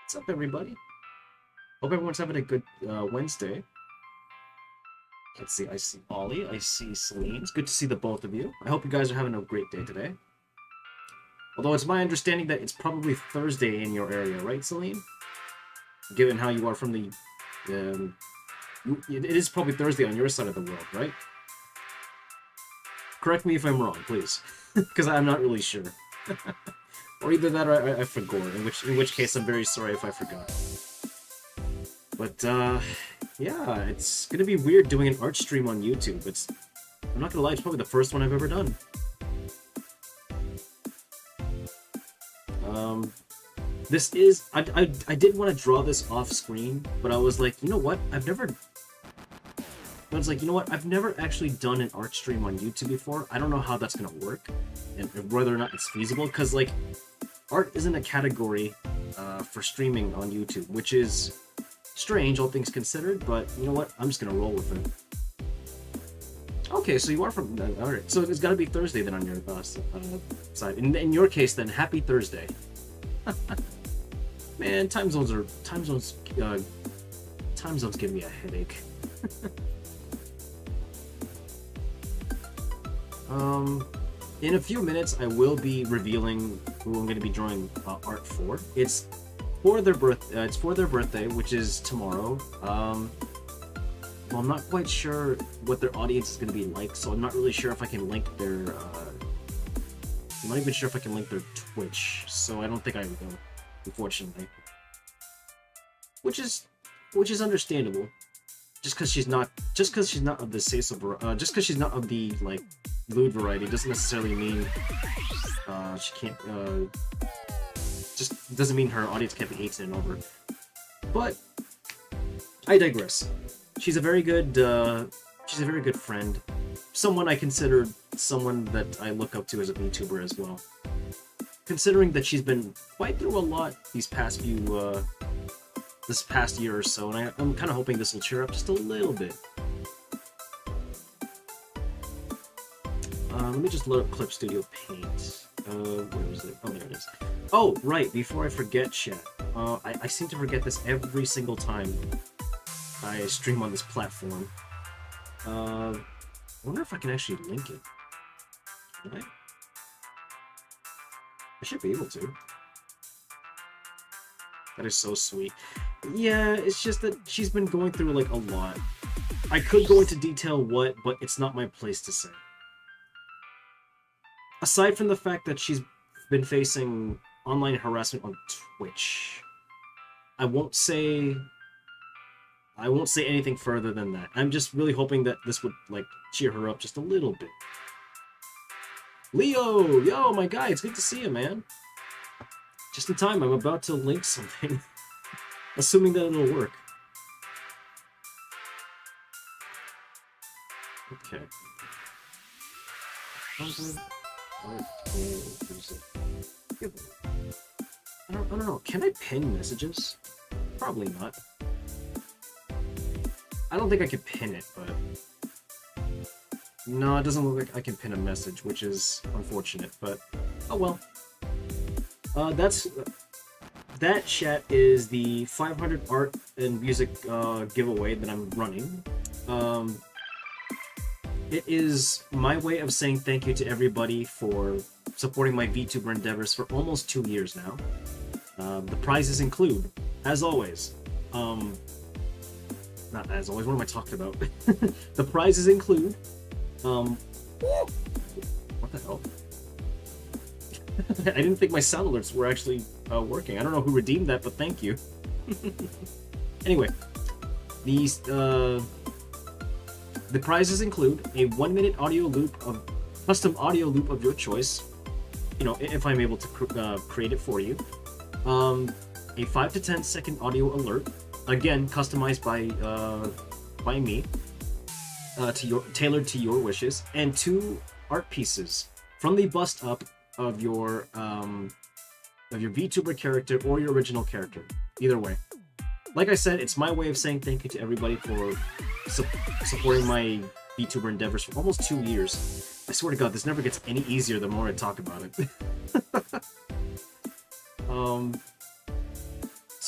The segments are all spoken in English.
What's up, everybody? Hope everyone's having a good Wednesday. Let's see, I see Ollie, I see Celine. It's good to see the both of you. I hope you guys are having a great day today. Although it's my understanding that it's probably Thursday in your area, right, Celine? Given how you are from the... it is probably Thursday on your side of the world, right? Correct me if I'm wrong, please. Because I'm not really sure. Or either that or I forgot, in which case I'm very sorry if I forgot. But, yeah, it's gonna be weird doing an art stream on YouTube. I'm not gonna lie, it's probably the first one I've ever done. This is... I did want to draw this off screen, but I was like, you know what? I've never actually done an art stream on YouTube before. I don't know how that's gonna work, and whether or not it's feasible, because, like, art isn't a category for streaming on YouTube, which is strange, all things considered, but you know what? I'm just gonna roll with it. Okay, so you are from... Alright, so it's gotta be Thursday then on your side. In your case, then, happy Thursday. Man, time zones give me a headache. In a few minutes, I will be revealing who I'm going to be drawing art for. It's for their birthday, which is tomorrow. Well, I'm not quite sure what their audience is going to be like, so I'm not really sure if I can link their. I'm not even sure if I can link their Twitch, so I don't think I will, unfortunately. Which is understandable. Just because she's not of the just because she's not of the like lewd variety doesn't necessarily mean she can't. Just doesn't mean her audience can't be 18 and over. But I digress. She's a very good friend. Someone I consider someone that I look up to as a VTuber as well. Considering that she's been quite through a lot these past few this past year or so, and I'm kind of hoping this will cheer up just a little bit. Let me just load up Clip Studio Paint. Where is it? Oh, there it is. Oh, right, before I forget, chat. I seem to forget this every single time I stream on this platform. I wonder if I can actually link it. Can I? I should be able to. That is so sweet. Yeah, it's just that she's been going through, like, a lot. I could go into detail what, but it's not my place to say. Aside from the fact that she's been facing online harassment on Twitch, I won't say anything further than that. I'm just really hoping that this would, like, cheer her up just a little bit. Leo! Yo, my guy, it's good to see you, man. Just in time, I'm about to link something. Assuming that it'll work. Okay. I don't know. Can I pin messages? Probably not. I don't think I could pin it, but... No, it doesn't look like I can pin a message, which is unfortunate, but... Oh well. That chat is the 500 art and music giveaway that I'm running. It is my way of saying thank you to everybody for supporting my VTuber endeavors for almost 2 years now. The prizes include, as always, not as always, what am I talking about? The prizes include, what the hell? I didn't think my sound alerts were actually working. I don't know who redeemed that, but thank you. Anyway, these the prizes include a 1-minute audio loop of custom audio loop of your choice. You know, if I'm able to create it for you. A 5 to 10 second audio alert, again customized by me, tailored to your wishes, and 2 art pieces from the bust up of your VTuber character or your original character. Either way. Like I said, it's my way of saying thank you to everybody for supporting my VTuber endeavors for almost 2 years. I swear to God, this never gets any easier the more I talk about it.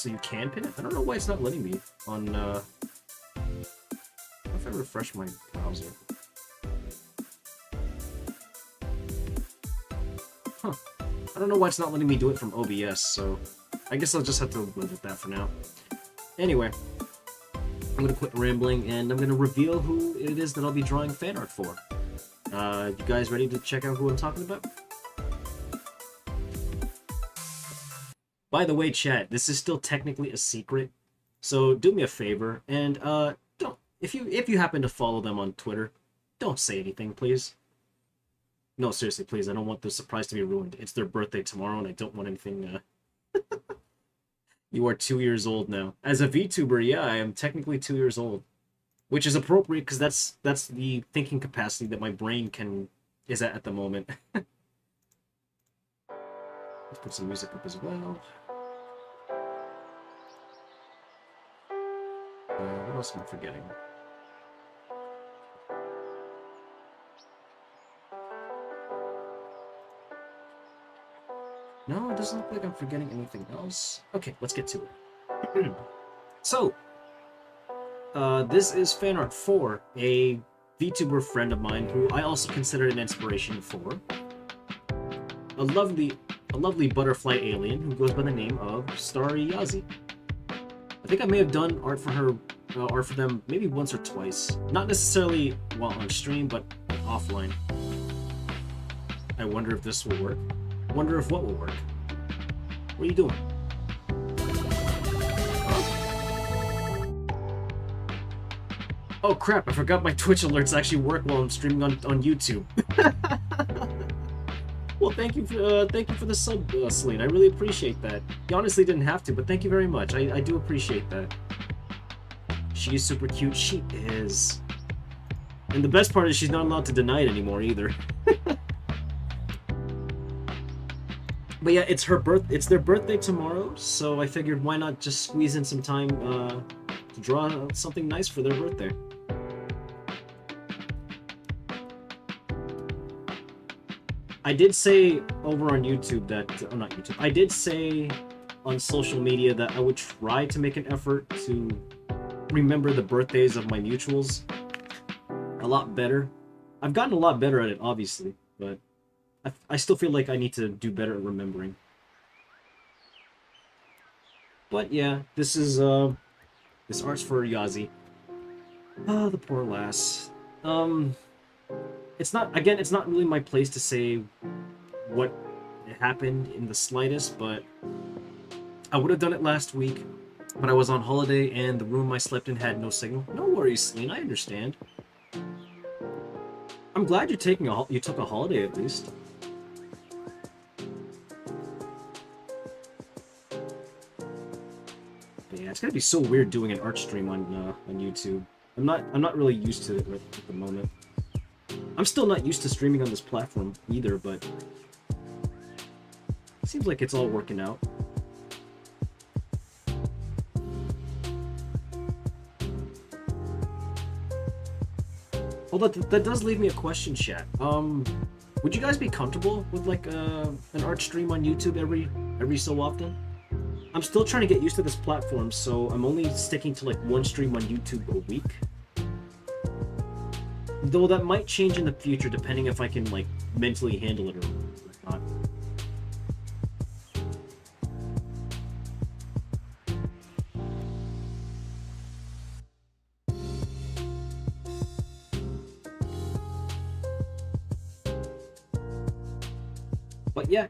So you can pin it? I don't know why it's not letting me on, if I refresh my browser. Huh. I don't know why it's not letting me do it from OBS, so I guess I'll just have to live with that for now. Anyway, I'm gonna quit rambling and I'm gonna reveal who it is that I'll be drawing fan art for. You guys ready to check out who I'm talking about? By the way, chat, this is still technically a secret, so do me a favor and don't if you happen to follow them on Twitter, don't say anything, please. No, seriously, please. I don't want the surprise to be ruined. It's their birthday tomorrow, and I don't want anything. You are 2 years old now. As a VTuber, yeah, I am technically 2 years old, which is appropriate because that's the thinking capacity that my brain is at the moment. Let's put some music up as well. What else am I forgetting? No, it doesn't look like I'm forgetting anything else. Okay, let's get to it. So, this is fan art for a VTuber friend of mine who I also consider an inspiration for. A lovely butterfly alien who goes by the name of Starry Yazi. I think I may have done art for her, art for them maybe once or twice. Not necessarily while on stream, but offline. I wonder if this will work. Wonder if what will work. What are you doing? Huh? Oh crap, I forgot my Twitch alerts actually work while I'm streaming on YouTube. Well, thank you for the sub, Celine. I really appreciate that. You honestly didn't have to, but thank you very much. I do appreciate that. She is super cute. She is. And the best part is she's not allowed to deny it anymore either. But yeah, it's their birthday tomorrow, so I figured why not just squeeze in some time to draw something nice for their birthday. I did say over on YouTube that, oh not YouTube, I did say on social media that I would try to make an effort to remember the birthdays of my mutuals a lot better. I've gotten a lot better at it, obviously, but I still feel like I need to do better at remembering. But yeah, this is, this art's for Yazi. Ah, the poor lass. It's not really my place to say what happened in the slightest, but I would have done it last week, but I was on holiday and the room I slept in had no signal. No worries, Celine, I understand. I'm glad you took a holiday at least. But yeah, it's gonna be so weird doing an art stream on YouTube. I'm not really used to it at the moment. I'm still not used to streaming on this platform either, but it seems like it's all working out. Well, that does leave me a question, chat. Would you guys be comfortable with like an art stream on YouTube every so often? I'm still trying to get used to this platform, so I'm only sticking to like one stream on YouTube a week. Though that might change in the future depending if I can like mentally handle it or not. But yeah,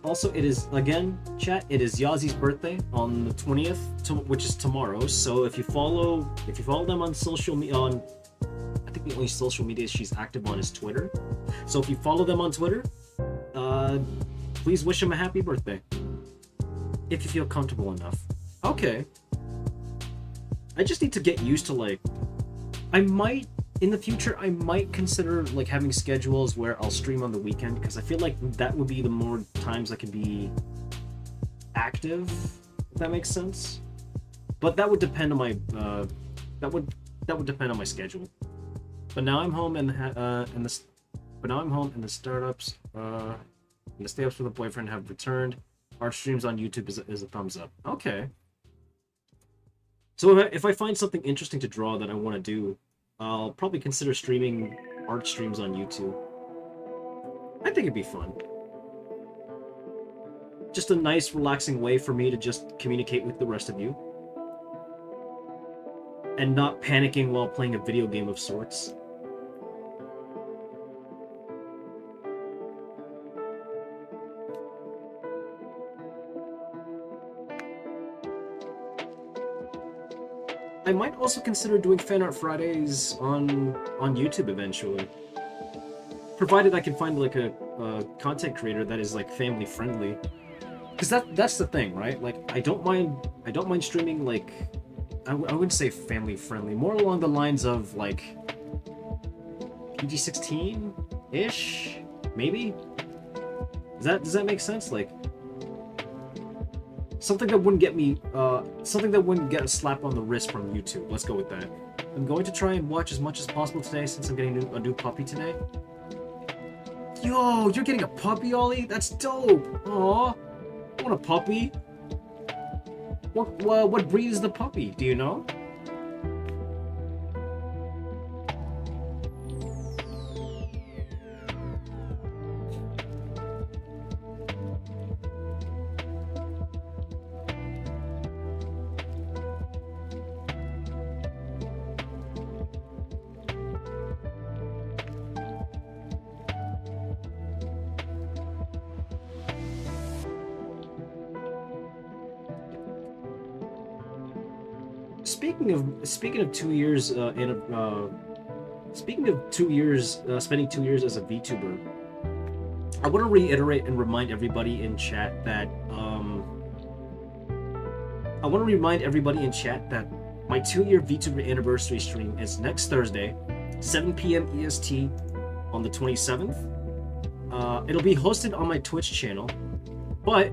also it is, again, chat, it is Yazi's birthday on the 20th, which is tomorrow. So if you follow them on social media, I think the only social media she's active on is Twitter. So if you follow them on Twitter, please wish them a happy birthday. If you feel comfortable enough. Okay. I just need to get used to like, in the future, I might consider like having schedules where I'll stream on the weekend, because I feel like that would be the more times I can be active, if that makes sense. But that would depend on my that would depend on my schedule. But now I'm home and the startups and the stay ups with a boyfriend have returned. Our streams on YouTube is a thumbs up. Okay. So if I find something interesting to draw that I want to do, I'll probably consider streaming art streams on YouTube. I think it'd be fun. Just a nice, relaxing way for me to just communicate with the rest of you. And not panicking while playing a video game of sorts. I might also consider doing Fan Art Fridays on YouTube eventually. Provided I can find like a content creator that is like family friendly. Because that's the thing, right? Like I don't mind streaming like I wouldn't say family friendly, more along the lines of like PG-16-ish, maybe? Does that make sense? Like something that wouldn't get me something that wouldn't get a slap on the wrist from YouTube. Let's go with that. I'm going to try and watch as much as possible today since I'm getting a new puppy today. Yo, you're getting a puppy, Ollie? That's dope. Aw, I want a puppy. What breed is the puppy? Do you know? Speaking of 2 years spending 2 years as a VTuber, I want to reiterate and remind everybody in chat that my 2-year VTuber anniversary stream is next Thursday, 7 p.m. EST on the 27th. It'll be hosted on my Twitch channel, but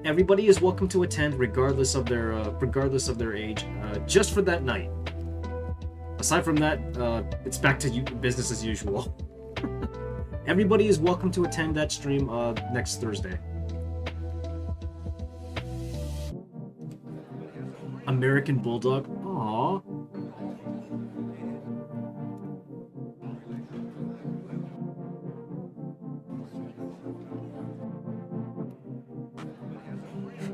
everybody is welcome to attend regardless of their age, just for that night. Aside from that, it's back to business as usual. Everybody is welcome to attend that stream next Thursday. American Bulldog. Aww.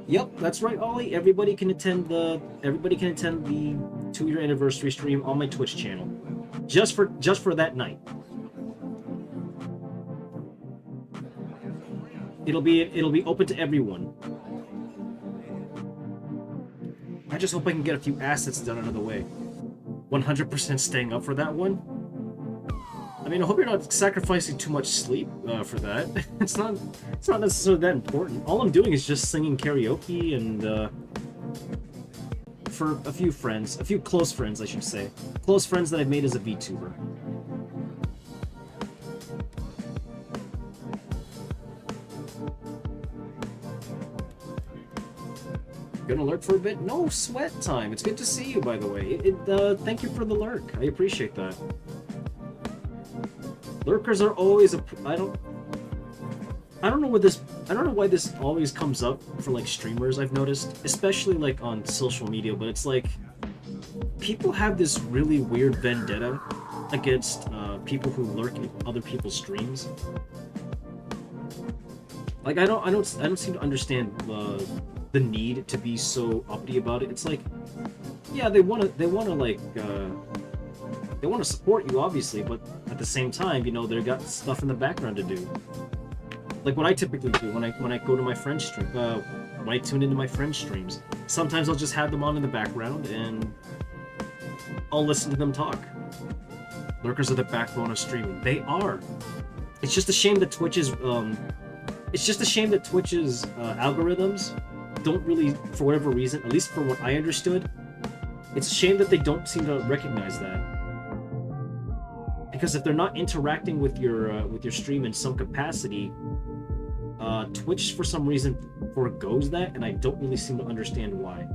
Yep, that's right, Ollie. Everybody can attend the 2-year anniversary stream on my Twitch channel, just for that night. It'll be open to everyone. I just hope I can get a few assets done out of the way. 100% staying up for that one. I mean, I hope you're not sacrificing too much sleep for that. It's not necessarily that important. All I'm doing is just singing karaoke and for a few close friends, I should say. Close friends that I've made as a VTuber. Gonna lurk for a bit? No sweat time. It's good to see you, by the way. Thank you for the lurk. I appreciate that. Lurkers are always I don't know why this always comes up for like streamers, I've noticed, especially like on social media, but it's like people have this really weird vendetta against people who lurk in other people's streams. Like I don't seem to understand the need to be so uppity about it. It's like, yeah, they want to support you, obviously, but at the same time, you know, they've got stuff in the background to do. Like what I typically do when I go to my friend's stream, when I tune into my friend's streams, sometimes I'll just have them on in the background and I'll listen to them talk. Lurkers are the backbone of streaming. They are. It's just a shame that Twitch's algorithms don't really, for whatever reason, at least for what I understood, it's a shame that they don't seem to recognize that. Because if they're not interacting with your stream in some capacity, Twitch for some reason forgoes that, and I don't really seem to understand why.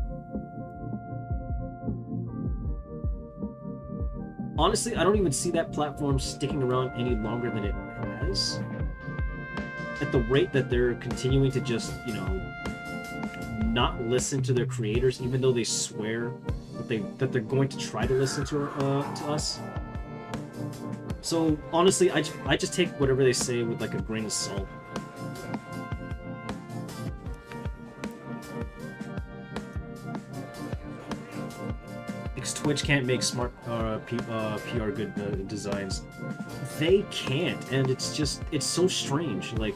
Honestly, I don't even see that platform sticking around any longer than it has. At the rate that they're continuing to just, you know, not listen to their creators, even though they swear that they're going to try to listen to us. So honestly, I just take whatever they say with like a grain of salt. Because Twitch can't make smart PR good designs. They can't, and it's so strange. Like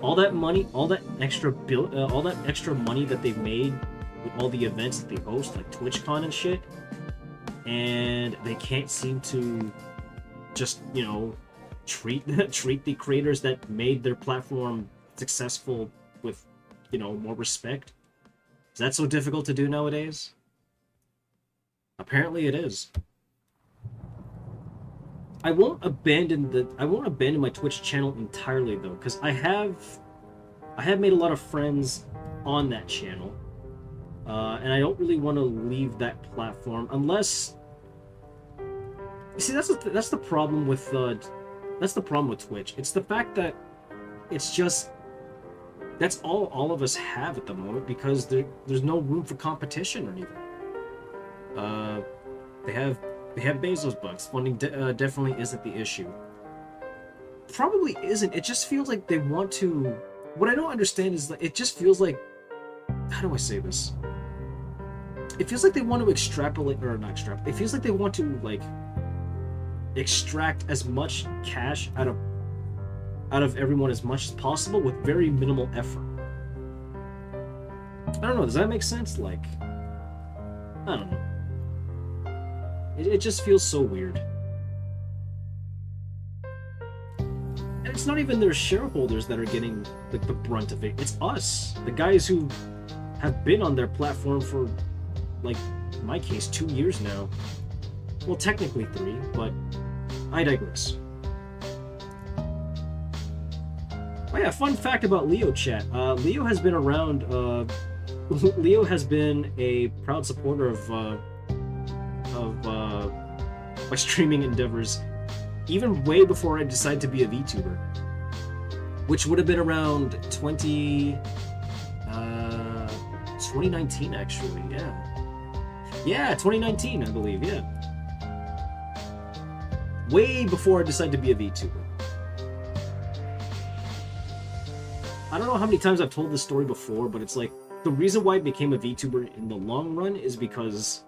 all that money, all that extra money that they've made with all the events that they host, like TwitchCon and shit, and they can't seem to just, you know, treat the creators that made their platform successful with, you know, more respect. Is that so difficult to do nowadays? Apparently it is. I won't abandon my Twitch channel entirely though, because I have made a lot of friends on that channel, and I don't really want to leave that platform unless. You see, that's the problem with Twitch. It's the fact that it's just that's all of us have at the moment, because there's no room for competition or anything. They have Bezos bucks. Funding definitely isn't the issue. Probably isn't. It just feels like they want to. What I don't understand is that it just feels like. How do I say this? It feels like they want to extrapolate, or not extrapolate. It feels like they want to like extract as much cash out of everyone as much as possible with very minimal effort. I don't know. Does that make sense? Like, I don't know. It just feels so weird. And it's not even their shareholders that are getting like the brunt of it. It's us, the guys who have been on their platform for, like, in my case, 2 years now. Well, technically 3, but I digress. Oh yeah, fun fact about Leo chat. Leo has been around. Leo has been a proud supporter of my streaming endeavors, even way before I decided to be a VTuber, which would have been around 2019 actually. Yeah, 2019 I believe. Yeah, way before I decided to be a VTuber. I don't know how many times I've told this story before, but it's like the reason why I became a VTuber in the long run is because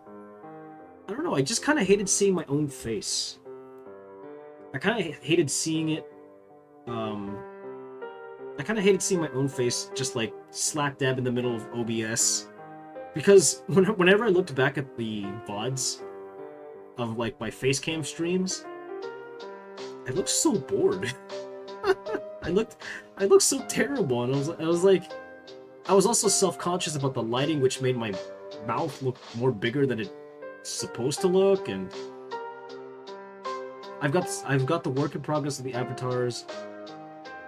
I don't know, I just kind of hated seeing my own face. I kind of hated seeing it, I kind of hated seeing my own face just like slap dab in the middle of OBS. Because whenever I looked back at the VODs of like my face cam streams, I looked so bored. I looked so terrible, and I was like, I was also self-conscious about the lighting, which made my mouth look more bigger than it's supposed to look, and I've got the work in progress of the avatars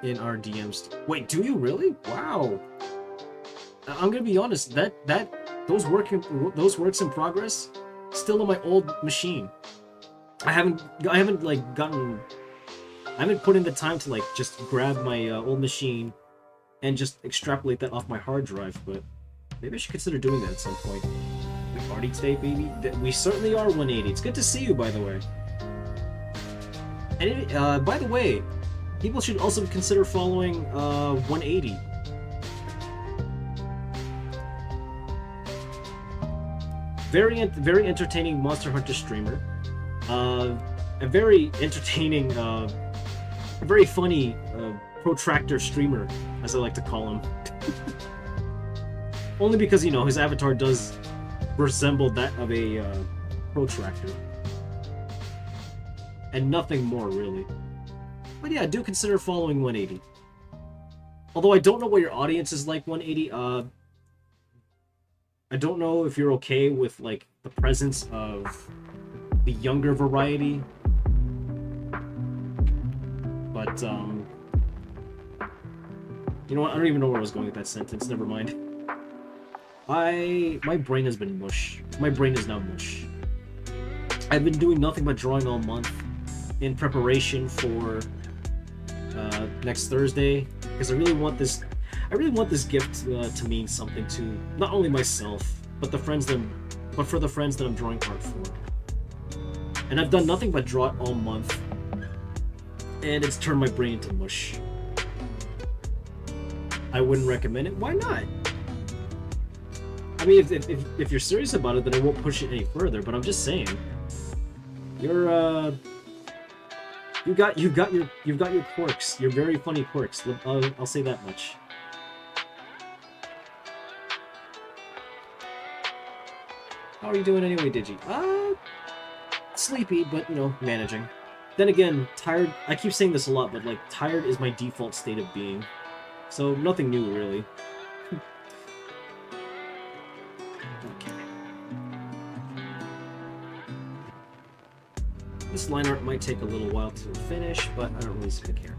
in our DMs. Wait, do you really? Wow. I'm gonna be honest. Those works in progress still on my old machine. I haven't put in the time to like just grab my old machine and just extrapolate that off my hard drive, but maybe I should consider doing that at some point. We party today, baby? We certainly are 180. It's good to see you, by the way. And by the way, people should also consider following 180. Very entertaining Monster Hunter streamer. A very entertaining, very funny protractor streamer, as I like to call him. Only because, you know, his avatar does resemble that of a protractor. And nothing more, really. But yeah, do consider following 180. Although I don't know what your audience is like 180. I don't know if you're okay with, like, the presence of the younger variety. But, you know what? I don't even know where I was going with that sentence. Never mind. My brain has been mush. My brain is now mush. I've been doing nothing but drawing all month in preparation for next Thursday, because I really want this. I really want this gift to mean something to not only myself, but for the friends that I'm drawing art for. And I've done nothing but draw it all month, and it's turned my brain into mush. I wouldn't recommend it. Why not? I mean, if you're serious about it, then I won't push it any further. But I'm just saying, you've got your quirks. You're very funny quirks. I'll say that much. How are you doing anyway, Digi? Sleepy, but you know, managing. Then again, tired. I keep saying this a lot, but like, tired is my default state of being. So nothing new, really. Okay. This line art might take a little while to finish, but I don't really seem to care.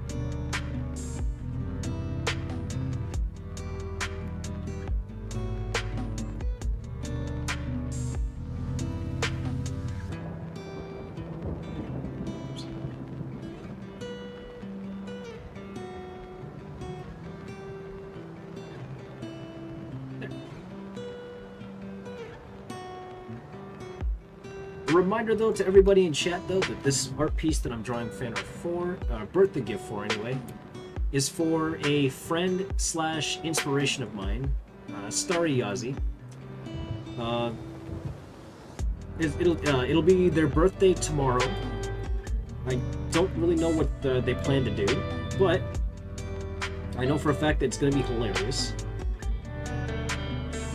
Reminder though to everybody in chat though that this art piece that I'm drawing fan art for, birthday gift for anyway, is for a friend / inspiration of mine, Starry Yazzie. It'll be their birthday tomorrow. I don't really know what they plan to do, but I know for a fact that it's going to be hilarious.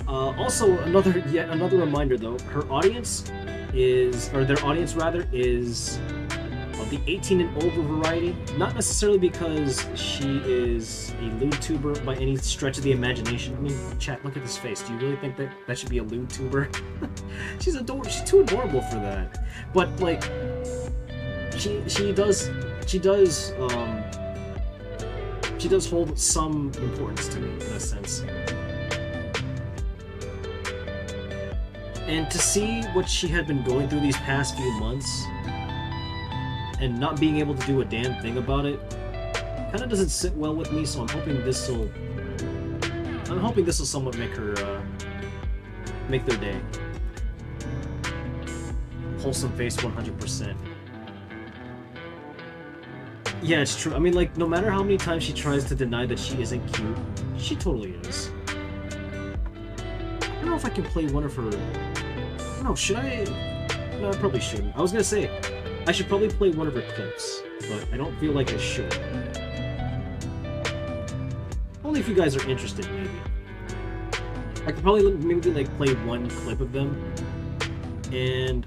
Also, yet another reminder though, her audience their audience rather, is of the 18 and over variety. Not necessarily because she is a lewd tuber by any stretch of the imagination. I mean, chat, look at this face. Do you really think that should be a lewd tuber? She's too adorable for that. But like, she does hold some importance to me in a sense. And to see what she had been going through these past few months and not being able to do a damn thing about it kind of doesn't sit well with me, so I'm hoping this will somewhat make her make their day. Wholesome face 100%. Yeah, it's true. I mean, like, no matter how many times she tries to deny that she isn't cute, she totally is. I don't know if I can play one of her... I don't know, should I? No, I probably shouldn't. I was gonna say, I should probably play one of her clips, but I don't feel like I should. Only if you guys are interested, maybe. I could probably maybe like play one clip of them, and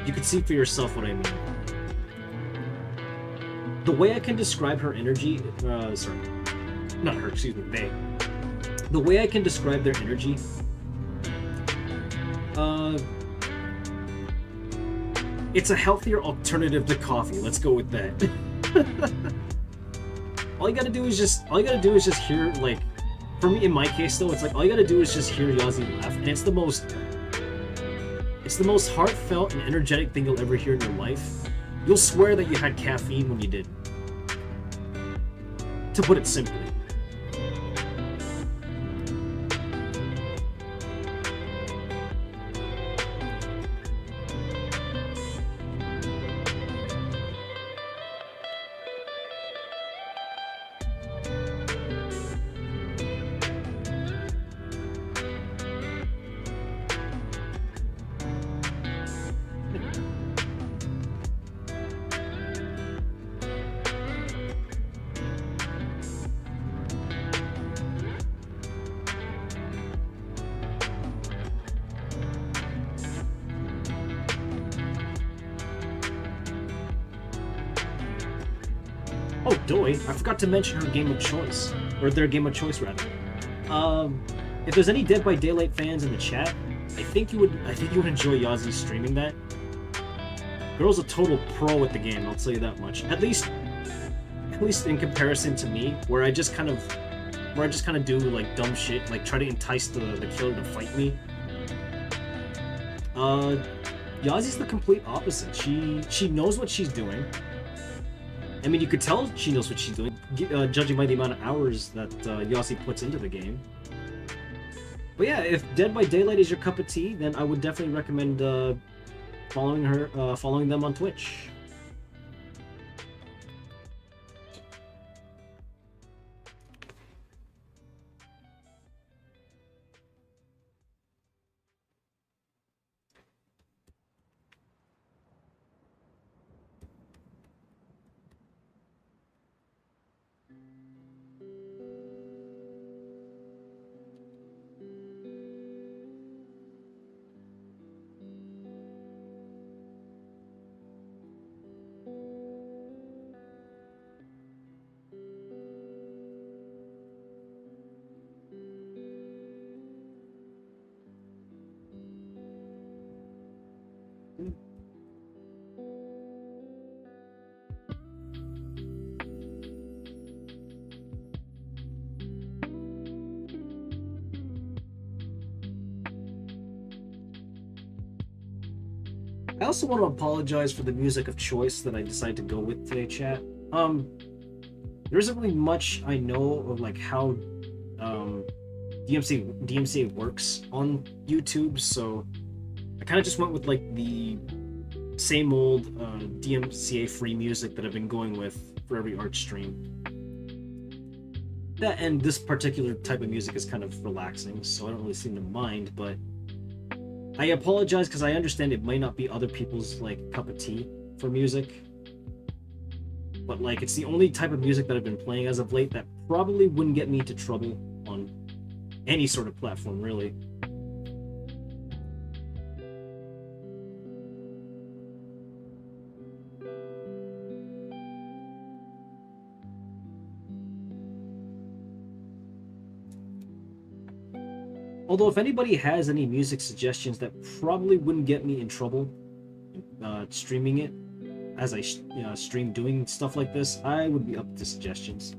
you could see for yourself what I mean. The way I can describe her energy, sorry, not her, excuse me, they. The way I can describe their energy, it's a healthier alternative to coffee. Let's go with that. all you gotta do is just hear, like, for me in my case though, it's like all you gotta do is just hear Yazzie laugh, and it's the most heartfelt and energetic thing you'll ever hear in your life. You'll swear that you had caffeine when you didn't. To put it simply. Oh, Doi, I forgot to mention her game of choice. Or their game of choice, rather. If there's any Dead by Daylight fans in the chat, I think you would enjoy Yazzie streaming that. Girl's a total pro at the game, I'll tell you that much. At least in comparison to me, where I just kind of do like dumb shit, like try to entice the killer to fight me. Yazzie's the complete opposite. She knows what she's doing. I mean, you could tell she knows what she's doing judging by the amount of hours that Yossi puts into the game. But yeah, if Dead by Daylight is your cup of tea, then I would definitely recommend following them on Twitch. I also want to apologize for the music of choice that I decided to go with today, chat. There isn't really much I know of like how DMCA works on YouTube, so I kind of just went with like the same old DMCA free music that I've been going with for every art stream. That and this particular type of music is kind of relaxing, so I don't really seem to mind, but I apologize because I understand it might not be other people's like cup of tea for music, but like it's the only type of music that I've been playing as of late that probably wouldn't get me into trouble on any sort of platform, really. Although if anybody has any music suggestions that probably wouldn't get me in trouble streaming it as I stream doing stuff like this, I would be up to suggestions.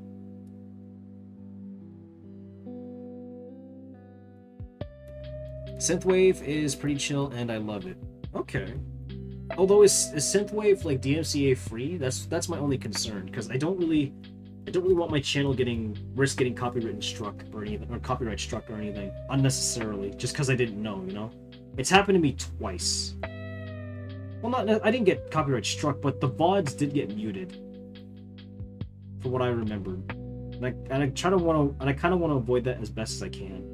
Synthwave is pretty chill and I love it. Okay. Although is Synthwave like DMCA free? That's my only concern, because I don't really want my channel risk getting copyright struck or anything unnecessarily just because I didn't know, you know? It's happened to me twice. Well, I didn't get copyright struck, but the VODs did get muted, from what I remember. And I kind of want to avoid that as best as I can.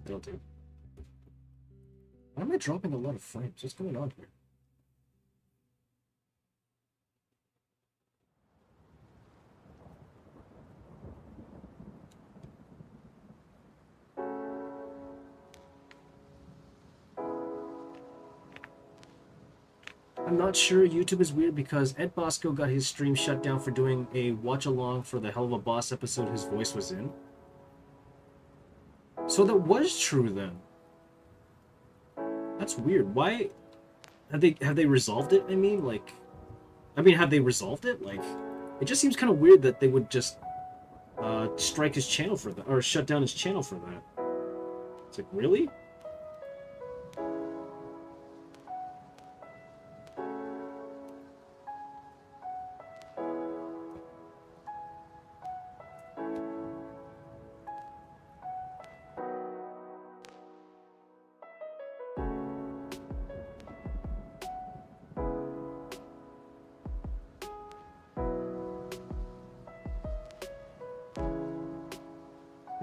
That'll do. Why am I dropping a lot of frames? What's going on here? I'm not sure. YouTube is weird because Ed Bosco got his stream shut down for doing a watch-along for the Hell of a Boss episode his voice was in. So that was true then. That's weird. Why have they resolved it? Have they resolved it? Like, it just seems kind of weird that they would just strike his channel for that, or shut down his channel for that. It's like, really?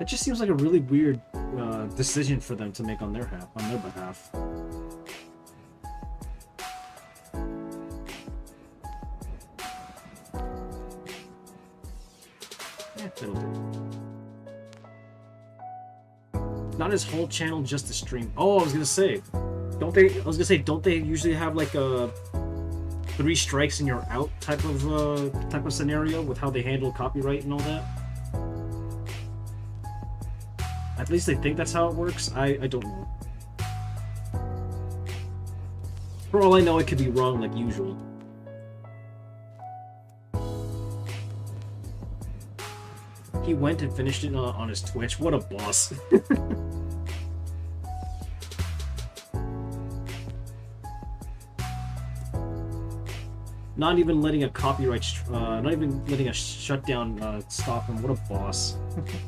It just seems like a really weird decision for them to make on their behalf. Yeah, that'll do. Not his whole channel, just the stream. Oh, I was gonna say, don't they usually have like a 3 strikes and you're out type of scenario with how they handle copyright and all that? At least they think that's how it works. I don't know. For all I know, it could be wrong like usual. He went and finished it on his Twitch. What a boss. Not even letting a copyright, not even letting a shutdown stop him. What a boss. Okay.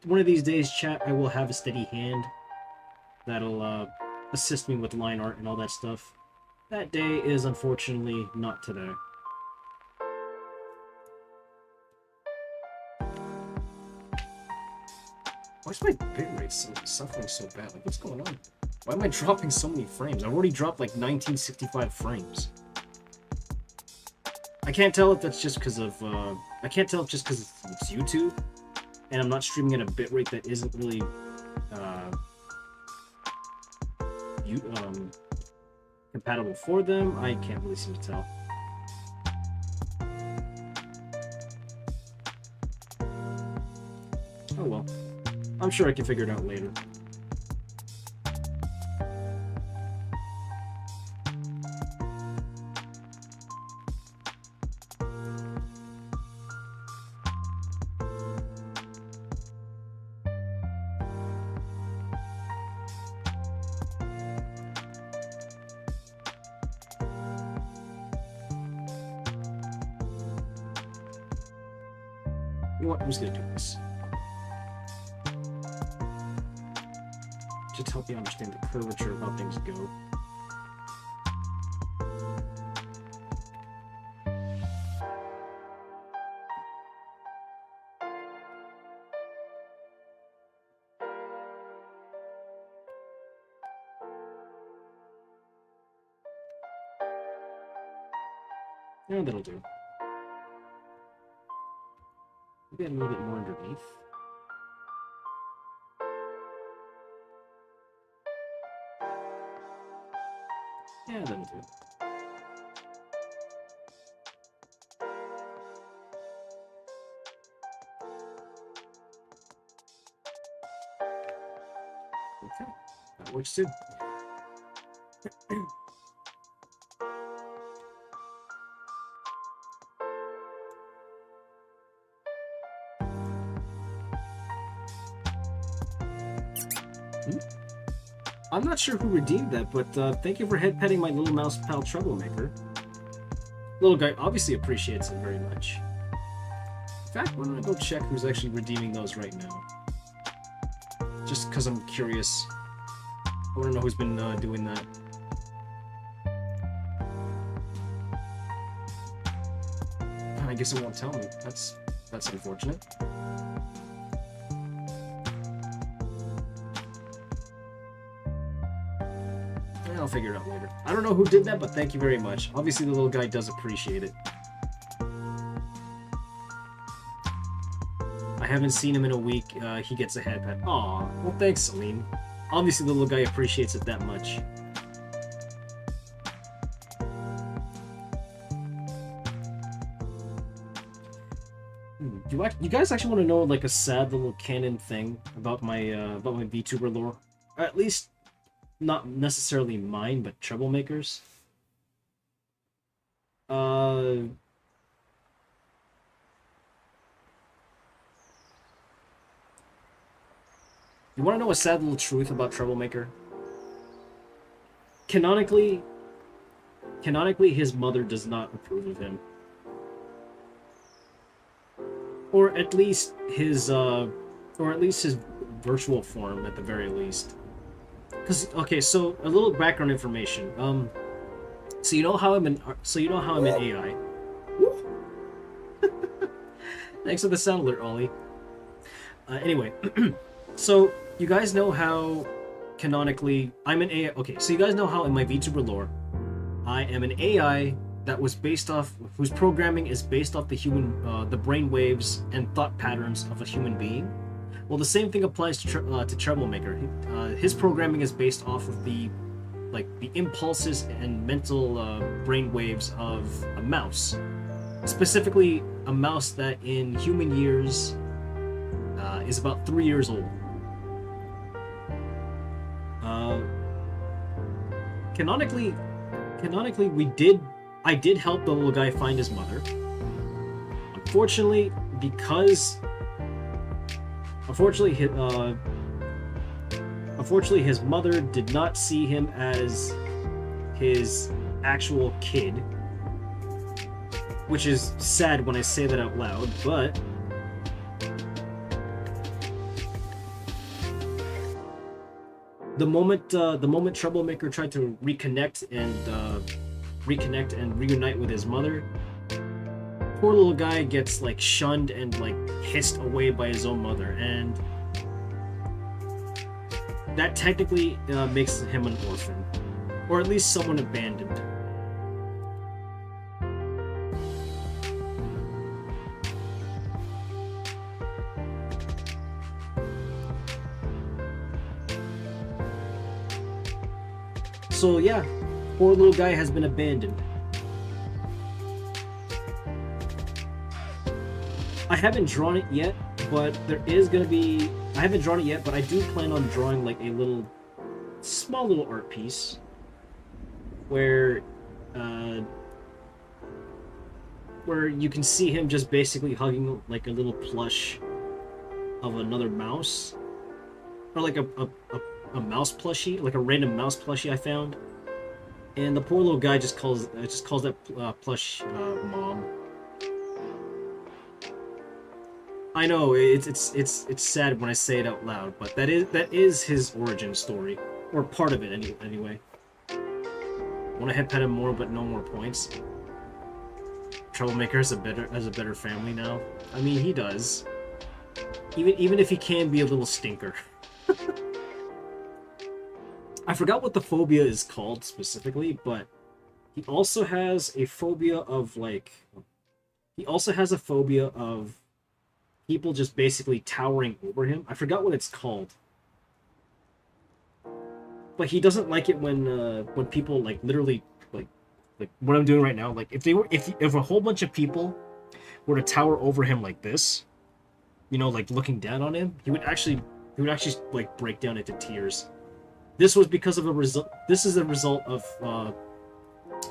One of these days, chat, I will have a steady hand that'll assist me with line art and all that stuff. That day is unfortunately not today. Why is my bitrate suffering so bad? Like, what's going on? Why am I dropping so many frames? I've already dropped like 1965 frames. I can't tell if that's just because of I can't tell if just because it's YouTube and I'm not streaming at a bitrate that isn't really compatible for them. I can't really seem to tell. Oh well. I'm sure I can figure it out later. You know what? I'm just gonna do this. Just help you understand the curvature of how things go. Yeah, that'll do. Maybe a little bit more underneath. Yeah, that'll do. Okay, that works too. I'm not sure who redeemed that, but thank you for head-petting my little mouse pal troublemaker. Little guy obviously appreciates it very much. In fact, why don't I go check who's actually redeeming those right now? Just because I'm curious. I want to know who's been doing that. I guess it won't tell me. That's unfortunate. I'll figure it out later. I don't know who did that, but thank you very much. Obviously, the little guy does appreciate it. I haven't seen him in a week. He gets a head pat. Aw, well, thanks, Celine. Obviously, the little guy appreciates it that much. You guys actually want to know like a sad little canon thing about my VTuber lore? Or at least not necessarily mine, but troublemakers. You want to know a sad little truth about Troublemaker? Canonically, his mother does not approve of him. Or at least his virtual form at the very least. Because okay, so a little background information. So you know how I'm in AI. Thanks for the sound alert, Ollie. Anyway, so you guys know how canonically I'm an AI. Okay, so you guys know how in my VTuber lore, I am an AI that was based off, whose programming is based off the brain waves and thought patterns of a human being. Well, the same thing applies to Troublemaker. His programming is based off of the impulses and mental brain waves of a mouse. Specifically, a mouse that in human years is about 3 years old. Canonically, I did help the little guy find his mother. Unfortunately, his mother did not see him as his actual kid, which is sad when I say that out loud, but the moment Troublemaker tried to reconnect and reunite with his mother, poor little guy gets like shunned and like hissed away by his own mother, and that technically makes him an orphan, or at least someone abandoned. So yeah, poor little guy has been abandoned. I haven't drawn it yet, but there is gonna be... I haven't drawn it yet, but I do plan on drawing like a small little art piece where you can see him just basically hugging like a little plush of another mouse, or like a mouse plushie, like a random mouse plushie I found, and the poor little guy just calls that plush mom. I know it's sad when I say it out loud, but that is his origin story, or part of it anyway. Want to head pet him more, but no more points. Troublemaker has a better family now. I mean, he does. Even if he can be a little stinker. I forgot what the phobia is called specifically, but he also has a phobia of people just basically towering over him. I forgot what it's called. But he doesn't like it when people like literally like what I'm doing right now. Like if a whole bunch of people were to tower over him like this, you know, like looking down on him, he would actually like break down into tears. This was because of a result. This is the result of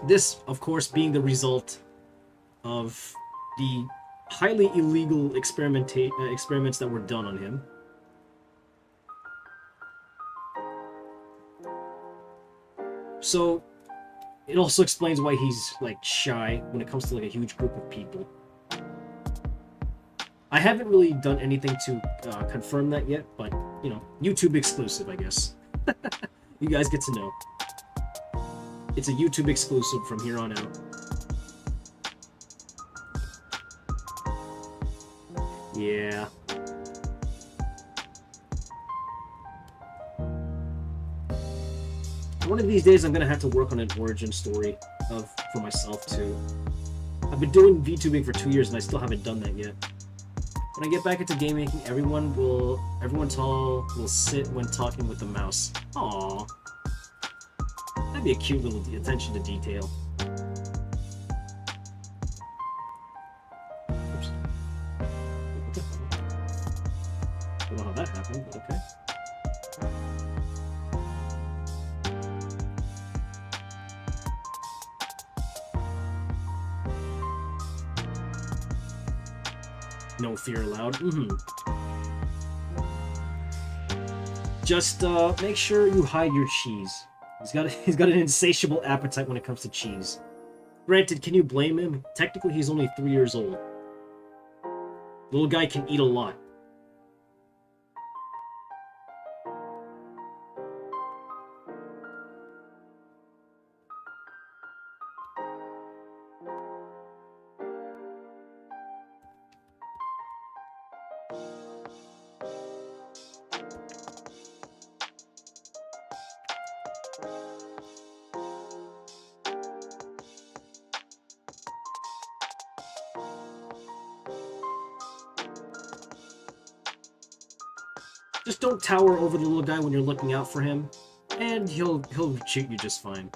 this, of course, being the result of the highly illegal experiments that were done on him. So it also explains why he's like shy when it comes to like a huge group of people. I haven't really done anything to confirm that yet, but you know, YouTube exclusive, I guess. You guys get to know. It's a YouTube exclusive from here on out. Yeah. One of these days, I'm gonna have to work on an origin story for myself too. I've been doing VTubing for 2 years and I still haven't done that yet. When I get back into game making, everyone tall will sit when talking with the mouse. Aww. That'd be a cute little attention to detail. Oops. Don't know how that happened, but okay. No fear allowed. Just make sure you hide your cheese. He's got an insatiable appetite when it comes to cheese. Granted, can you blame him? Technically, he's only 3 years old. Little guy can eat a lot. Just don't tower over the little guy when you're looking out for him, and he'll shoot you just fine.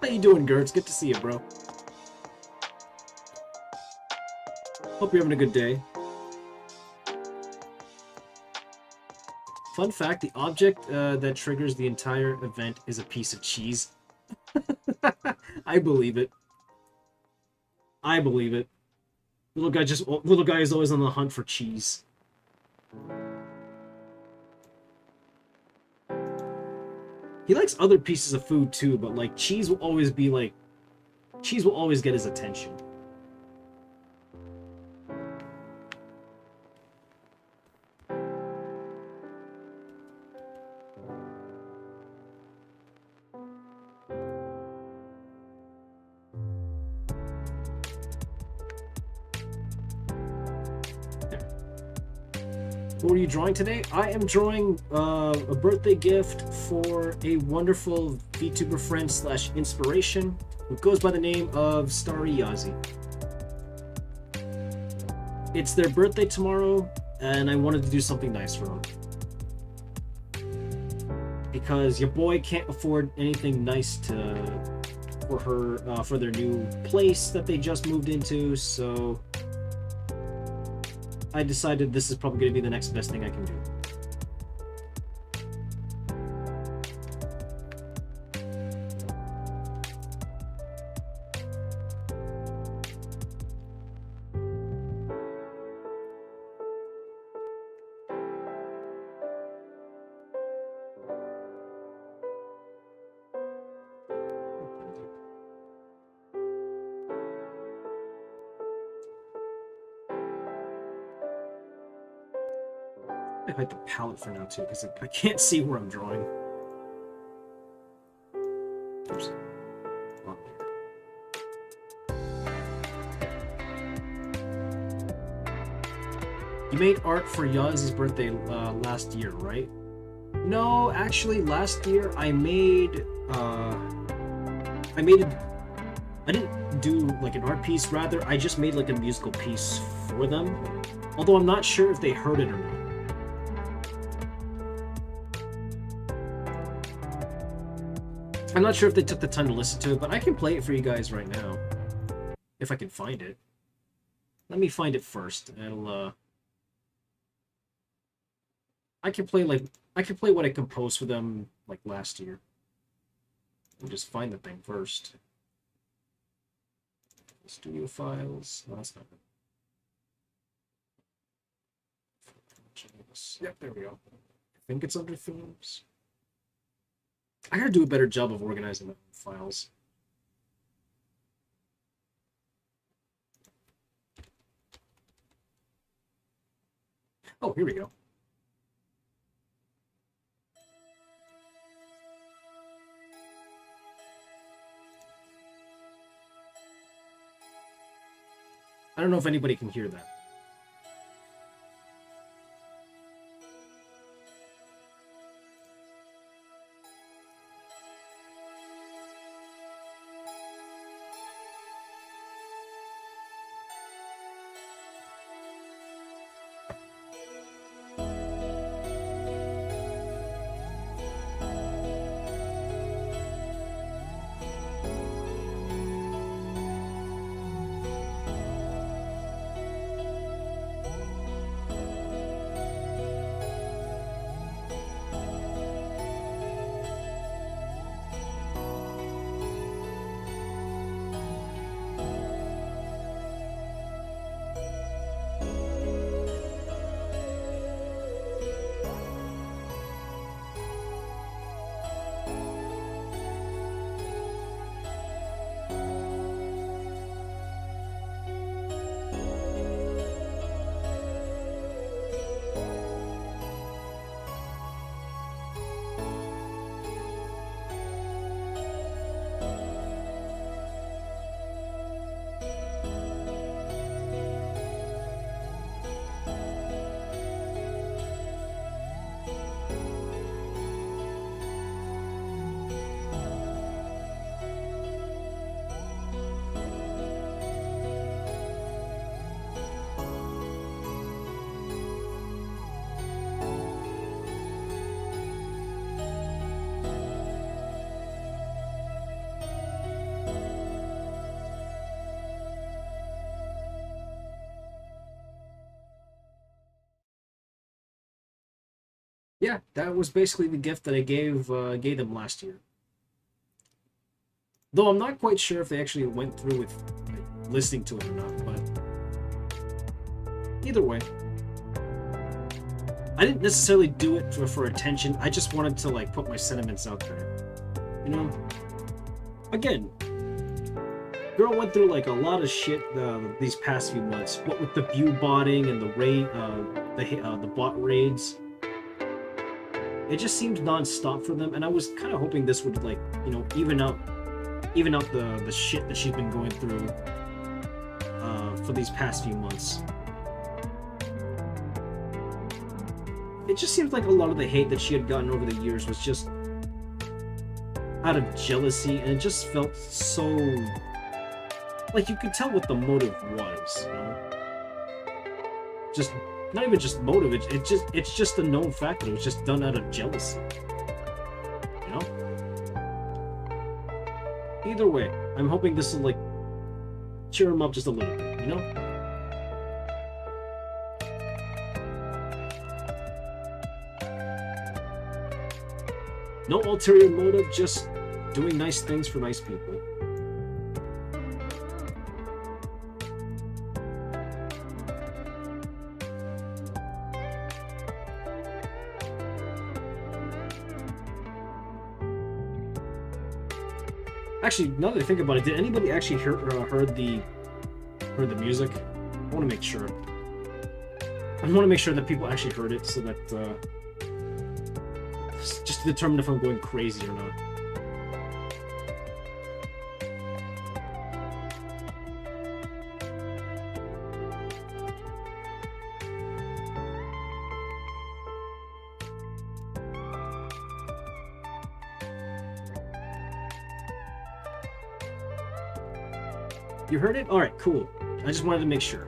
How you doing, Gertz? Good to see you, bro. Hope you're having a good day. Fun fact, the object that triggers the entire event is a piece of cheese. I believe it. I believe it. Little guy is always on the hunt for cheese. He likes other pieces of food too, but like cheese will always get his attention. What are you drawing today? I am drawing a birthday gift for a wonderful VTuber friend / inspiration who goes by the name of Starry Yazi. It's their birthday tomorrow, and I wanted to do something nice for them. Because your boy can't afford anything nice for their new place that they just moved into, so I decided this is probably going to be the next best thing I can do. I hide the palette for now too, because I can't see where I'm drawing. Oops. Oh, you made art for Yazi's birthday last year, right? No, actually, last year I didn't do like an art piece. Rather, I just made like a musical piece for them. Although I'm not sure if they heard it or not. I'm not sure if they took the time to listen to it, but I can play it for you guys right now. If I can find it. Let me find it first. I can play what I composed for them like last year. I'll just find the thing first. Studio files. No, that's not it. Yep, there we go. I think it's under themes. I gotta do a better job of organizing the files. Oh, here we go. don't know if anybody can hear that. Yeah, that was basically the gift that I gave them last year. Though I'm not quite sure if they actually went through with like, listening to it or not, but either way. I didn't necessarily do it for attention. I just wanted to like put my sentiments out there. You know? Again, girl went through like a lot of shit these past few months. What with the view botting and the bot raids. It just seemed non-stop for them, and I was kind of hoping this would like, you know, even out the shit that she's been going through for these past few months. It just seems like a lot of the hate that she had gotten over the years was just out of jealousy, and it just felt so like you could tell what the motive was, you know? Just not even just motive, it's just a known fact that it was just done out of jealousy. You know? Either way, I'm hoping this will like cheer him up just a little bit, you know? No ulterior motive, just doing nice things for nice people. Actually, now that I think about it, did anybody actually heard the music? I want to make sure. I want to make sure that people actually heard it, so that just to determine if I'm going crazy or not. You heard it? Alright, cool. I just wanted to make sure.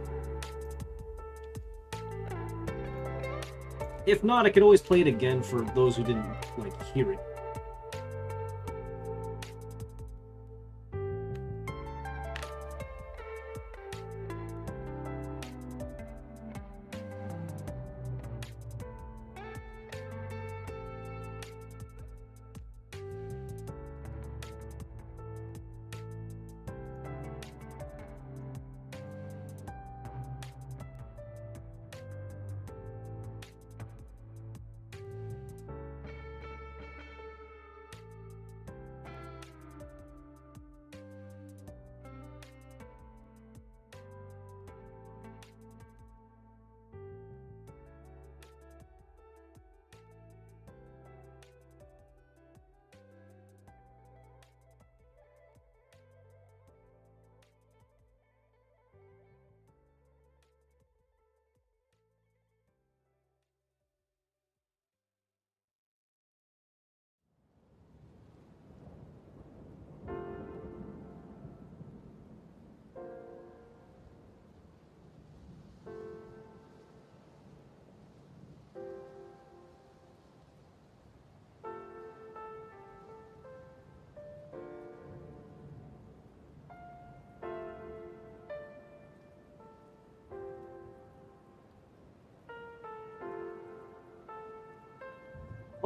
If not, I could always play it again for those who didn't, like, hear it.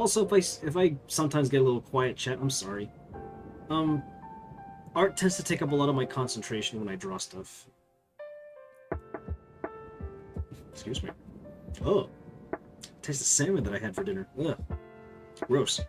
Also, if I sometimes get a little quiet chat, I'm sorry. Art tends to take up a lot of my concentration when I draw stuff. Excuse me. Oh, taste the salmon that I had for dinner. Ugh, gross.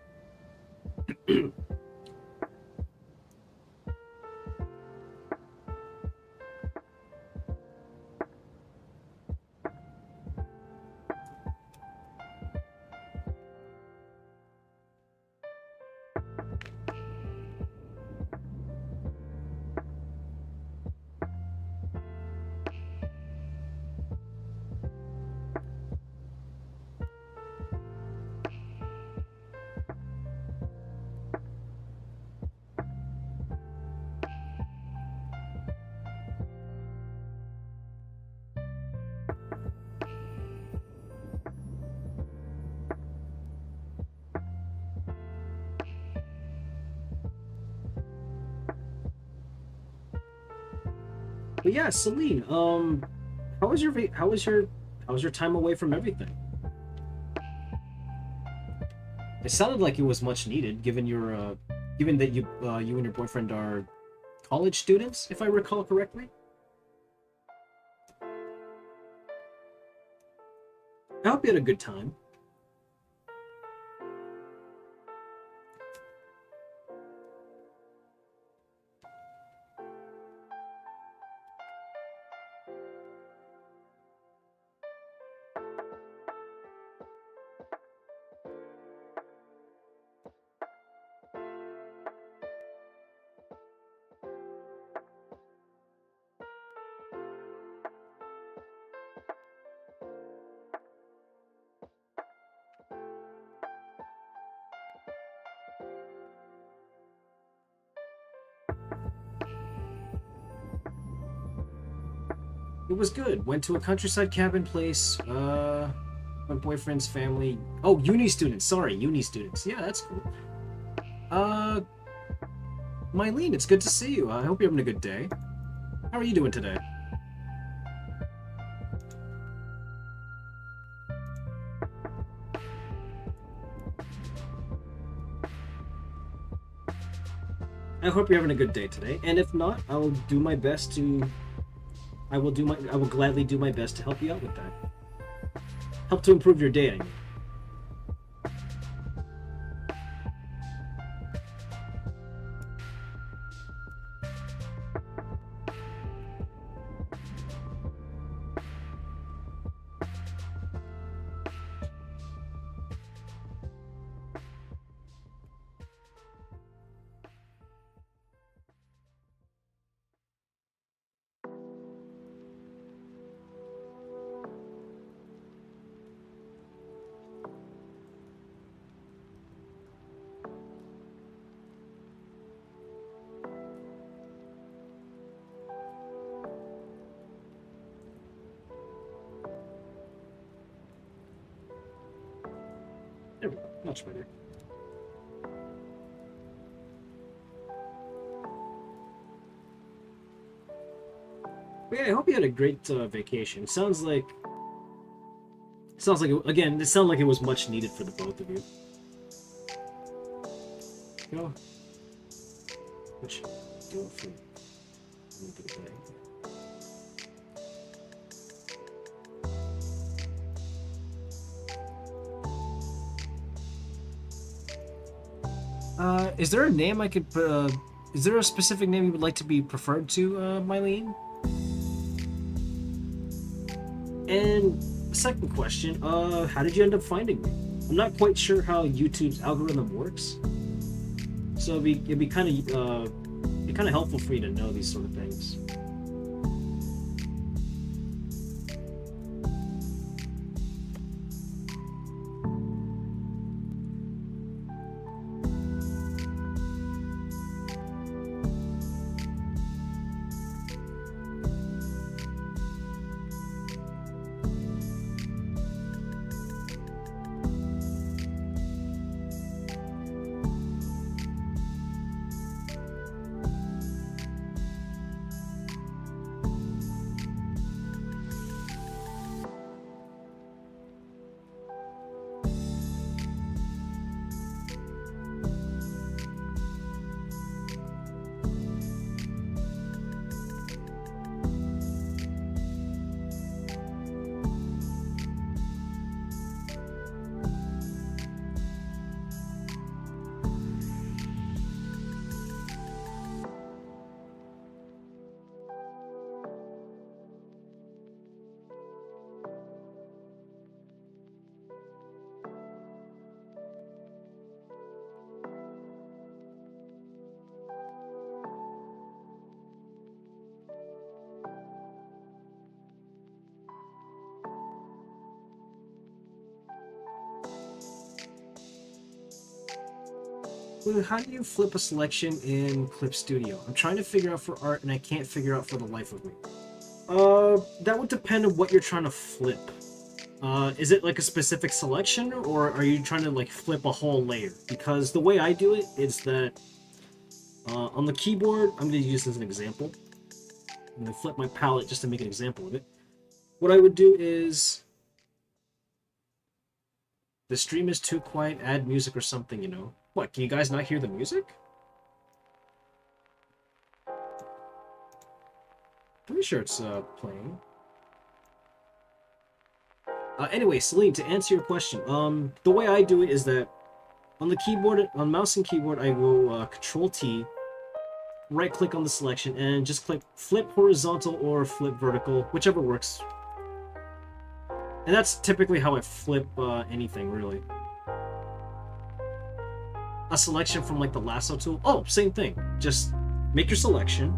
But yeah, Celine, how was your time away from everything? It sounded like it was much needed, given that you and your boyfriend are college students, if I recall correctly. I hope you had a good time. It was good. Went to a countryside cabin place. My boyfriend's family. Oh, uni students. Sorry, uni students. Yeah, that's cool. Uh, Mylene, it's good to see you. I hope you're having a good day. How are you doing today? I hope you're having a good day today. And if not, I will do my best to. I will gladly do my best to help you out with that. Help to improve your day, I mean. There we go. Much better. But yeah, I hope you had a great vacation. Again, it sounded like it was much needed for the both of you. Go. Which go for is there a name I could is there a specific name you would like to be preferred to, Mylene? And second question, how did you end up finding me? I'm not quite sure how YouTube's algorithm works, so it'd be kind of helpful for you to know these sort of things. How do you flip a selection in Clip Studio? I'm trying to figure out for art, and I can't figure out for the life of me. That would depend on what you're trying to flip. Is it like a specific selection, or are you trying to like flip a whole layer? Because the way I do it is that on the keyboard, I'm going to use this as an example. I'm going to flip my palette just to make an example of it. What I would do is, the stream is too quiet, add music or something, you know. What, can you guys not hear the music? Pretty sure it's playing. Anyway, Celine, to answer your question, the way I do it is that on the keyboard, on mouse and keyboard, I will Control T, right click on the selection, and just click flip horizontal or flip vertical, whichever works. And that's typically how I flip anything, really. A selection from like the lasso tool. Oh, same thing. Just make your selection.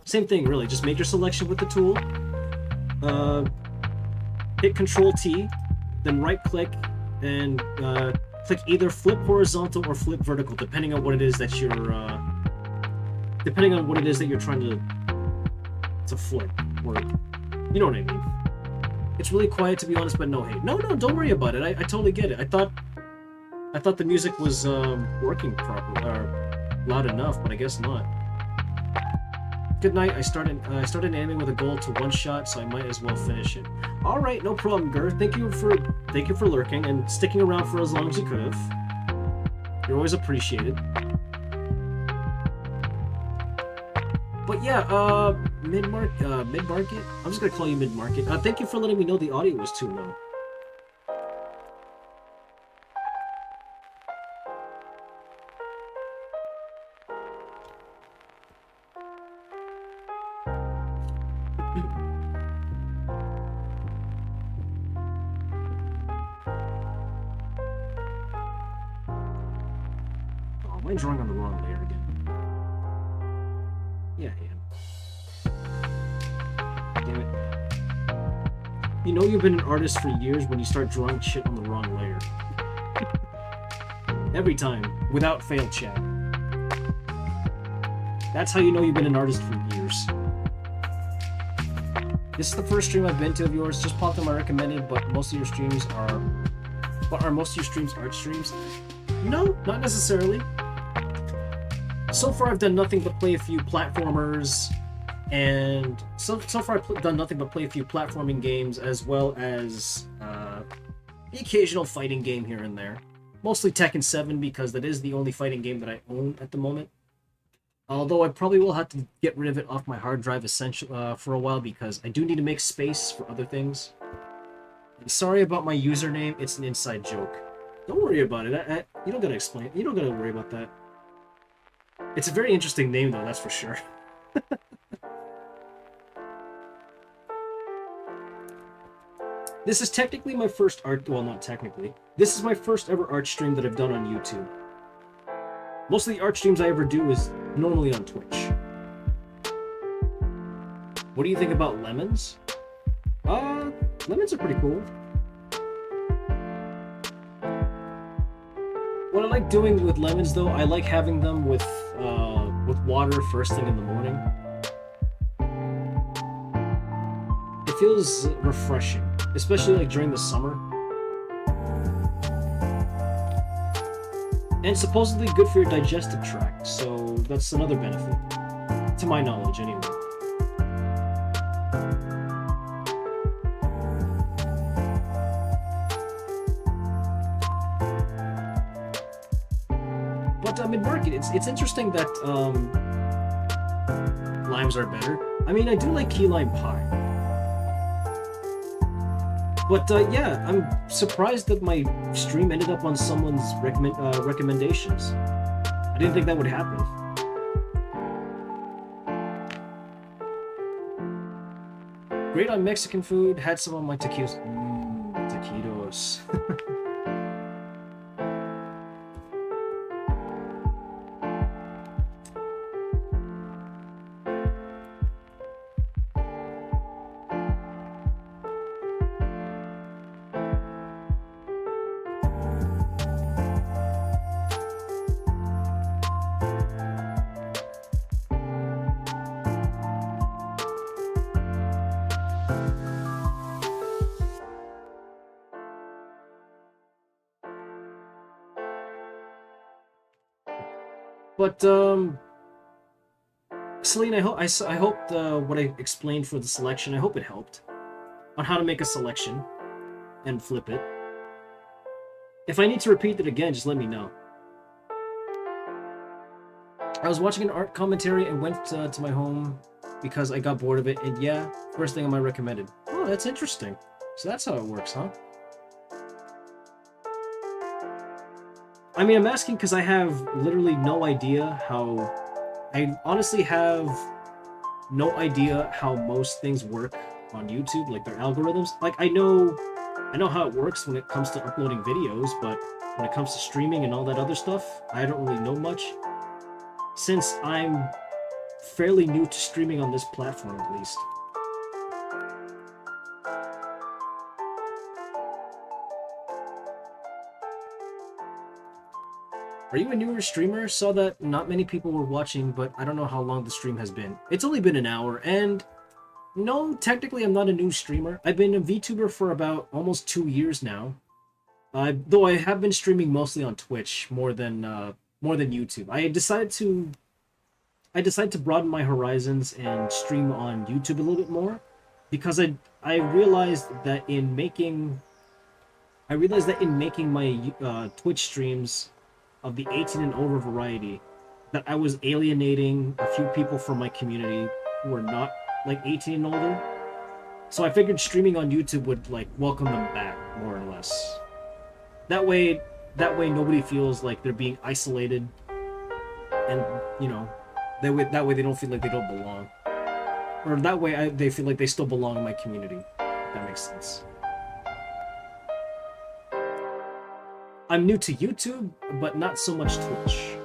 Same thing, really. Just make your selection with the tool. Hit Control T, then right click and click either flip horizontal or flip vertical, depending on what it is that you're trying to flip, or you know what I mean. It's really quiet, to be honest, but no hate. No, don't worry about it. I totally get it. I thought the music was working properly or loud enough, but I guess not. Good night. I started animing with a goal to one shot, so I might as well finish it. All right, no problem, Gur. Thank you for lurking and sticking around for as long as you could have. You're always appreciated. But yeah, mid-market. I'm just gonna call you mid-market. Thank you for letting me know the audio was too low. Am I drawing on the wrong layer again? Yeah, I am. Damn it. You know you've been an artist for years when you start drawing shit on the wrong layer. Every time, without fail, chat. That's how you know you've been an artist for years. This is the first stream I've been to of yours. Just popped on my recommended, but most of your streams are... But are most of your streams art streams? No, not necessarily. So far I've done nothing but play a few platformers, and so far I've done nothing but play a few platforming games, as well as the occasional fighting game here and there. Mostly Tekken 7, because that is the only fighting game that I own at the moment. Although I probably will have to get rid of it off my hard drive for a while, because I do need to make space for other things. And sorry about my username, it's an inside joke. Don't worry about it. You don't gotta explain it. You don't gotta worry about that. It's a very interesting name, though, that's for sure. This is technically my first art... Well, not technically. This is my first ever art stream that I've done on YouTube. Most of the art streams I ever do is normally on Twitch. What do you think about lemons? Lemons are pretty cool. What I like doing with lemons, though, I like having them with water first thing in the morning. It feels refreshing, especially like during the summer. And supposedly good for your digestive tract, so that's another benefit. To my knowledge, anyway. But mid-market, it's interesting that limes are better. I mean, I do like key lime pie. But yeah, I'm surprised that my stream ended up on someone's recommendations. I didn't think that would happen. Great on Mexican food, had some on my taquitos. Taquitos. But Celine, I hope what I explained for the selection, I hope it helped on how to make a selection and flip it. If I need to repeat it again, just let me know. I was watching an art commentary and went to my home because I got bored of it, and yeah, first thing on my recommended. Oh, that's interesting. So that's how it works, huh? I mean, I'm asking because I have literally no idea how... I honestly have no idea how most things work on YouTube, like their algorithms. Like, I know how it works when it comes to uploading videos, but when it comes to streaming and all that other stuff, I don't really know much. Since I'm fairly new to streaming on this platform, at least. Are you a newer streamer? Saw that not many people were watching, but I don't know how long the stream has been. It's only been an hour, and no, technically I'm not a new streamer. I've been a VTuber for about almost 2 years now. Though I have been streaming mostly on Twitch more than YouTube. I decided to broaden my horizons and stream on YouTube a little bit more because I realized that in making my Twitch streams of the 18 and over variety, that I was alienating a few people from my community who are not like 18 and older. So I figured streaming on YouTube would like welcome them back, more or less. That way nobody feels like they're being isolated, and you know, that way they don't feel like they don't belong, or that way they feel like they still belong in my community. If that makes sense. I'm new to YouTube, but not so much Twitch.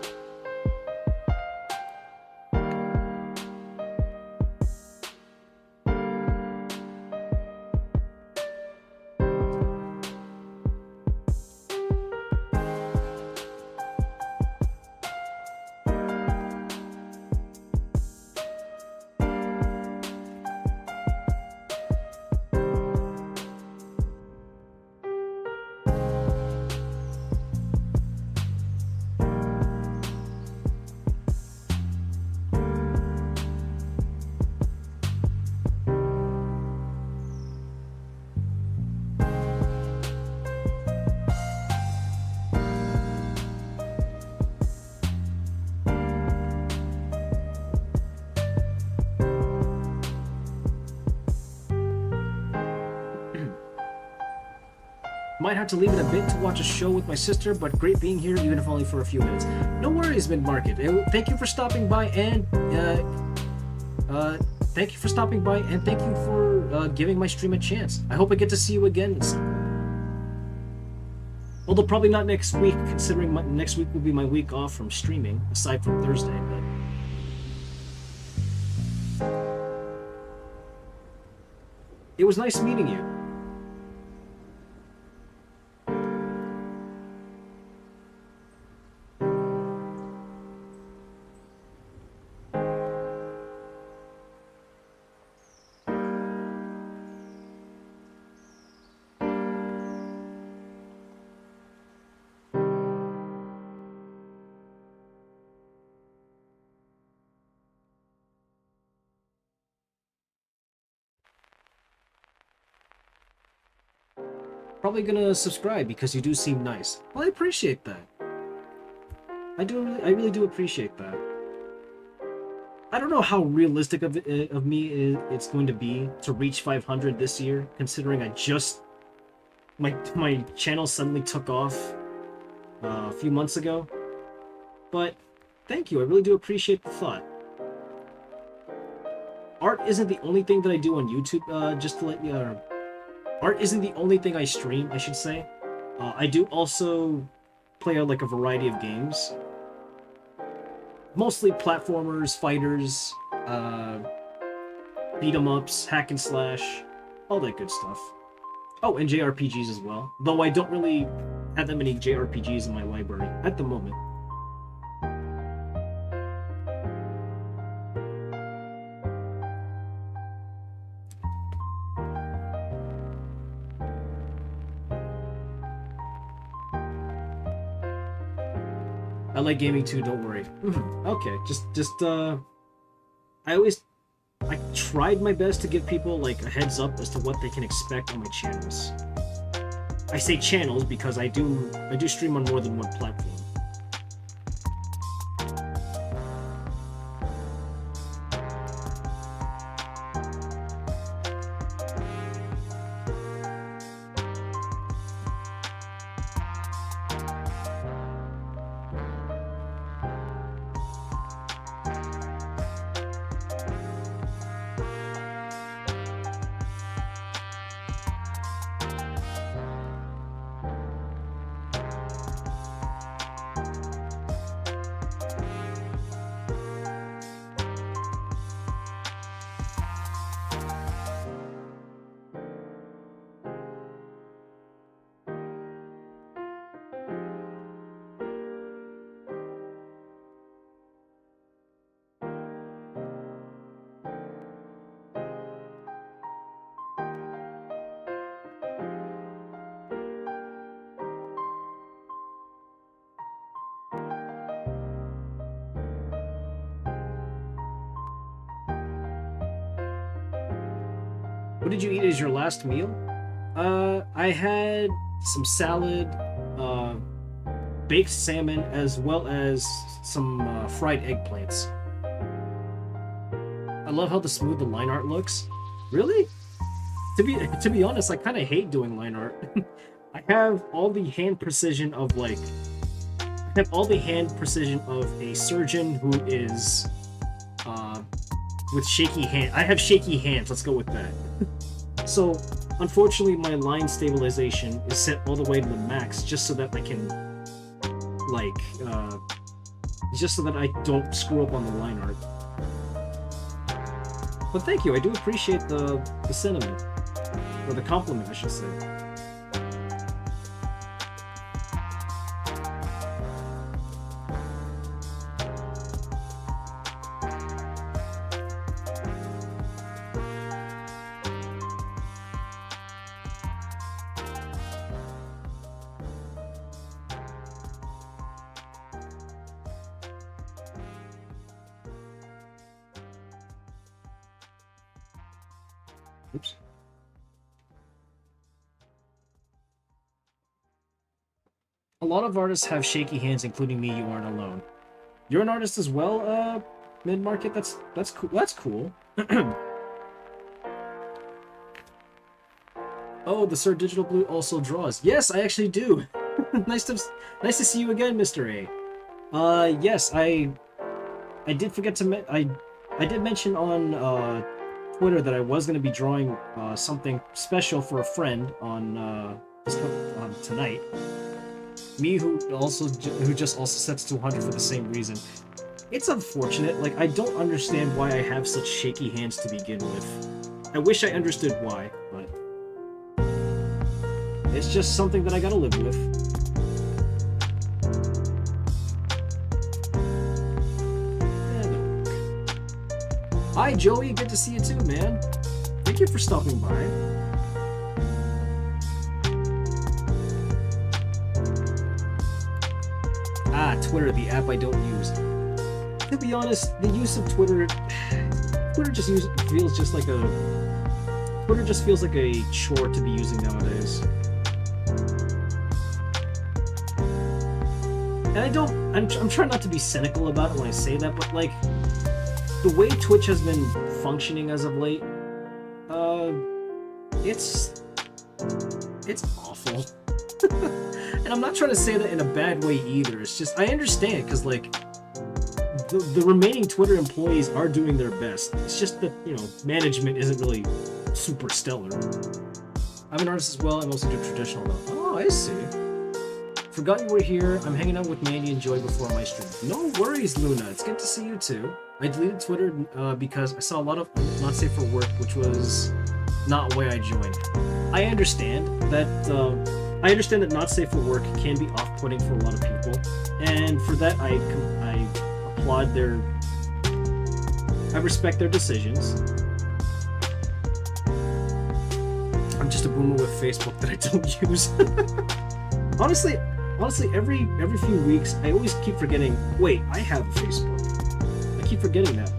Might have to leave it a bit to watch a show with my sister, but great being here, even if only for a few minutes. No worries, Mid-Market. Thank you for stopping by, and thank you for giving my stream a chance. I hope I get to see you again. Although probably not next week, considering next week will be my week off from streaming, aside from Thursday. But it was nice meeting you. Probably gonna subscribe because you do seem nice. Well, I appreciate that. I really do appreciate that. I don't know how realistic of me it's going to be to reach 500 this year, considering my channel suddenly took off a few months ago. But thank you, I really do appreciate the thought. Art isn't the only thing that I do on YouTube, just to let you art isn't the only thing I stream, I should say. I do also play like a variety of games. Mostly platformers, fighters, beat-em-ups, hack and slash, all that good stuff. Oh, and JRPGs as well. Though I don't really have that many JRPGs in my library at the moment. I like gaming too, don't worry. Okay, I tried my best to give people like a heads up as to what they can expect on my channels. I say channels because I do stream on more than one platform. What did you eat as your last meal? I had some salad, baked salmon, as well as some fried eggplants. I love how smooth the line art looks. Really? To be honest, I kind of hate doing line art. I have all the hand precision of a surgeon who is with shaky hand. I have shaky hands. Let's go with that. So, unfortunately, my line stabilization is set all the way to the max, just so that I can, just so that I don't screw up on the line art. But thank you. I do appreciate the sentiment, or the compliment, I should say. Oops. A lot of artists have shaky hands, including me. You aren't alone. You're an artist as well, mid-market? That's cool. That's cool. Oh, the Sir Digital-Bluez also draws. Yes, I actually do. nice to see you again, Mr. A. Yes, I did forget to I did mention on Twitter that I was going to be drawing something special for a friend on tonight. Me, who just also sets 200 for the same reason. It's unfortunate. Like, I don't understand why I have such shaky hands to begin with. I wish I understood why, but it's just something that I gotta live with. Hi, Joey. Good to see you too, man. Thank you for stopping by. Ah, Twitter, the app I don't use. To be honest, the use of Twitter just feels like a chore to be using nowadays. And I'm trying not to be cynical about it when I say that, but like, the way Twitch has been functioning as of late, it's awful. And I'm not trying to say that in a bad way either. It's just, I understand, because like, the remaining Twitter employees are doing their best. It's just that, you know, management isn't really super stellar. I'm an artist as well. I mostly do traditional though. Oh, I see. Forgot you were here. I'm hanging out with Mandy and Joy before my stream. No worries, Luna. It's good to see you too. I deleted Twitter because I saw a lot of not safe for work, which was not why I joined. I understand that not safe for work can be off-putting for a lot of people, and for that I applaud I respect their decisions. I'm just a boomer with Facebook that I don't use. Honestly, honestly, every few weeks, I always keep forgetting, wait, I have a Facebook. I keep forgetting that.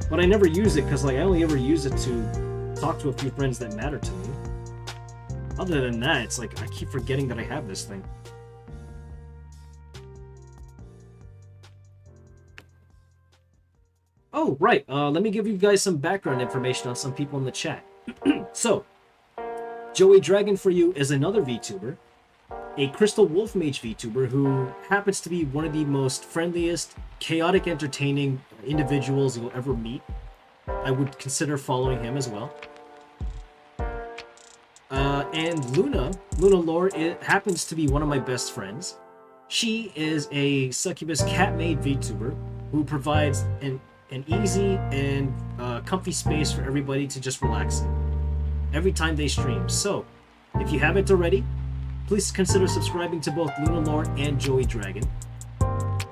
But I never use it because, like, I only ever use it to talk to a few friends that matter to me. Other than that, it's like I keep forgetting that I have this thing. Oh, right. Let me give you guys some background information on some people in the chat. So, Joey Dragon for you is another VTuber, a Crystal Wolf Mage VTuber who happens to be one of the most friendliest, chaotic, entertaining individuals you'll ever meet. I would consider following him as well. And Luna Lore, it happens to be one of my best friends. She is a succubus cat-made VTuber who provides an easy and comfy space for everybody to just relax in every time they stream. So, if you haven't already, please consider subscribing to both Luna Lore and Joey Dragon.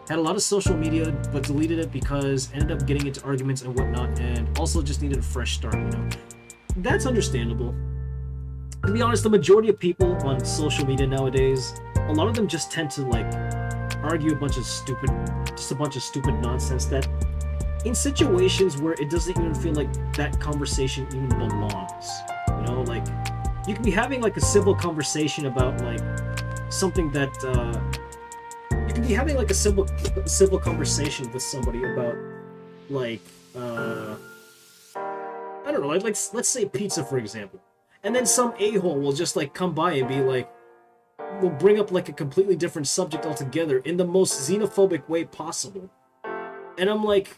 Had a lot of social media, but deleted it because ended up getting into arguments and whatnot, and also just needed a fresh start, you know. That's understandable. To be honest, the majority of people on social media nowadays, a lot of them just tend to, like, argue a bunch of stupid nonsense that, in situations where it doesn't even feel like that conversation even belongs. You know, like, you can be having, like, a civil conversation about, like, something that, you can be having, like, a civil conversation with somebody about, like, I don't know, like, let's say pizza, for example. And then some a-hole will just, like, come by and be like, will bring up, like, a completely different subject altogether in the most xenophobic way possible. And I'm like,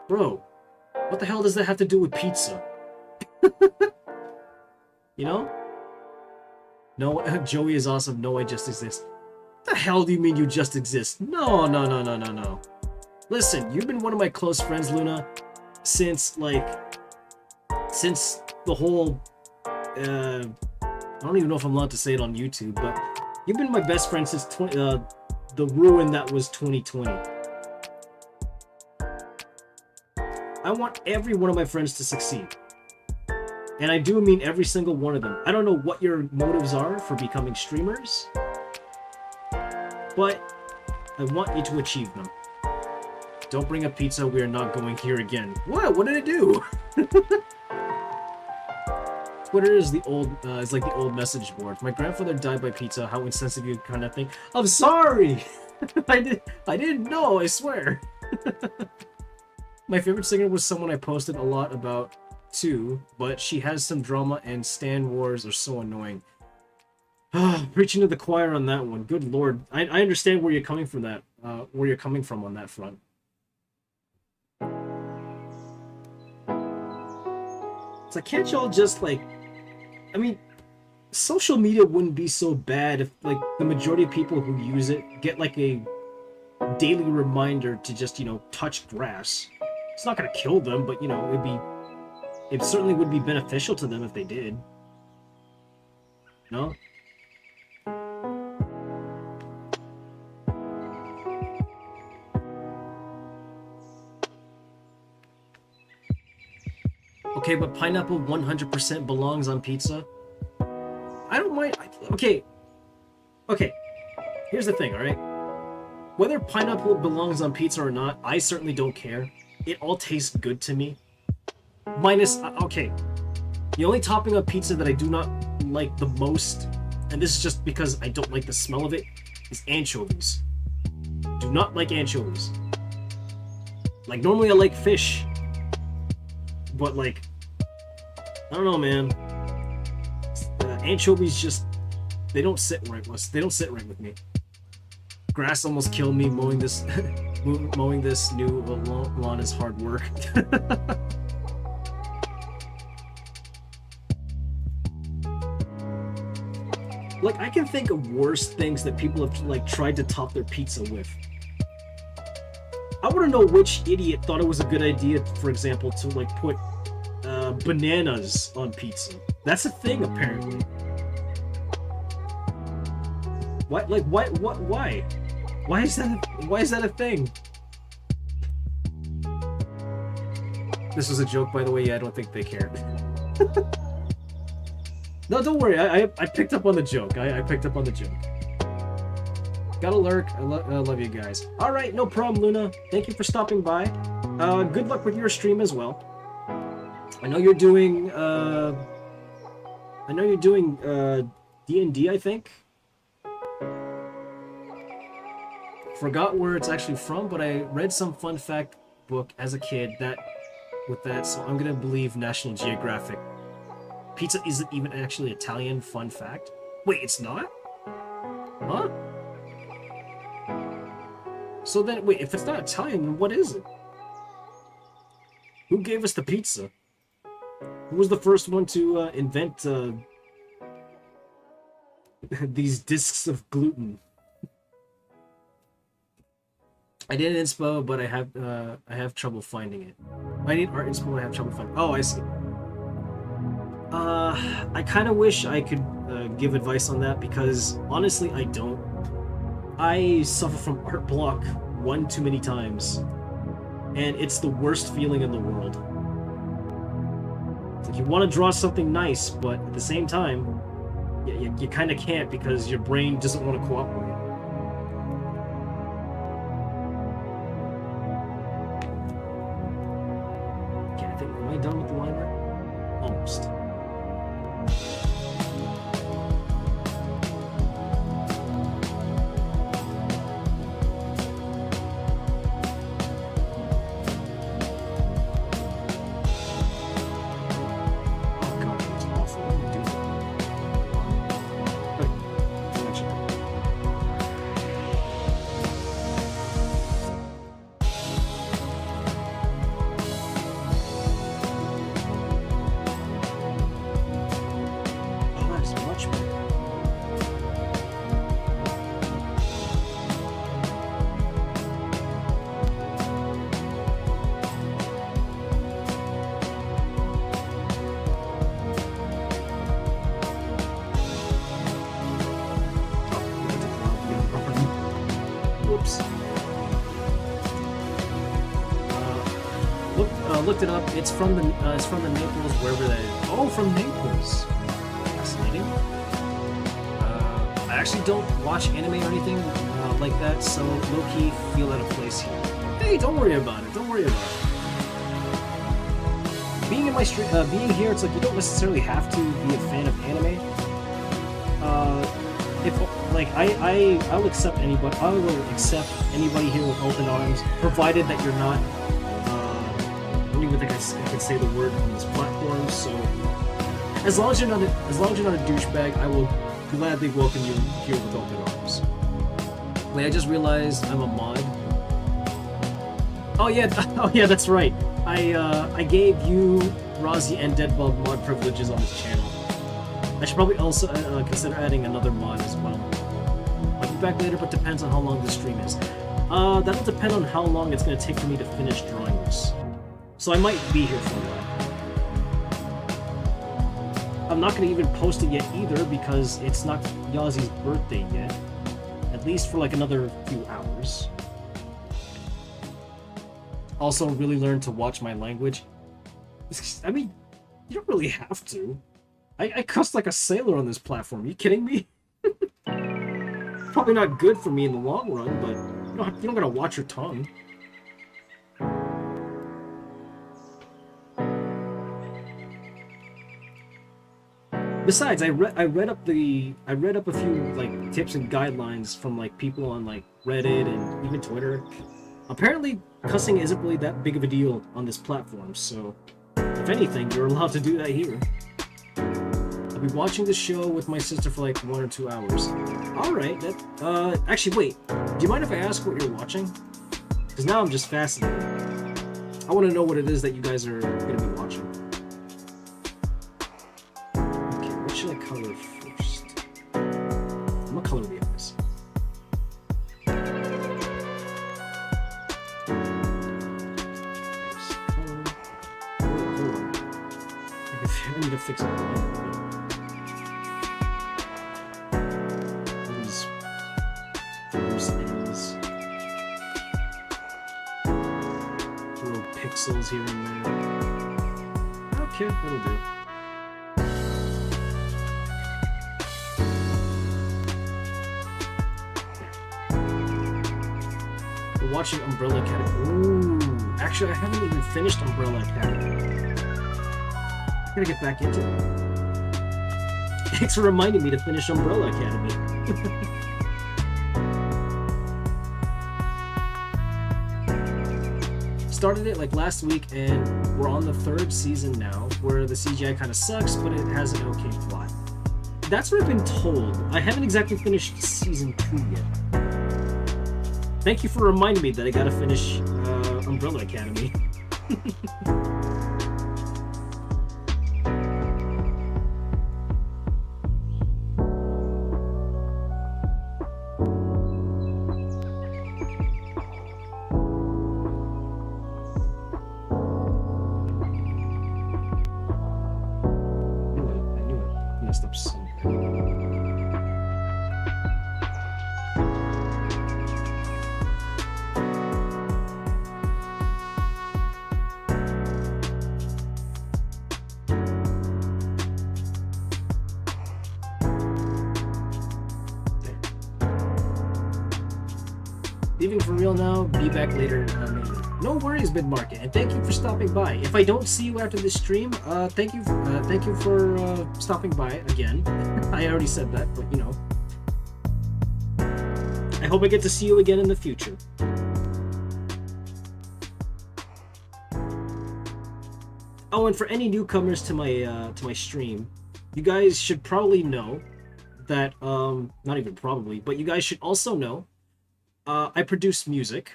bro, what the hell does that have to do with pizza? You know? No, Joey is awesome. No, I just exist. What the hell do you mean you just exist? No. Listen, you've been one of my close friends, Luna, since the whole, I don't even know if I'm allowed to say it on YouTube, but you've been my best friend since the ruin that was 2020. I want every one of my friends to succeed. And I do mean every single one of them. I don't know what your motives are for becoming streamers, but I want you to achieve them. Don't bring up pizza, we are not going here again. What? What did I do? Twitter is the old, is like the old message board. My grandfather died by pizza, how insensitive you kind of thing. I'm sorry! I didn't know, I swear. My favorite singer was someone I posted a lot about too, but she has some drama and Stan Wars are so annoying. Preaching to the choir on that one. Good lord. I understand where you're coming from that, where you're coming from on that front. It's like, can't y'all just, like, I mean, social media wouldn't be so bad if, like, the majority of people who use it get, like, a daily reminder to just, you know, touch grass. It's not gonna kill them, but, you know, it certainly would be beneficial to them if they did. No? Okay, but pineapple 100% belongs on pizza? I don't mind. Okay. Here's the thing, alright? Whether pineapple belongs on pizza or not, I certainly don't care. It all tastes good to me. Minus, okay. The only topping on pizza that I do not like the most, and this is just because I don't like the smell of it, is anchovies. Do not like anchovies. Like, normally I like fish. But, like, I don't know, man. Anchovies just, they don't sit right with me. Grass almost killed me. Mowing this new lawn is hard work. Like, I can think of worse things that people have, like, tried to top their pizza with. I want to know which idiot thought it was a good idea, for example, to, like, put bananas on pizza. That's a thing, apparently. Why? Like, why? Why? Why is that a thing? This was a joke, by the way. Yeah, I don't think they cared. No, don't worry. I picked up on the joke. I picked up on the joke. Gotta lurk. I love you guys. All right, no problem, Luna. Thank you for stopping by. Good luck with your stream as well. I know you're doing D&D, I think. Forgot where it's actually from, but I read some fun fact book as a kid with that, so I'm gonna believe National Geographic. Pizza isn't even actually Italian, fun fact. Wait, it's not? Huh? So then, wait, if it's not Italian, then what is it? Who gave us the pizza? Who was the first one to invent these discs of gluten? I did inspo, but I have trouble finding it. I need art inspo, but I have trouble finding it. Oh, I see. I kind of wish I could give advice on that, because honestly, I don't. I suffer from art block one too many times, and it's the worst feeling in the world. It's like you want to draw something nice, but at the same time, you kind of can't because your brain doesn't want to cooperate. Okay, I think, am I done with the line art? Almost. Looked it up. It's from the Naples, wherever that is. Oh, from Naples. Fascinating. I actually don't watch anime or anything like that, so low-key feel out of place here. Hey, don't worry about it. Don't worry about it. Being in my stream, being here, it's like you don't necessarily have to be a fan of anime. If like I will accept anybody. I will accept anybody here with open arms, provided that you're not. I don't even think I can say the word on this platform, so as long as you're not a douchebag, I will gladly welcome you here with open arms. Wait, I just realized I'm a mod. Oh yeah, that's right. I gave you, Rozzy, and Deadbug mod privileges on this channel. I should probably also consider adding another mod as well. I'll be back later, but depends on how long the stream is. That'll depend on how long it's going to take for me to finish drawing this. So I might be here for a while. I'm not going to even post it yet either, because it's not Yazi's birthday yet. At least for like another few hours. Also, really learn to watch my language. I mean, you don't really have to. I cuss like a sailor on this platform. Are you kidding me? Probably not good for me in the long run, but you don't gotta watch your tongue. Besides, I read up a few like tips and guidelines from like people on like Reddit and even Twitter. Apparently, cussing isn't really that big of a deal on this platform, so if anything, you're allowed to do that here. I'll be watching the show with my sister for like 1 or 2 hours. Alright, actually wait, do you mind if I ask what you're watching? Because now I'm just fascinated. I want to know what it is that you guys are going to be watching. Okay, what should I color first? I'm going to color the eyes. I need to fix it. Little pixels here and there. Okay, that'll do. for watching Umbrella Academy. Ooh, actually, I haven't even finished Umbrella Academy. I gotta get back into it. Thanks for reminding me to finish Umbrella Academy. Started it like last week, and we're on the 3rd season now, where the CGI kind of sucks, but it has an okay plot. That's what I've been told. I haven't exactly finished season 2 yet. Thank you for reminding me that I gotta finish Umbrella Academy. Leaving for real now, be back later, maybe. No worries, mid-market, and thank you for stopping by. If I don't see you after this stream, thank you for stopping by again. I already said that, but you know. I hope I get to see you again in the future. Oh, and for any newcomers to my stream, you guys should probably know that not even probably, but you guys should also know I produce music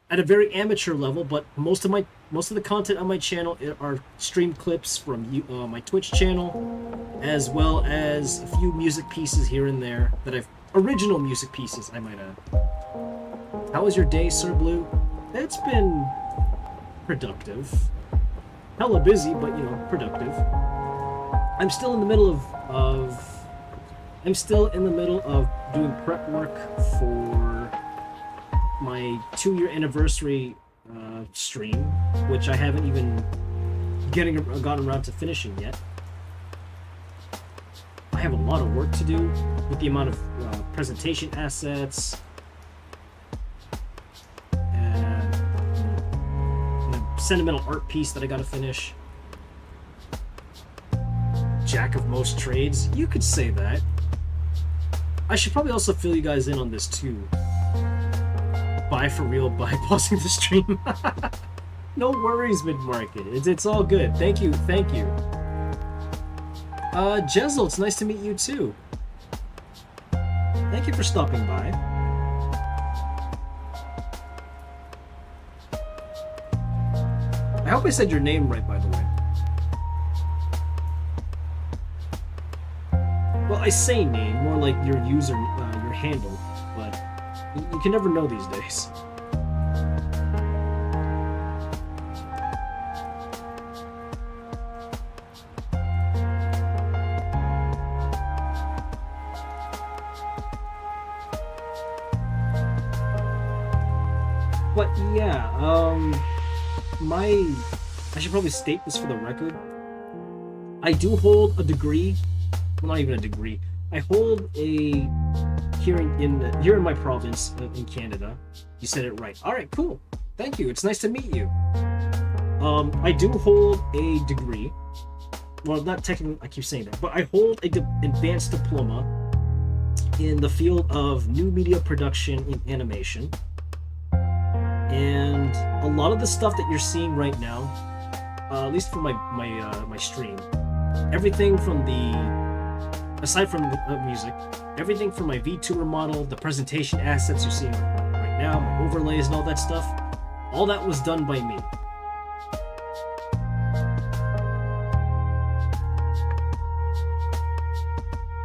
at a very amateur level, but most of the content on my channel are stream clips from my Twitch channel, as well as a few music pieces here and there that original music pieces, I might add. How was your day, Sir Blue? It's been productive. Hella busy, but you know, productive. I'm still in the middle of doing prep work for my 2-year anniversary stream, which I haven't even gotten around to finishing yet. I have a lot of work to do with the amount of presentation assets and a sentimental art piece that I gotta finish. Jack of most trades, you could say that. I should probably also fill you guys in on this too. Bye for real, by pausing the stream. No worries, mid-market. It's all good. Thank you. Jezel, it's nice to meet you too. Thank you for stopping by. I hope I said your name right, by the way. Well, I say name, more like your user, your handle, but you can never know these days. But yeah, I should probably state this for the record. I do hold a degree. Well, not even a degree. I hold a here in my province in Canada. You said it right. All right, cool. Thank you. It's nice to meet you. I do hold a degree. Well, not technically. I keep saying that, but I hold a advanced diploma in the field of new media production in animation. And a lot of the stuff that you're seeing right now, at least for my stream, everything from aside from the music, everything from my VTuber model, the presentation assets you're seeing right now, my overlays and all that stuff, all that was done by me.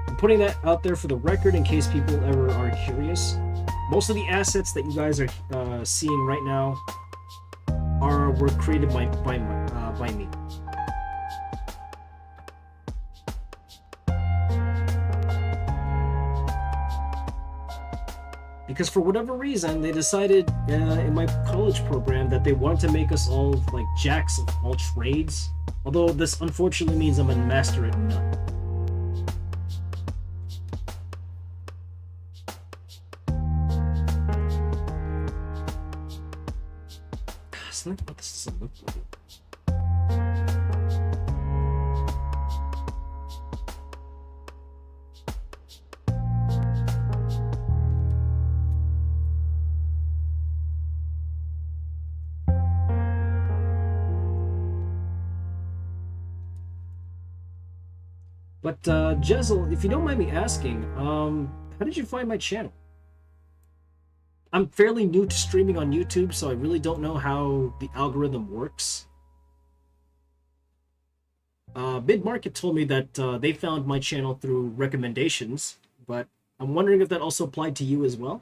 I'm putting that out there for the record in case people ever are curious. Most of the assets that you guys are seeing right now were created by me. Because for whatever reason, they decided in my college program that they wanted to make us all like jacks of all trades. Although this unfortunately means I'm a master at none. Something about this doesn't look right. But Jezel, if you don't mind me asking, how did you find my channel? I'm fairly new to streaming on YouTube, so I really don't know how the algorithm works. Big Market told me that they found my channel through recommendations, but I'm wondering if that also applied to you as well.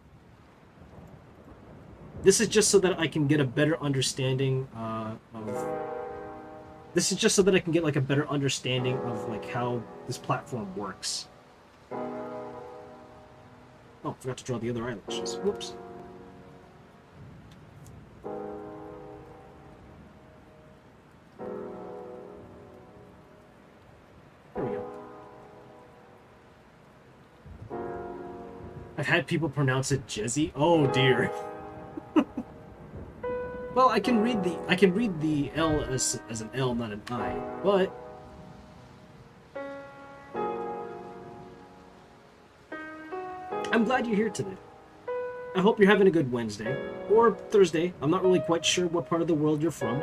This is just so that I can get a better understanding This is just so that I can get like a better understanding of like how this platform works. Oh, forgot to draw the other eyelashes. Whoops. There we go. I've had people pronounce it Jezzy. Oh dear. Well, I can read the L as an L, not an I, but I'm glad you're here today. I hope you're having a good Wednesday or Thursday. I'm not really quite sure what part of the world you're from.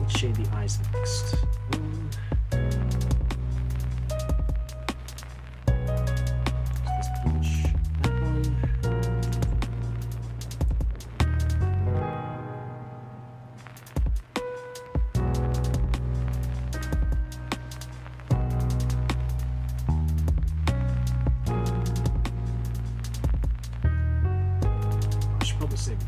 Shade the eyes next. This punch, that one. I should probably save it.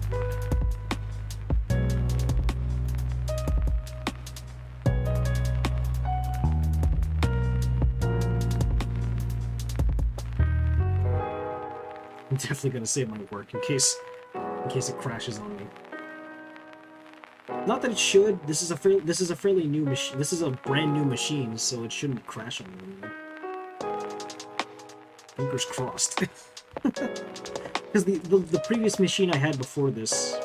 I'm definitely gonna save my work in case it crashes on me. Not that it should. This is a fairly new machine. This is a brand new machine, so it shouldn't crash on me. Fingers crossed. Because the previous machine I had before this,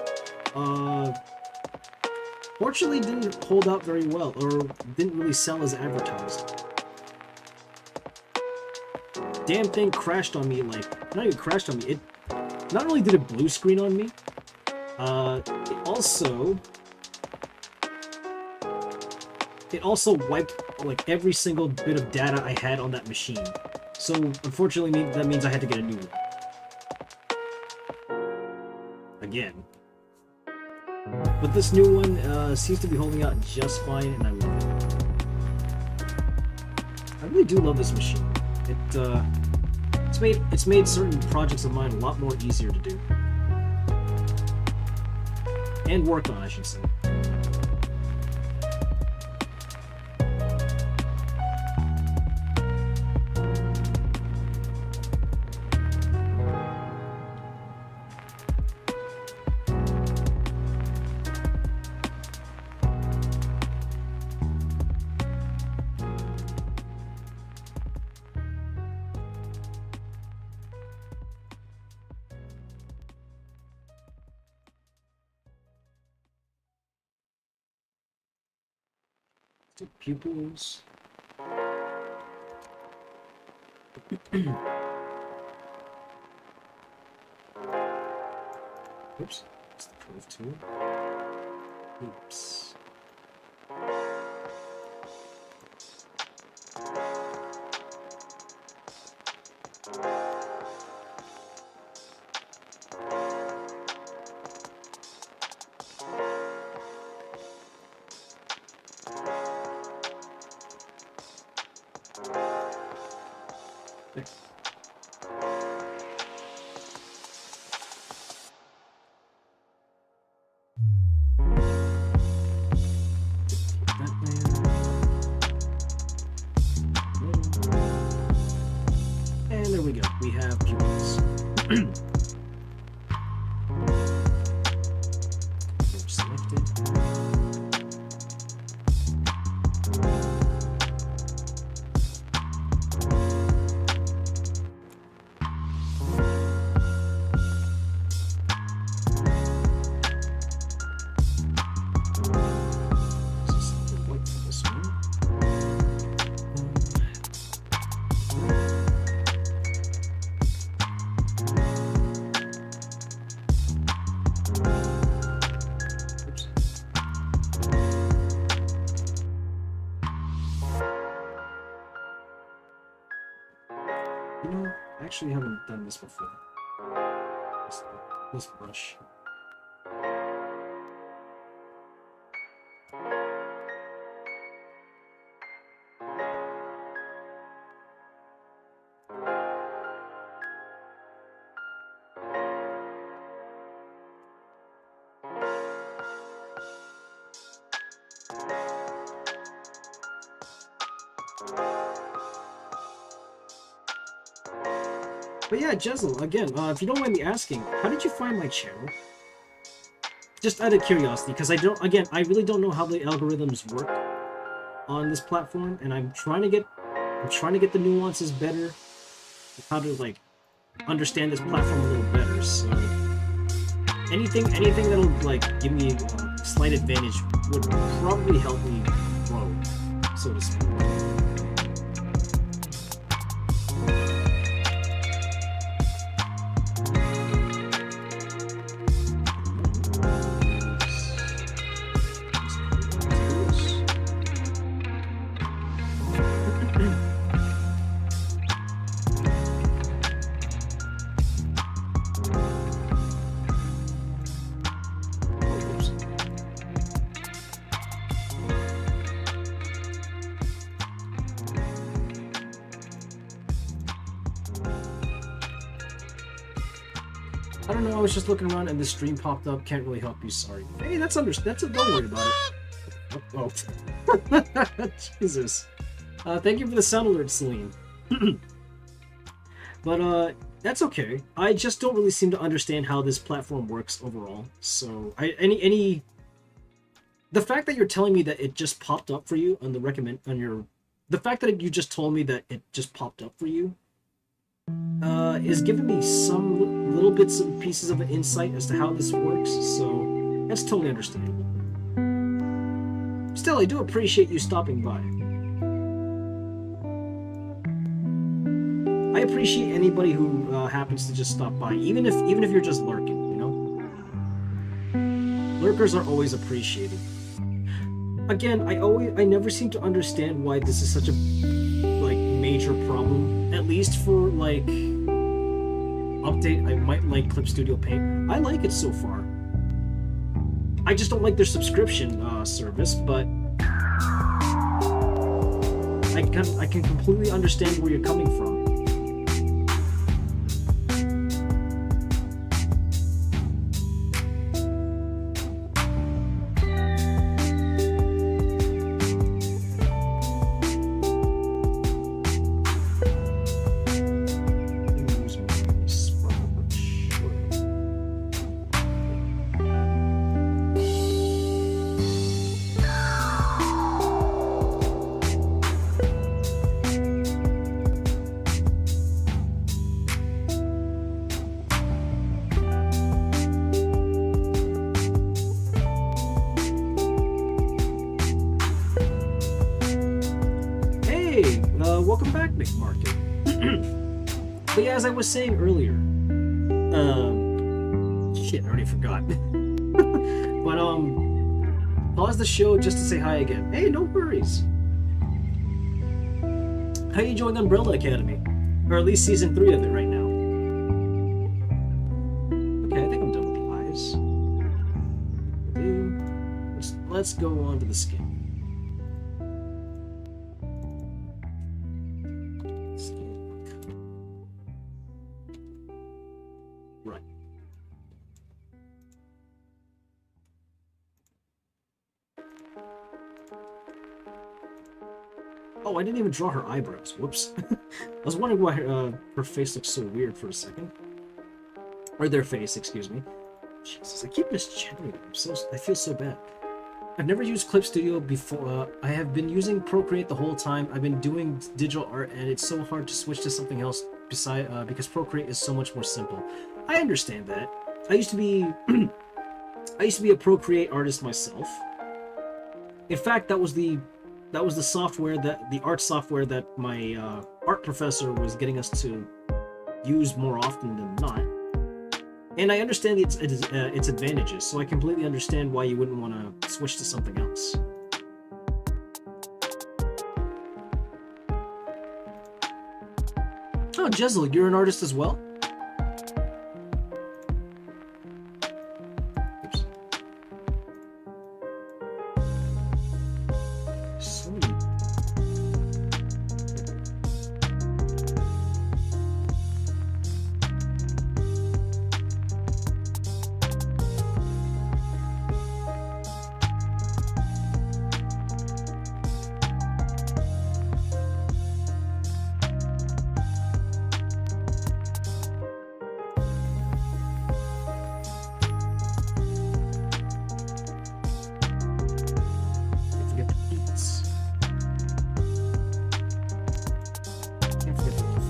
fortunately didn't hold out very well, or didn't really sell as advertised. Damn thing crashed on me, like, not even crashed on me, it not only did it blue screen on me, it also wiped like every single bit of data I had on that machine. So unfortunately that means I had to get a new one. Again. But this new one seems to be holding out just fine, and I love it. I really do love this machine. It's made certain projects of mine a lot more easier to do. And work on, I should say. Pupils. Oops, it's the curve tool. Oops. You know, I actually haven't done this before. This brush. But yeah, Jezel, again, if you don't mind me asking, how did you find my channel? Just out of curiosity, because I really don't know how the algorithms work on this platform, and I'm trying to get the nuances better, how to like understand this platform a little better. So anything that'll like give me a slight advantage would probably help me grow, so to speak. I don't know, I was just looking around and the stream popped up. Can't really help you, sorry. Hey, don't worry about it. Oh. Jesus. Thank you for the sound alert, Celine. But, that's okay. I just don't really seem to understand how this platform works overall. So, the fact that you're telling me that it just popped up for you on the fact that you just told me that it just popped up for you, is giving me some little bits and pieces of an insight as to how this works, so that's totally understandable. Still, I do appreciate you stopping by. I appreciate anybody who happens to just stop by, even if you're just lurking, you know? Lurkers are always appreciated. Again, I never seem to understand why this is such a major problem, at least for like update. I might like Clip Studio Paint. I like it so far. I just don't like their subscription service, but I can completely understand where you're coming from. Welcome back, Nick Market. But yeah, as I was saying earlier, shit, I already forgot. But pause the show just to say hi again. Hey, no worries. How you enjoying Umbrella Academy? Or at least season 3 of it right now. Okay, I think I'm done with the eyes. Let's go on to the skin. Oh, I didn't even draw her eyebrows. Whoops. I was wondering why her face looks so weird for a second. Or their face, excuse me. Jesus, I keep misgendering them. I feel so bad. I've never used Clip Studio before. I have been using Procreate the whole time. I've been doing digital art, and it's so hard to switch to something else because Procreate is so much more simple. I understand that. I used to be a Procreate artist myself. In fact, that was the software the art software that my art professor was getting us to use more often than not. And I understand its advantages, so I completely understand why you wouldn't want to switch to something else. Oh, Jezel, you're an artist as well? Oops. Sweet. Can't forget the beats. Can't forget the beats.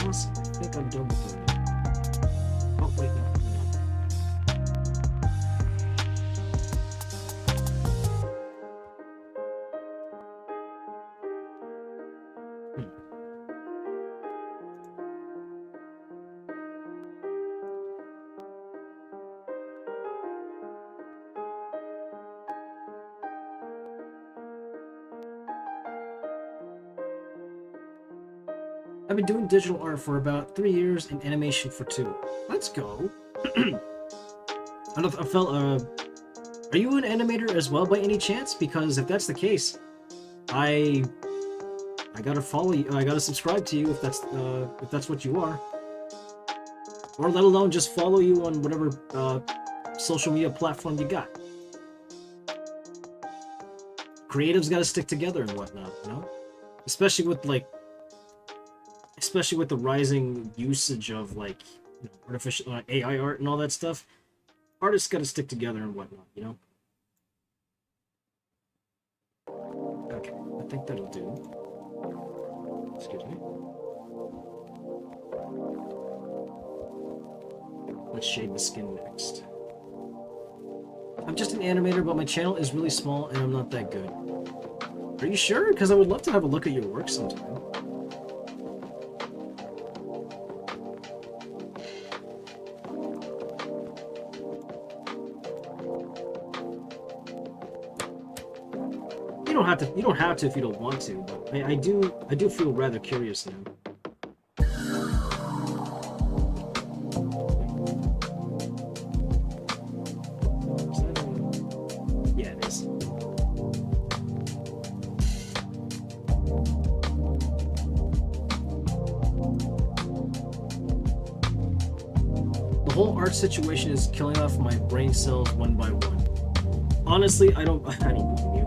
Awesome. I think I'm done with it. Oh, wait, no. I've been doing digital art for about 3 years and animation for 2. Let's go. I don't know, I felt, are you an animator as well by any chance? Because if that's the case, I gotta follow you. I gotta subscribe to you if that's what you are, or let alone just follow you on whatever social media platform you got. Creatives gotta stick together and whatnot, you know, especially with the rising usage of artificial AI art and all that stuff. Artists gotta stick together and whatnot, you know. Okay, I think that'll do. Excuse me. Let's shade the skin next. I'm just an animator, but my channel is really small and I'm not that good. Are you sure? Because I would love to have a look at your work sometime. You don't have to if you don't want to, but I do feel rather curious now. Yeah, it is. The whole art situation is killing off my brain cells one by one. Honestly, I don't believe you.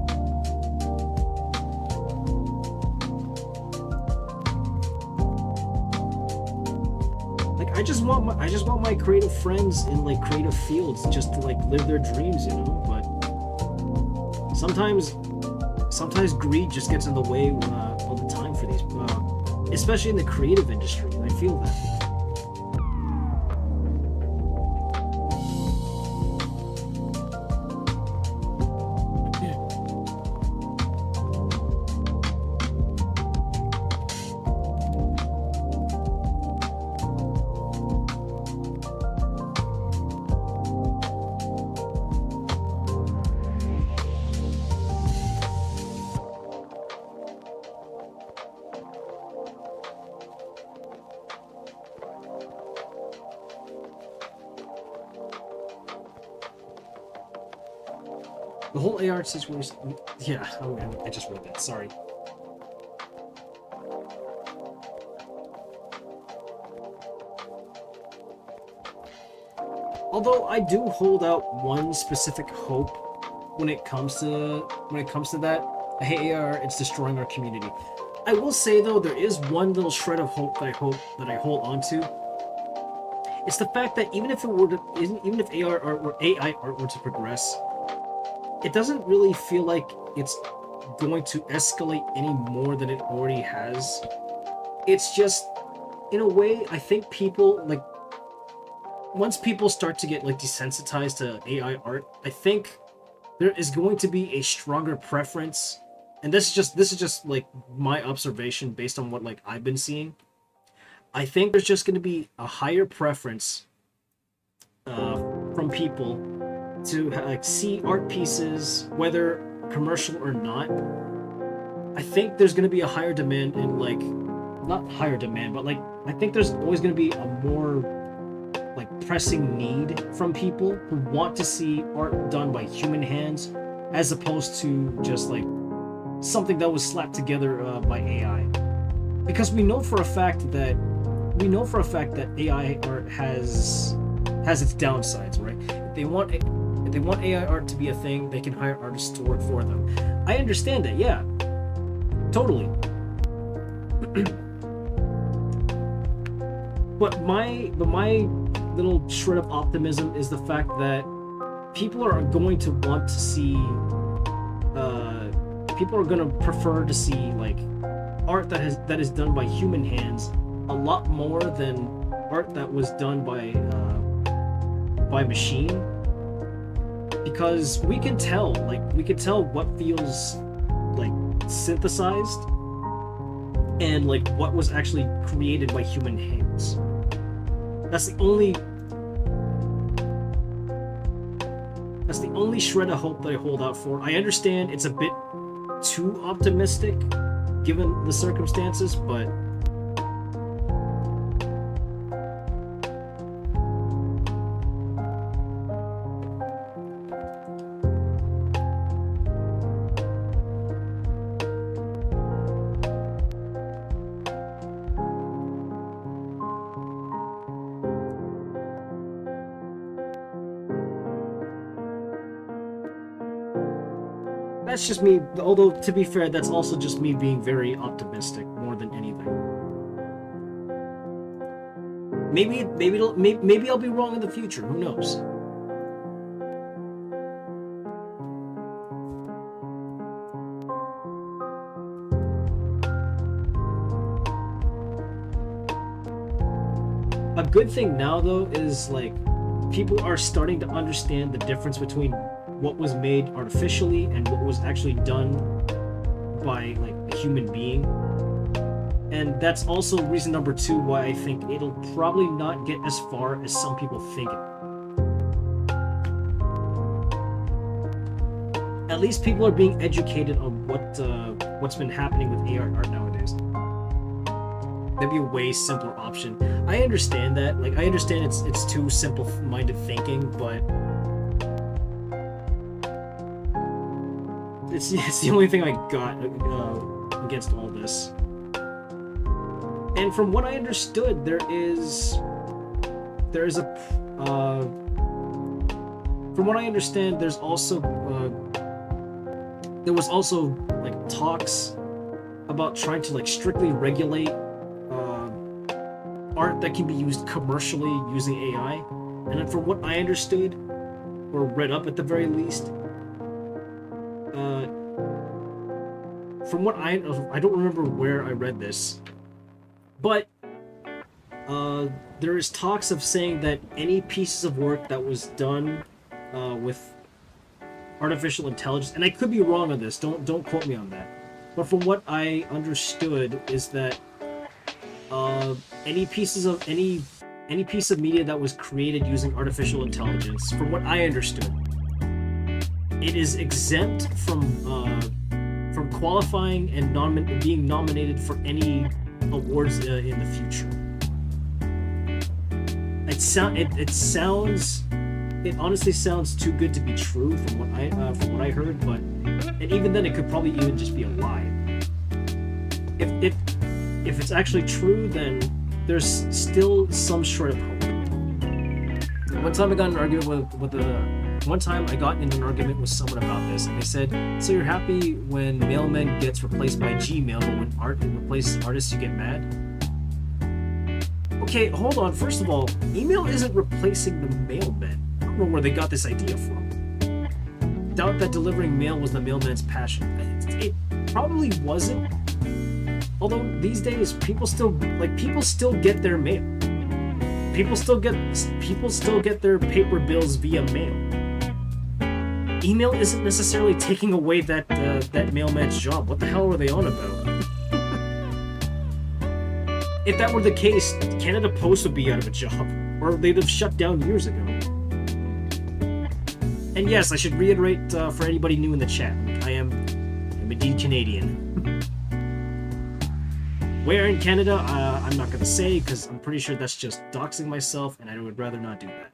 I just want my creative friends in creative fields just to live their dreams, you know. But sometimes greed just gets in the way all the time for these, especially in the creative industry. I feel that. The whole AR situation... Yeah, I just read that, sorry. Although I do hold out one specific hope when it comes to that. Hey, AR, it's destroying our community. I will say though, there is one little shred of hope that I hold on to. It's the fact that even if AR art or AI art were to progress, it doesn't really feel like it's going to escalate any more than it already has. It's just, in a way, I think people once people start to get like desensitized to AI art, I think there is going to be a stronger preference, and this is just like my observation based on what like I've been seeing. I think there's just going to be a higher preference from people to like see art pieces, whether commercial or not. I think there's going to be a higher demand in like, not higher demand, but like I think there's always going to be a more like pressing need from people who want to see art done by human hands, as opposed to just like something that was slapped together by AI. Because we know for a fact that AI art has its downsides, right? If they want AI art to be a thing, they can hire artists to work for them. I understand that, yeah, totally. But my little shred of optimism is the fact that people are going to want to see, people are going to prefer to see like art that is done by human hands a lot more than art that was done by machine, because we can tell what feels like synthesized and like what was actually created by human hands. That's the only shred of hope that I hold out for. I understand it's a bit too optimistic given the circumstances, but that's just me. Although, to be fair, that's also just me being very optimistic more than anything. Maybe I'll be wrong in the future. Who knows? A good thing now, though, is like people are starting to understand the difference between what was made artificially and what was actually done by like a human being. And that's also reason number 2 why I think it'll probably not get as far as some people think it. At least people are being educated on what's been happening with AI art nowadays. That'd be a way simpler option. I understand that. Like, I understand it's too simple-minded thinking, but it's the only thing I got against all this. And from what I understood, there is a from what I understand, there was also like talks about trying to like strictly regulate art that can be used commercially using AI. And then from what I understood, or read up at the very least, from what I don't remember where I read this, but there is talks of saying that any pieces of work that was done with artificial intelligence, and I could be wrong on this, don't quote me on that, but from what I understood is that any piece of media that was created using artificial intelligence, from what I understood, it is exempt from qualifying and being nominated for any awards in the future. It honestly sounds too good to be true from what I heard, but and even then it could probably even just be a lie. If it's actually true, then there's still some shred of hope. One time I got in an argument with someone about this, and they said, "So you're happy when mailman gets replaced by Gmail, but when art replaces artists, you get mad?" Okay, hold on. First of all, email isn't replacing the mailman. I don't know where they got this idea from. Doubt that delivering mail was the mailman's passion. It probably wasn't. Although these days people still get their mail. people still get their paper bills via mail. Email isn't necessarily taking away that mailman's job. What the hell are they on about? If that were the case, Canada Post would be out of a job, or they'd have shut down years ago. And yes, I should reiterate for anybody new in the chat, I'm indeed Canadian. Where in Canada, I'm not gonna say, because I'm pretty sure that's just doxing myself, and I would rather not do that.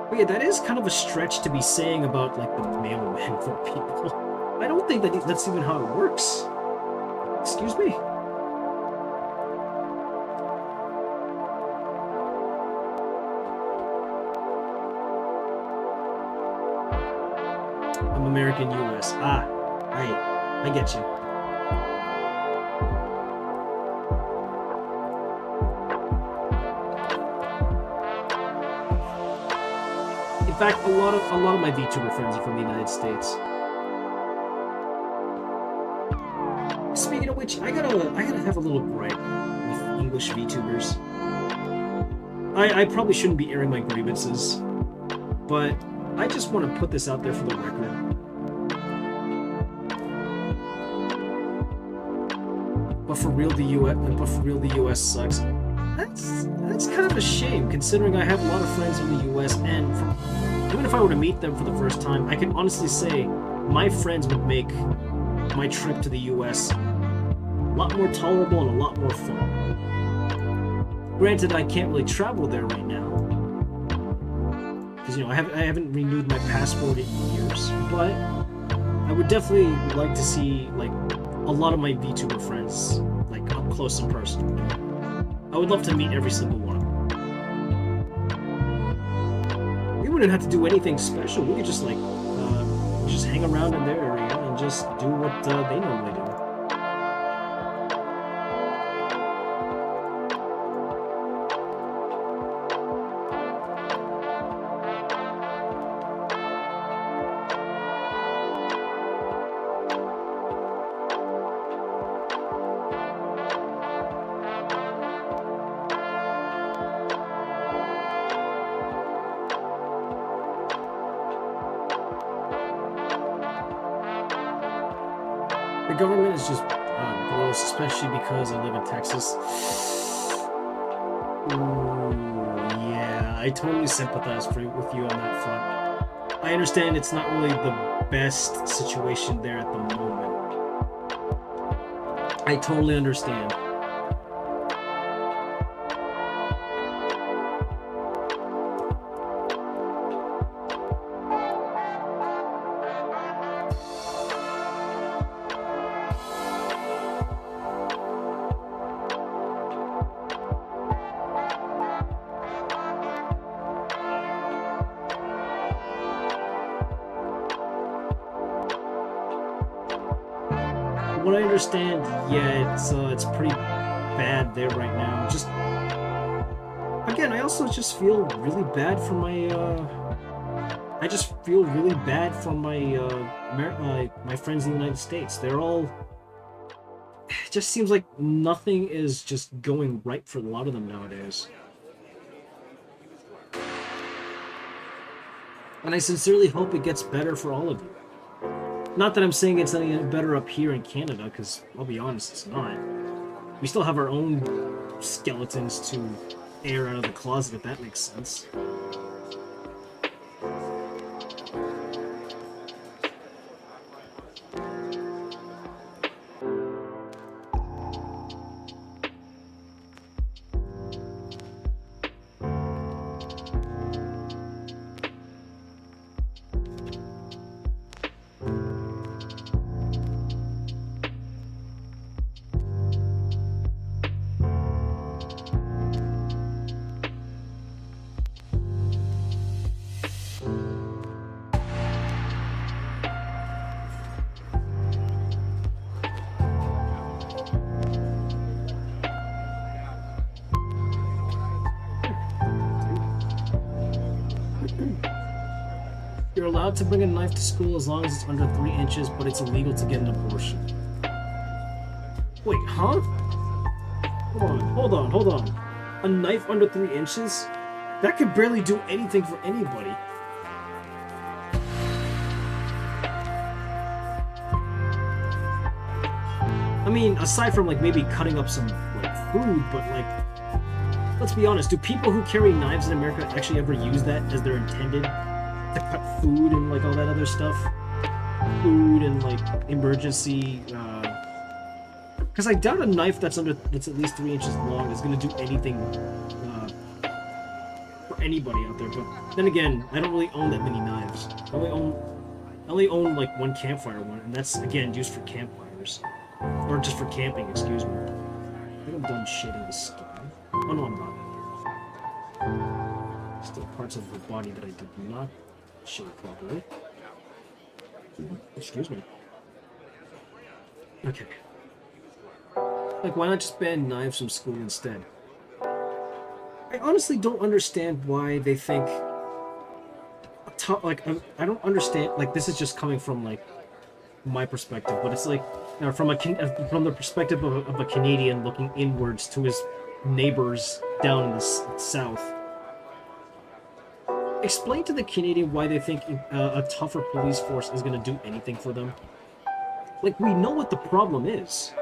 But yeah, that is kind of a stretch to be saying about, like, the mailman for people. I don't think that's even how it works. Excuse me? I'm American US. I get you. In fact, a lot of my VTuber friends are from the United States. Speaking of which, I gotta have a little gripe with English VTubers. I probably shouldn't be airing my grievances, but I just want to put this out there for the record. But for real, the US sucks. That's kind of a shame, considering I have a lot of friends in the US, and even if I were to meet them for the first time, I can honestly say my friends would make my trip to the US a lot more tolerable and a lot more fun. Granted, I can't really travel there right now, because, you know, I haven't renewed my passport in years, but I would definitely like to see, like, a lot of my VTuber friends, like, up close and personal. I would love to meet every single one of them. We wouldn't have to do anything special. We could just, like, just hang around in their area and just do what they normally do. The government is just gross, especially because I live in Texas. Ooh, yeah, I totally sympathize with you on that front. I understand it's not really the best situation there at the moment. I totally understand. What I understand, yeah, it's pretty bad there right now. Just again, I also just feel really bad for my my friends in the United States. They're all, it just seems like nothing is just going right for a lot of them nowadays. And I sincerely hope it gets better for all of you. Not that I'm saying it's any better up here in Canada, because I'll be honest, it's not. We still have our own skeletons to air out of the closet, if that makes sense. allowed to bring a knife to school as long as it's under 3 inches, but it's illegal to get an abortion. Wait, huh? Hold on. A knife under 3 inches? That could barely do anything for anybody. I mean, aside from like maybe cutting up some like food, but like, let's be honest, do people who carry knives in America actually ever use that as they're intended? To cut food and like all that other stuff? Food and like emergency, because I doubt a knife that's at least 3 inches long is gonna do anything for anybody out there. But then again, I don't really own that many knives. I only own like one campfire one, and that's again used for campfires. Or just for camping, excuse me. I think I'm done shitting this stuff. Oh no, I'm not. Still parts of the body that I did not shave properly. Excuse me. Okay. Like, why not just ban knives from school instead? I honestly don't understand why they think... Like, I don't understand... Like, this is just coming from, like, my perspective, but it's like... from the perspective of a Canadian looking inwards to his neighbors down in the south. Explain to the Canadian why they think a tougher police force is going to do anything for them. Like, we know what the problem is.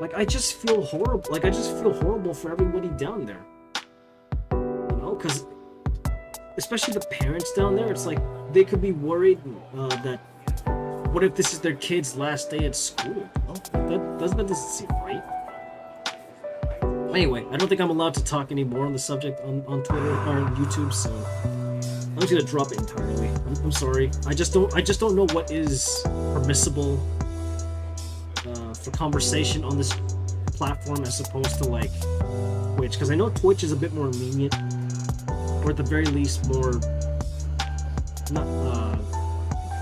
Like, I just feel horrible. Like, I just feel horrible for everybody down there. You know, because especially the parents down there, it's like they could be worried that what if this is their kid's last day at school? Well, that doesn't seem right. Anyway, I don't think I'm allowed to talk anymore on the subject on Twitter or on YouTube, so I'm just gonna drop it entirely. I'm sorry. I just don't know what is permissible for conversation on this platform as opposed to like Twitch, because I know Twitch is a bit more lenient, or at the very least more not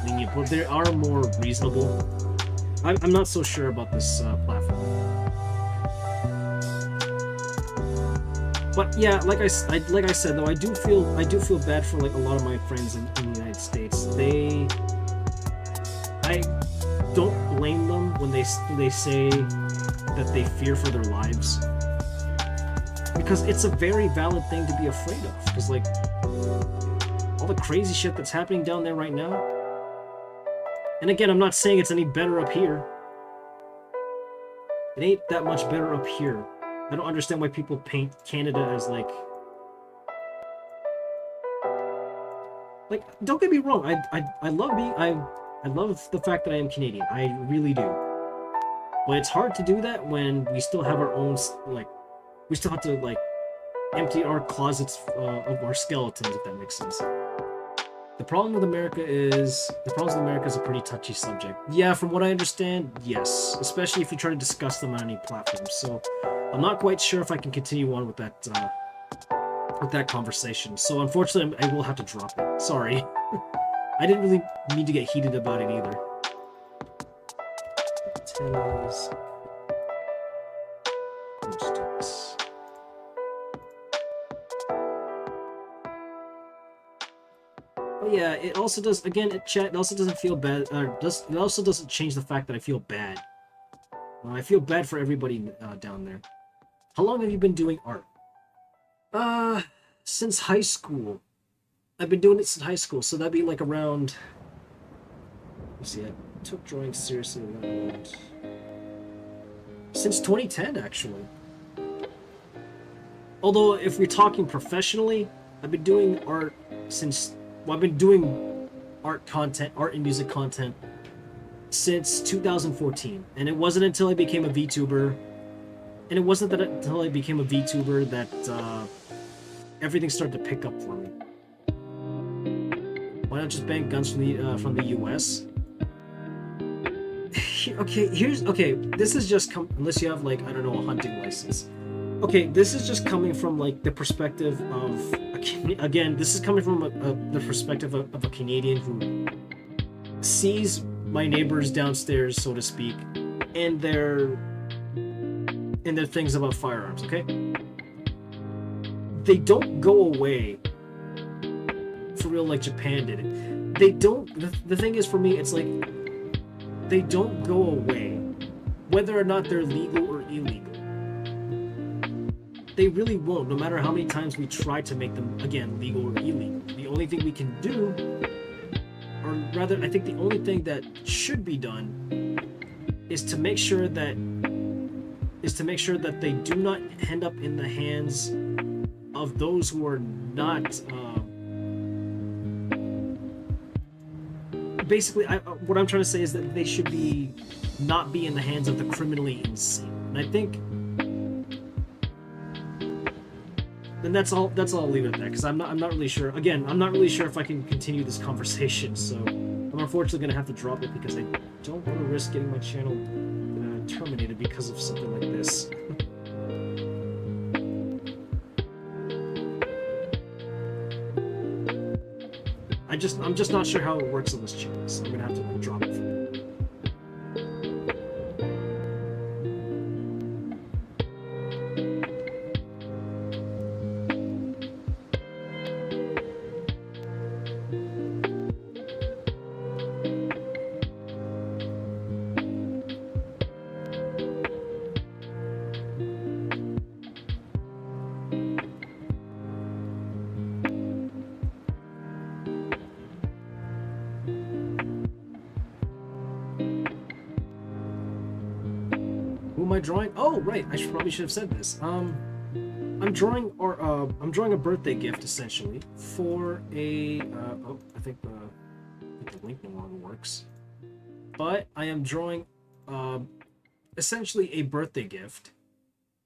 lenient, but they are more reasonable. I'm not so sure about this platform. But yeah, like I said though, I do feel bad for like a lot of my friends in the United States. I don't blame them when they say that they fear for their lives, because it's a very valid thing to be afraid of. Because like all the crazy shit that's happening down there right now, and again, I'm not saying it's any better up here. It ain't that much better up here. I don't understand why people paint Canada as like don't get me wrong, I love the fact that I am Canadian. I really do. But it's hard to do that when we still have our own, like, we still have to like empty our closets of our skeletons, if that makes sense. The problem with America is a pretty touchy subject. Yeah, from what I understand, yes, especially if you try to discuss them on any platform. So I'm not quite sure if I can continue on with that conversation. So unfortunately, I will have to drop it. Sorry. I didn't really need to get heated about it either. Antennas. Let's do this. But yeah, it also does, again, it also doesn't feel bad, it also doesn't change the fact that I feel bad. I feel bad for everybody down there. How long have you been doing art? Since high school. I've been doing it since high school, so that'd be like around... Let's see, I took drawing seriously around... Since 2010, actually. Although, if we're talking professionally, I've been doing art since... Well, I've been doing art and music content since 2014. And it wasn't until I became a VTuber... And it wasn't until I became a VTuber that everything started to pick up for me. Why not just ban guns from the US? Okay, this is just unless you have like, I don't know, a hunting license. Okay, this is just coming from like the perspective of the perspective of a Canadian who sees my neighbors downstairs, so to speak, and their things about firearms. Okay, they don't go away for real like Japan did it. They don't. The thing is, for me, it's like they don't go away, whether or not they're legal or illegal. They really won't, no matter how many times we try to make them, again, legal or illegal. The only thing we can do, or rather, I think the only thing that should be done is to make sure that they do not end up in the hands of those who are not basically what I'm trying to say is that they should not be in the hands of the criminally insane. And I think, and that's all I'll leave it at that, because I'm not really sure. Again, I'm not really sure if I can continue this conversation, so I'm unfortunately going to have to drop it because I don't want to risk getting my channel terminated because of something like this. I'm just not sure how it works on this channel, so I'm going to have to drop it for now. Drawing. Oh, right. I probably should have said this. I'm drawing a birthday gift essentially for a. I think the link no longer works. But I am drawing essentially a birthday gift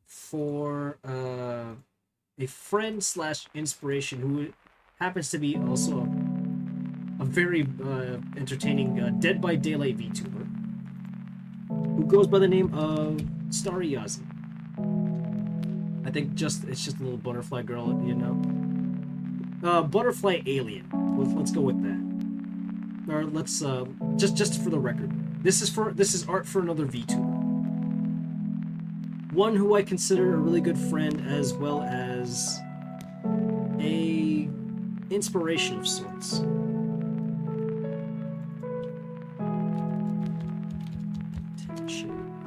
for a friend / inspiration who happens to be also a very entertaining Dead by Daylight VTuber who goes by the name of Starry Yazi. I think it's just a little butterfly girl, you know. Butterfly alien. Let's go with that. Or let's just for the record, this is art for another VTuber. One who I consider a really good friend as well as a inspiration of sorts.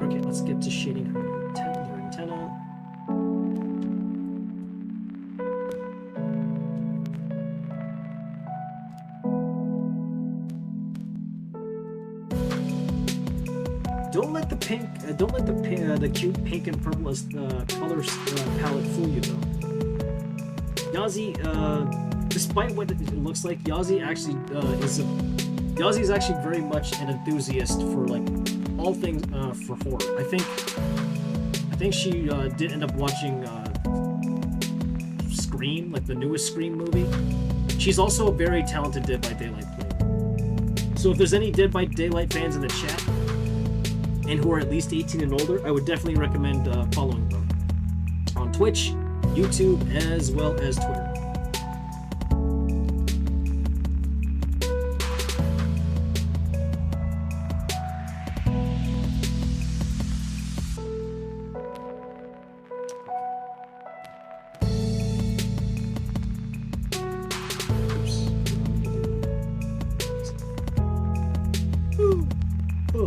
Okay, let's get to shading her antenna. Don't let the pink, the cute pink and purple as the color palette fool you though. Yazi, despite what it looks like, Yazi actually Yazi is actually very much an enthusiast for like all things for horror. I think she did end up watching Scream, like the newest Scream movie. She's also a very talented Dead by Daylight player. So if there's any Dead by Daylight fans in the chat and who are at least 18 and older, I would definitely recommend following them on Twitch, YouTube, as well as Twitter.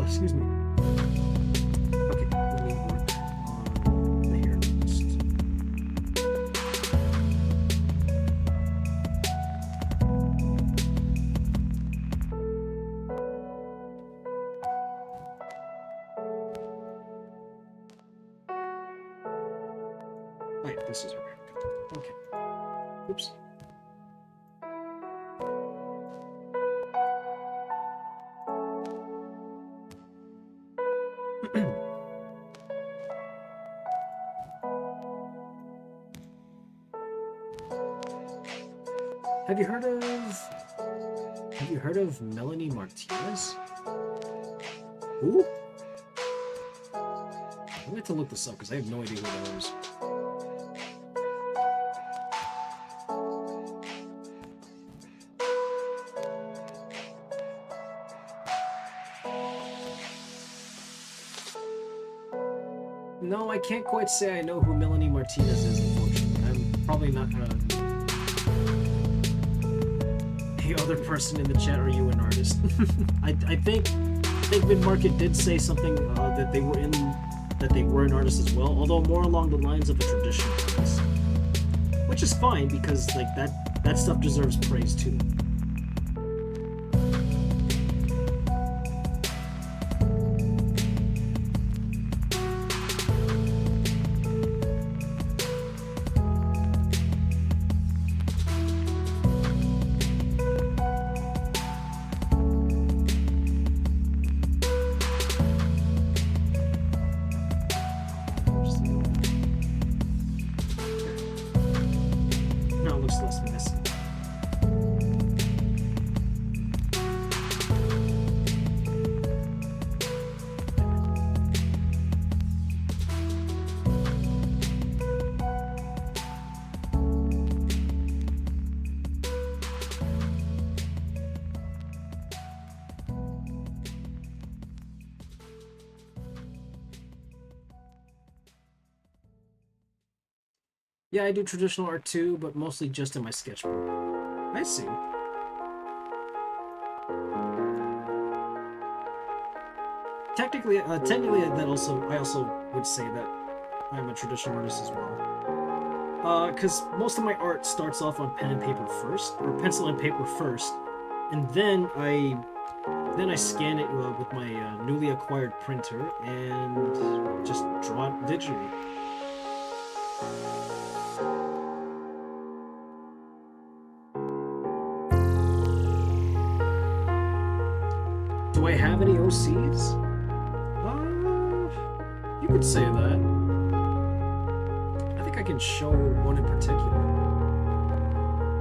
Excuse me. Okay, let me work on the hair next. Oh yeah, this is her. Okay. Oops. Have you heard of Melanie Martinez? Ooh. I'm going to look this up because I have no idea who that is. No, I can't quite say I know who Melanie Martinez is, unfortunately. I'm probably not Hey, other person in the chat, are you an artist? I think Mid-Market did say something that they were an artist as well, although more along the lines of a traditional artist. Which is fine, because like that stuff deserves praise too. Yeah, I do traditional art too, but mostly just in my sketchbook. I see. Technically, I also would say that I'm a traditional artist as well. Because most of my art starts off on pen and paper first, or pencil and paper first, and then I scan it with my newly acquired printer and just draw it digitally. Do I have any OCs? You could say that. I think I can show one in particular.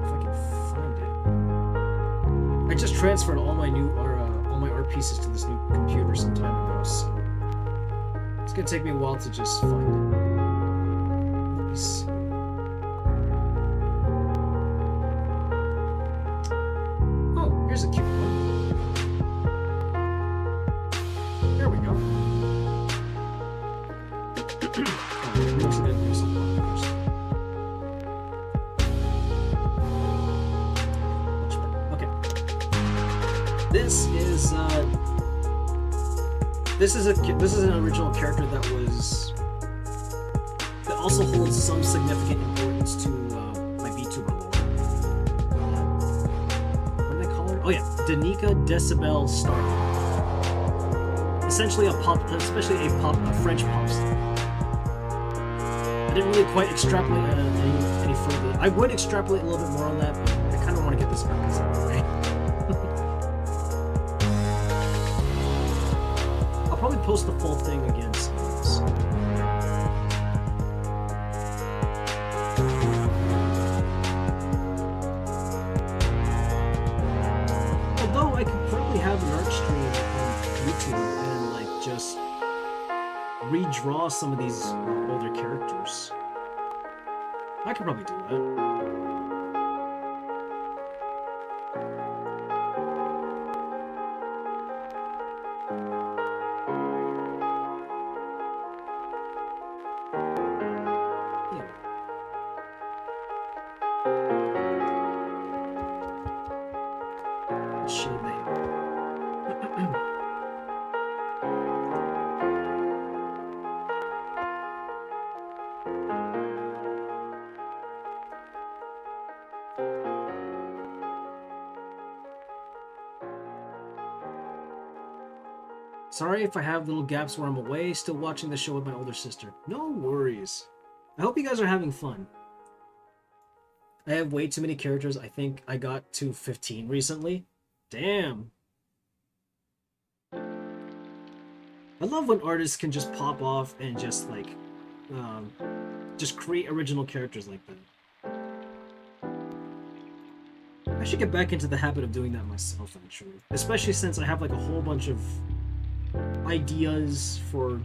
If I can find it. I just transferred all my art pieces to this new computer some time ago, so it's gonna take me a while to just find it. Let me see. Oh, here's a cute one. There we go. Okay. This is an original character that also holds some significant importance to my VTuber lore. What do they call her? Oh yeah, Danica Decibel Starfall. Essentially a French pop star. I didn't really quite extrapolate any further. I would extrapolate a little bit more on that, but I kind of want to get this represent out of the way. I'll probably post the full thing again sometimes. Although I could probably have an art stream on YouTube and like just redraw some of these older characters. I could probably do that. Sorry if I have little gaps where I'm away, still watching the show with my older sister. No worries. I hope you guys are having fun. I have way too many characters. I think I got to 15 recently. Damn. I love when artists can just pop off and just like, just create original characters like that. I should get back into the habit of doing that myself, actually. Especially since I have like a whole bunch of ideas for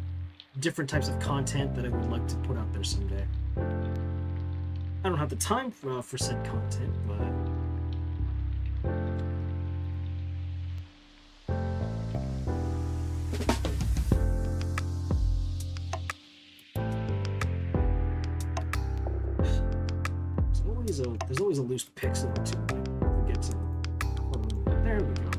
different types of content that I would like to put out there someday. I don't have the time for said content, but always a loose pixel or two that I forget to. Oh, there we go.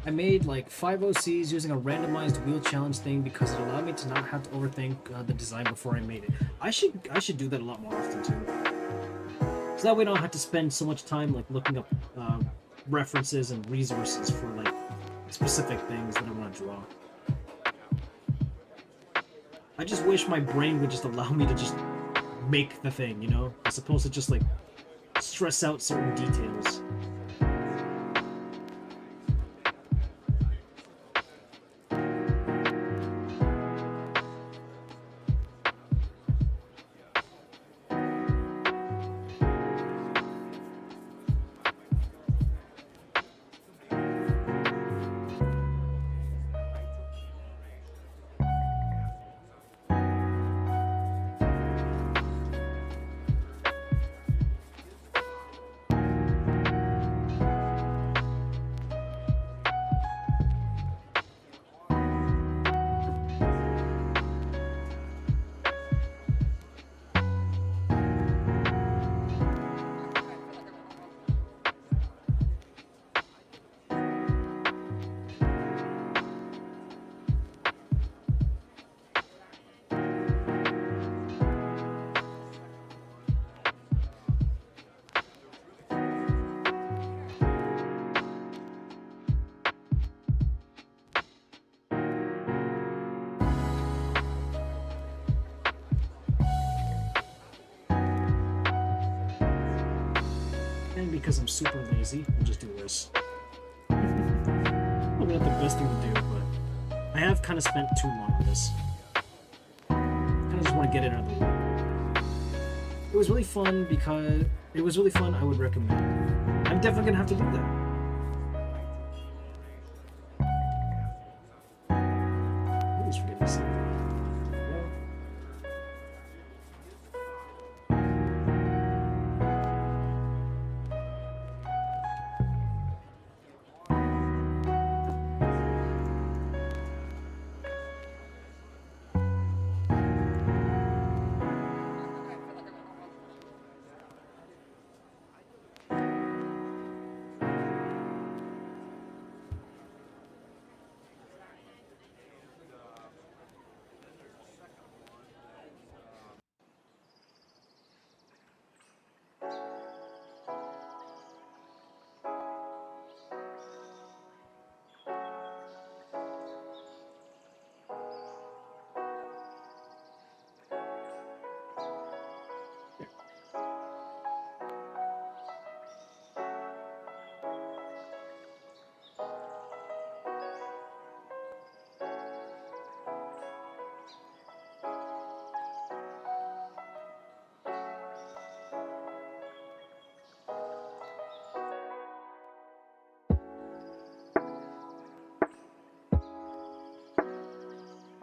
I made like 5 OCs using a randomized wheel challenge thing because it allowed me to not have to overthink the design before I made it. I should do that a lot more often too. So that way I don't have to spend so much time like looking up references and resources for like specific things that I want to draw. I just wish my brain would just allow me to just make the thing, you know, as opposed to just like stress out certain details. And because I'm super lazy, I'll just do this. Probably not the best thing to do, but I have kind of spent too long on this. Kind of just want to get it out of the way. It was really fun because it was really fun. I would recommend. I'm definitely gonna have to do that. I always forget to say.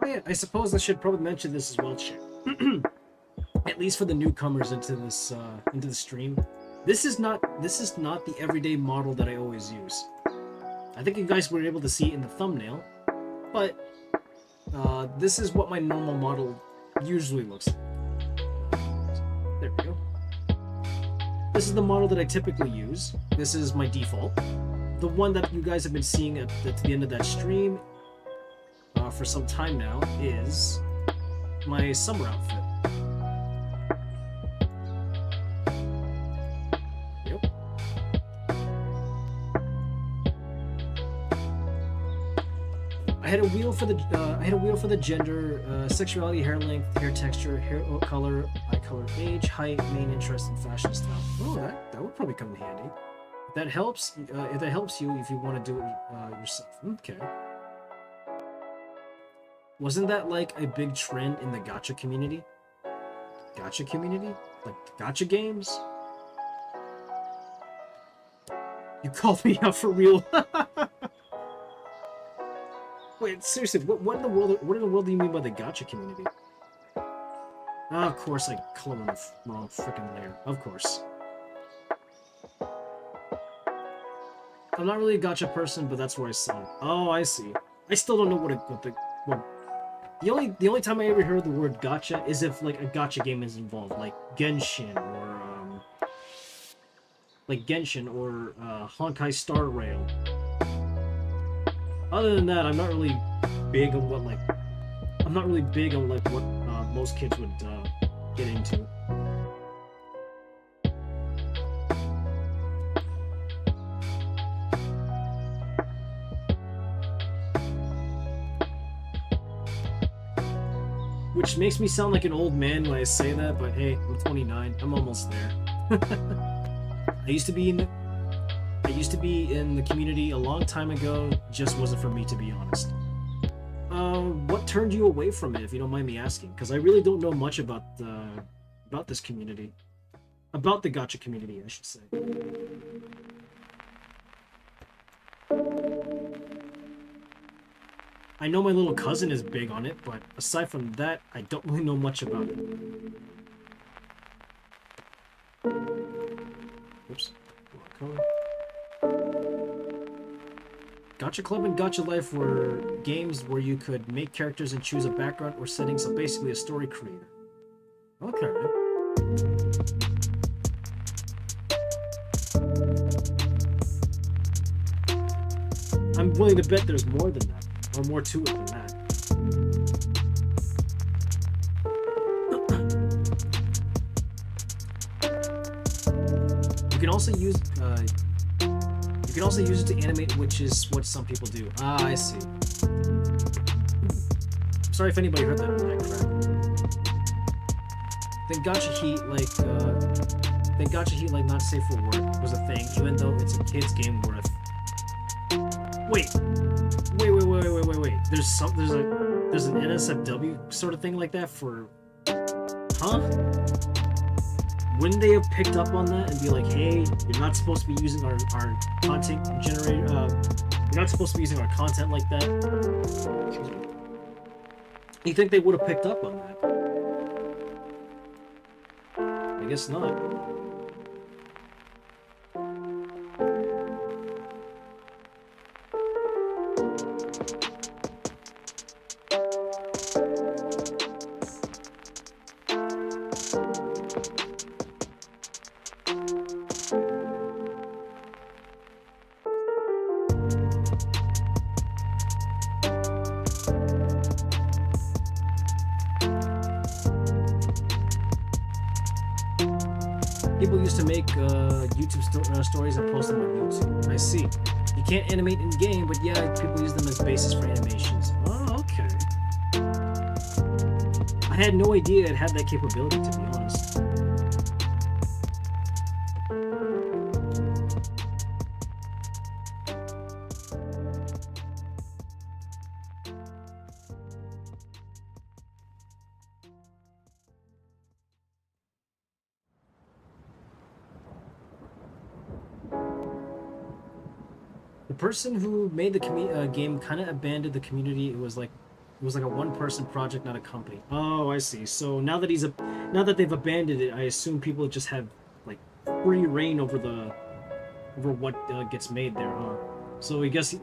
yeah, I suppose I should probably mention this as well, chat. At least for the newcomers into the stream. This is not the everyday model that I always use. I think you guys were able to see it in the thumbnail, but this is what my normal model usually looks like. There we go. This is the model that I typically use. This is my default. The one that you guys have been seeing at the end of that stream for some time now is my summer outfit. Yep. I had a wheel for the gender, sexuality, hair length, hair texture, hair color, eye color, age, height, main interest, and fashion style. Oh, that would probably come in handy. If that helps you, if you want to do it yourself. Okay. Wasn't that like a big trend in the gacha community? Gacha community? Like gacha games? You called me out for real. Wait, seriously, what in the world do you mean by the gacha community? Ah, of course I call them the wrong freaking layer. Of course. I'm not really a gacha person, but that's where I saw it. Oh, I see. I still don't know the only time I ever heard the word gacha is if like a gacha game is involved, like Genshin or Honkai Star Rail. Other than that, I'm not really big on what most kids would get into. Which makes me sound like an old man when I say that, but hey, I'm 29. I'm almost there. I used to be in the community a long time ago. Just wasn't for me, to be honest. What turned you away from it, if you don't mind me asking? Because I really don't know much about this community, about the gacha community, I should say. I know my little cousin is big on it, but aside from that, I don't really know much about it. Oops. Gacha Club and Gacha Life were games where you could make characters and choose a background or setting, so basically a story creator. Okay. I'm willing to bet there's more than that, or more to it than that. You can also use it to animate, which is what some people do. Ah, I see. I'm sorry if anybody heard that crap. Then Gacha Heat, like not safe for work was a thing, even though it's a kid's game worth. Wait. There's an NSFW sort of thing like that for. Huh? Wouldn't they have picked up on that and be like, hey, you're not supposed to be using our content generator, you're not supposed to be using our content like that? Excuse me. You think they would have picked up on that? I guess not. People used to make YouTube stories and post them on YouTube. I see. You can't animate in game, but yeah, people use them as basis for animations. Oh, okay. I had no idea it had that capability, to be honest. The person who made the game kind of abandoned the community. It was like It was like a one-person project, not a company. Oh, I see. So now that now that they've abandoned it, I assume people just have like free reign over what gets made there, huh? So I guess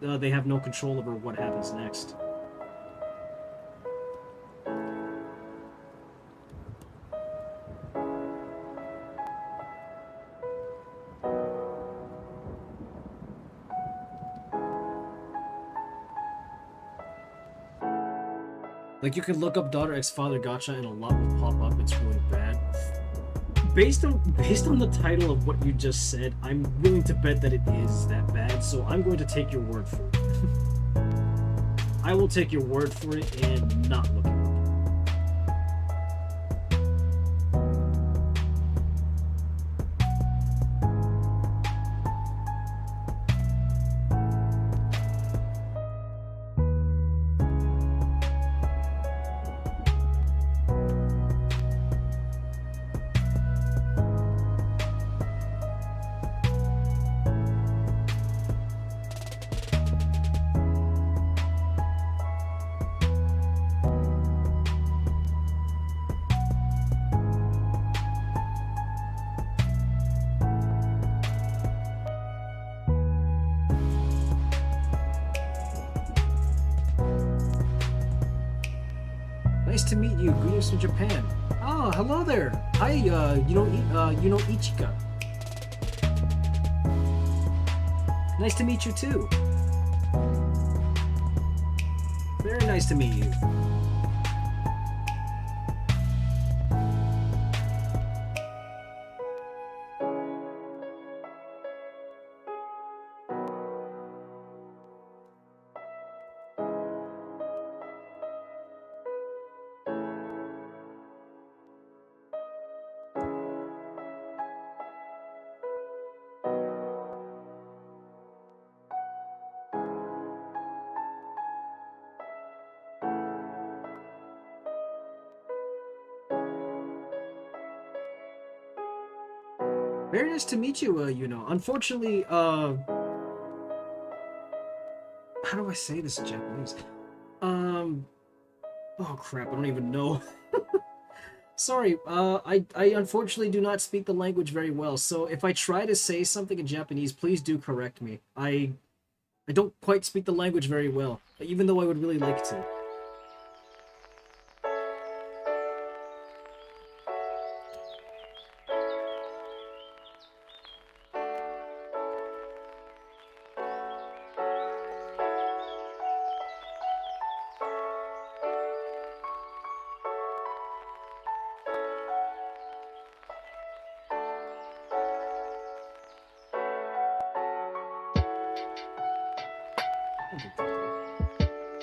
they have no control over what happens next. Like, you could look up daughter x father gotcha and a lot will pop up. It's really bad. Based on the title of what you just said, I'm willing to bet that it is that bad, so I'm going to take your word for it. I will take your word for it and not look it up. Nice to meet you. Greetings from Japan. Oh, hello there. Hi, Ichika. Nice to meet you too. Very nice to meet you. Very nice to meet you, Unfortunately, how do I say this in Japanese? Oh crap, I don't even know. Sorry, I unfortunately do not speak the language very well, so if I try to say something in Japanese, please do correct me. I don't quite speak the language very well, even though I would really like to.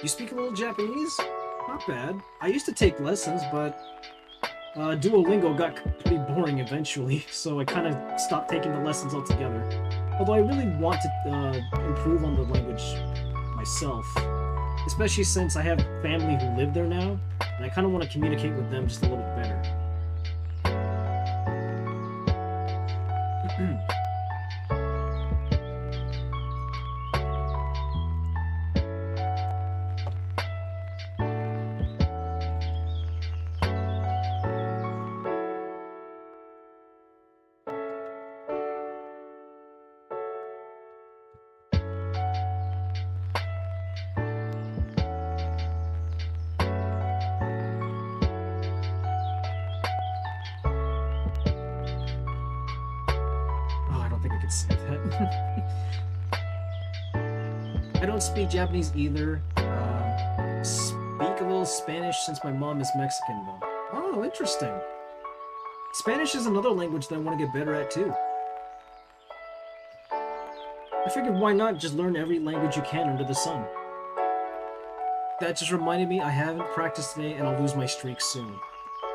You speak a little Japanese? Not bad. I used to take lessons, but Duolingo got pretty boring eventually, so I kind of stopped taking the lessons altogether. Although I really want to improve on the language myself, especially since I have family who live there now, and I kind of want to communicate with them just a little bit better. I don't speak Japanese either. Speak a little Spanish since my mom is Mexican, though. Oh, interesting. Spanish is another language that I want to get better at, too. I figured why not just learn every language you can under the sun. That just reminded me I haven't practiced today and I'll lose my streak soon.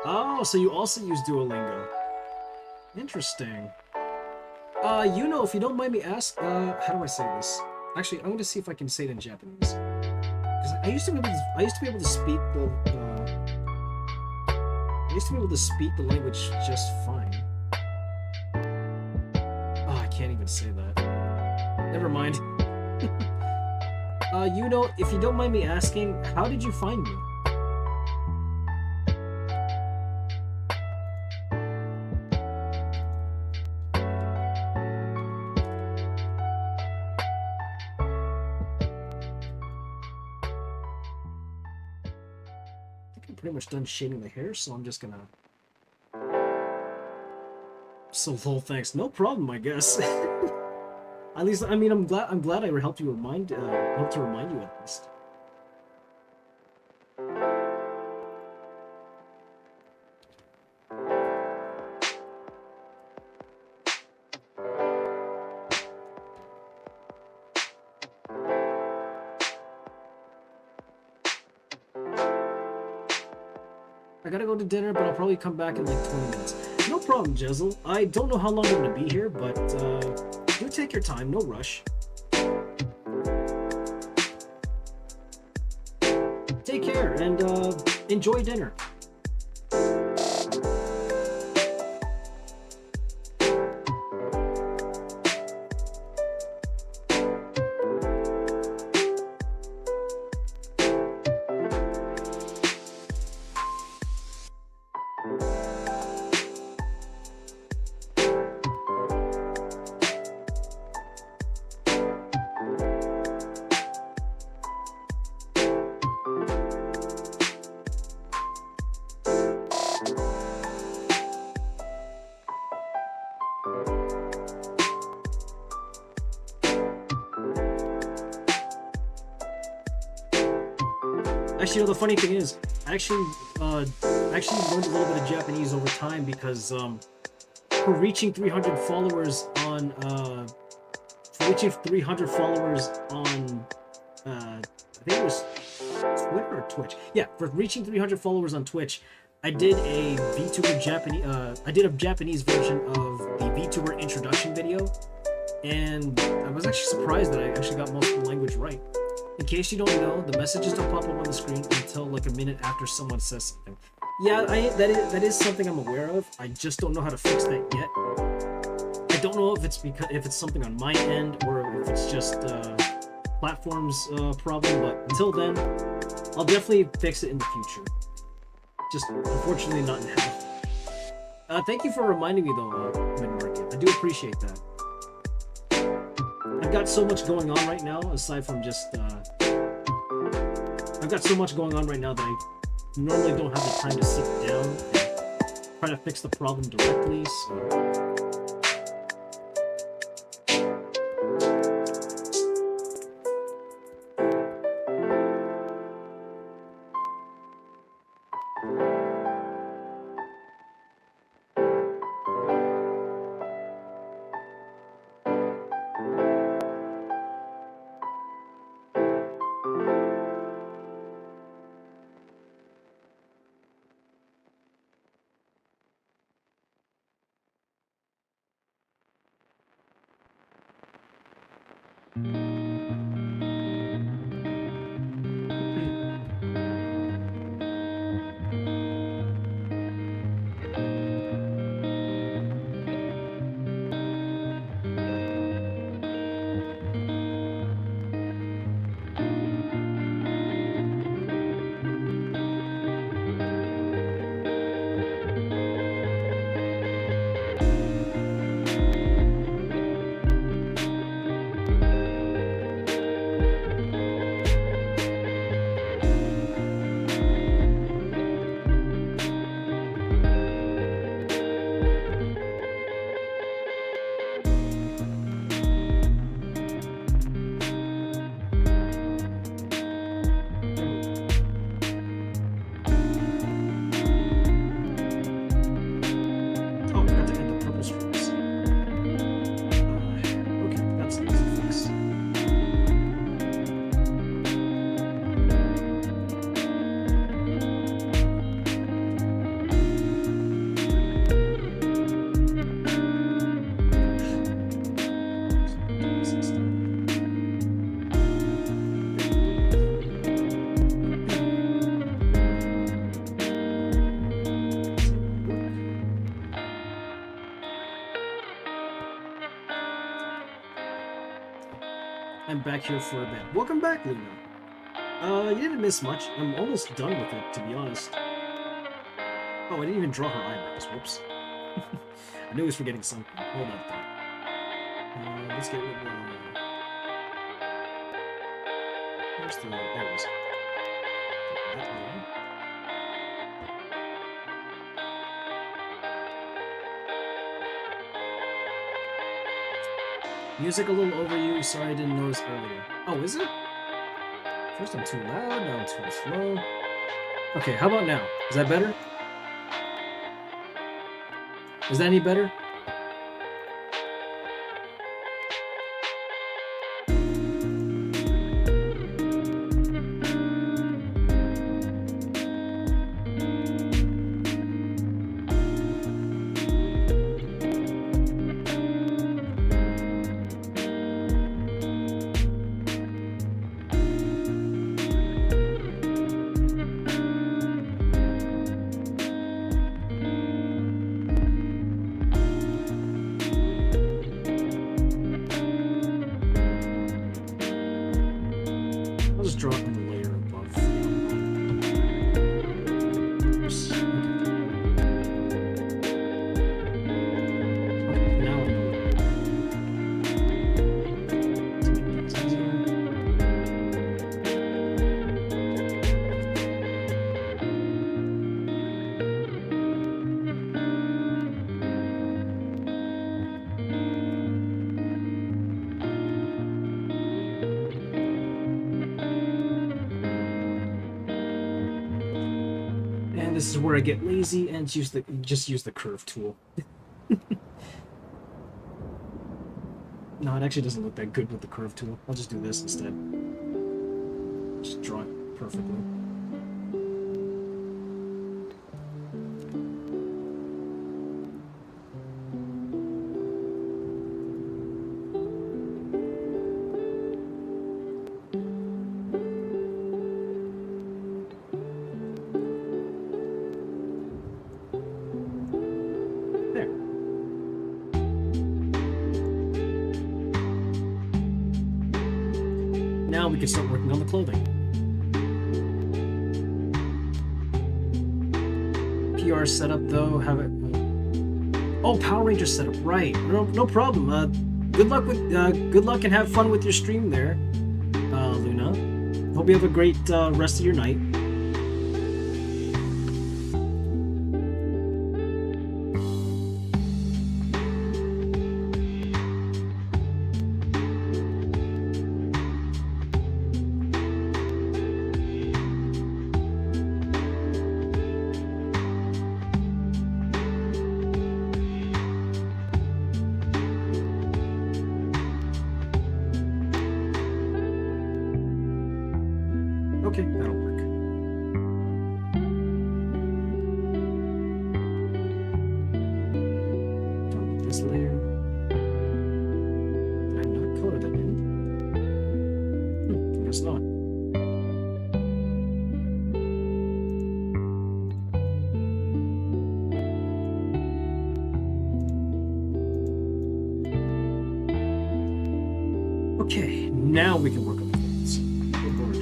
Oh, so you also use Duolingo. Interesting. If you don't mind me asking, how do I say this? Actually, I'm going to see if I can say it in Japanese. Because I used to be able to speak the language just fine. Oh, I can't even say that. Never mind. If you don't mind me asking, how did you find me? I think I'm pretty much done shaving my hair, so I'm just gonna. So lol, thanks. No problem, I guess. At least, I mean, I'm glad I helped you remind you at least. I gotta go to dinner, but I'll probably come back in like 20 minutes. No problem, Jezel. I don't know how long I'm gonna be here, but do take your time, no rush. Take care and enjoy dinner. Actually, the funny thing is, I actually learned a little bit of Japanese over time because for reaching 300 followers on I think it was Twitter or Twitch. Yeah, for reaching 300 followers on Twitch, I did a VTuber Japanese. I did a Japanese version of the VTuber introduction video, and I was actually surprised that I actually got most of the language right. In case you don't know, the messages don't pop up on the screen until like a minute after someone says something. Yeah, that is something I'm aware of. I just don't know how to fix that yet. I don't know if it's something on my end or if it's just platform's problem. But until then, I'll definitely fix it in the future. Just unfortunately not now. Thank you for reminding me though, Mid-Market. I do appreciate that. I've got so much going on right now, aside from just, I've got so much going on right now that I normally don't have the time to sit down and try to fix the problem directly, so... I'm back here for a bit. Welcome back, Luna. You didn't miss much. I'm almost done with it, to be honest. Oh, I didn't even draw her eyebrows. Whoops. I knew I was forgetting something. Hold on. Let's get rid of the... Where's the... There it is. Music a little over you. Sorry I didn't notice earlier. Oh, is it? First I'm too loud, now I'm too slow. Okay, how about now? Is that better? Is that any better? This is where I get lazy and just use the curve tool. No, it actually doesn't look that good with the curve tool. I'll just do this instead. Just draw it perfectly. Now we can start working on the clothing. PR setup though, have it. Oh, Power Ranger setup, right? No problem. Good luck and have fun with your stream there, Luna. Hope you have a great rest of your night. Okay, that'll work. Don't need this layer. Did I not color that in? I guess not. Okay, now we can work on the things. Good lord.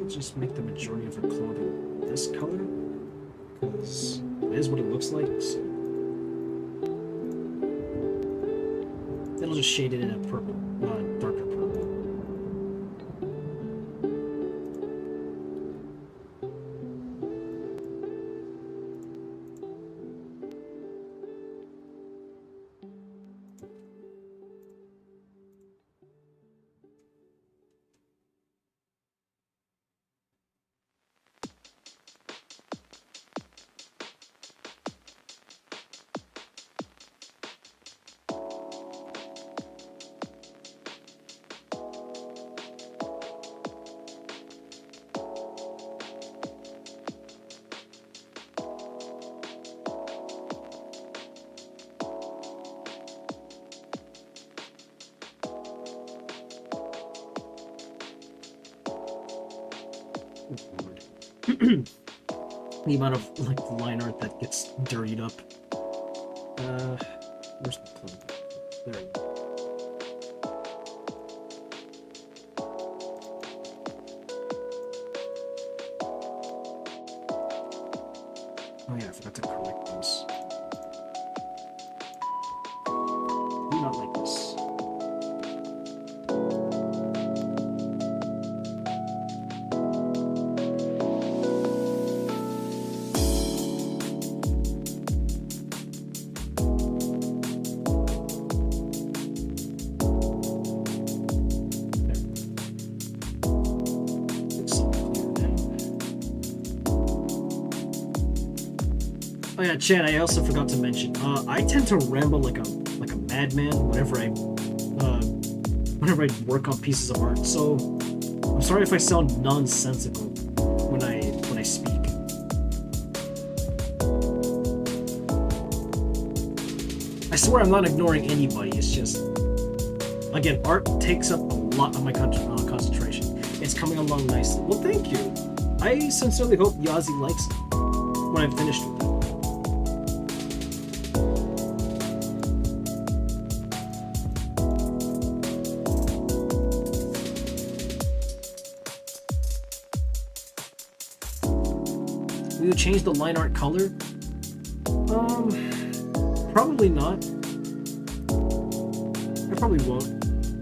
Just make the majority of her clothing this color, because it is what it looks like, so it'll just shade it in a purple, darker purple. The amount of like line art that gets dirtied up. Where's the clip? There you go. Oh yeah, I forgot to correct this. Do not like this. Oh yeah, Chad, I also forgot to mention, I tend to ramble like a madman whenever I work on pieces of art, so I'm sorry if I sound nonsensical when I speak. I swear I'm not ignoring anybody, it's just, again, art takes up a lot of my concentration. It's coming along nicely. Well, thank you. I sincerely hope Yazi likes it when I'm finished with it. Will you change the line art color? Probably not. I probably won't.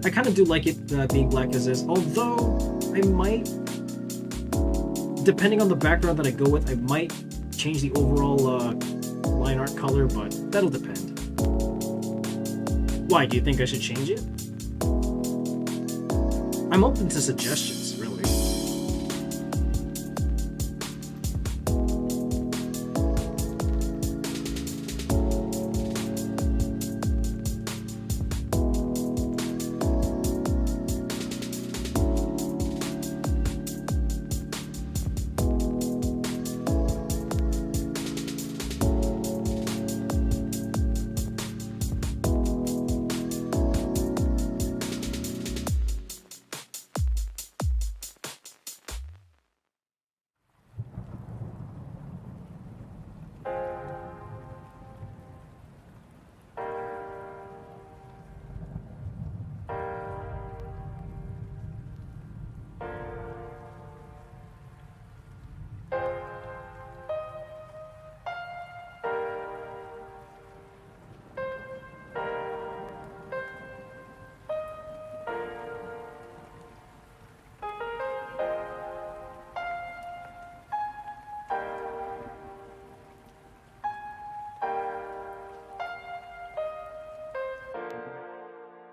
I kind of do like it being black as is, although I might, depending on the background that I go with, I might change the overall line art color, but that'll depend. Why, do you think I should change it? I'm open to suggestions, really.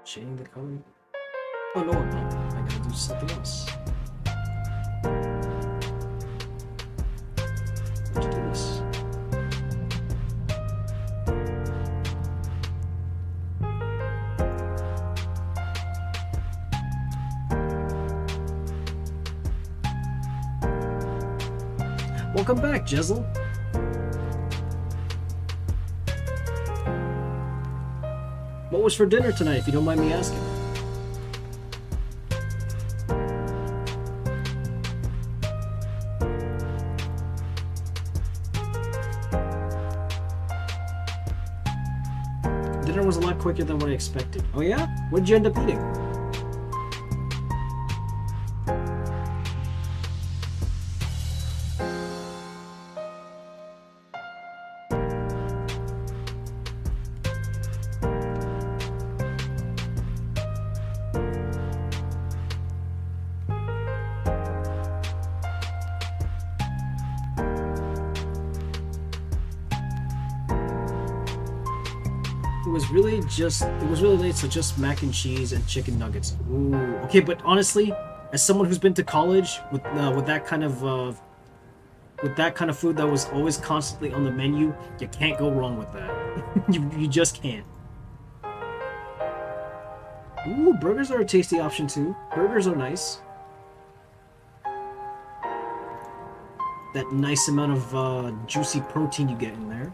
Changing the color? Oh no, I'm not. I gotta do something else. Let's do this. Welcome back, Jezel. What was for dinner tonight, if you don't mind me asking? Dinner was a lot quicker than what I expected. Oh yeah? What did you end up eating? It was really late, so just mac and cheese and chicken nuggets. Ooh, okay, but honestly, as someone who's been to college with that kind of food that was always constantly on the menu, you can't go wrong with that. you just can't. Ooh, burgers are a tasty option too. Burgers are nice. That nice amount of juicy protein you get in there.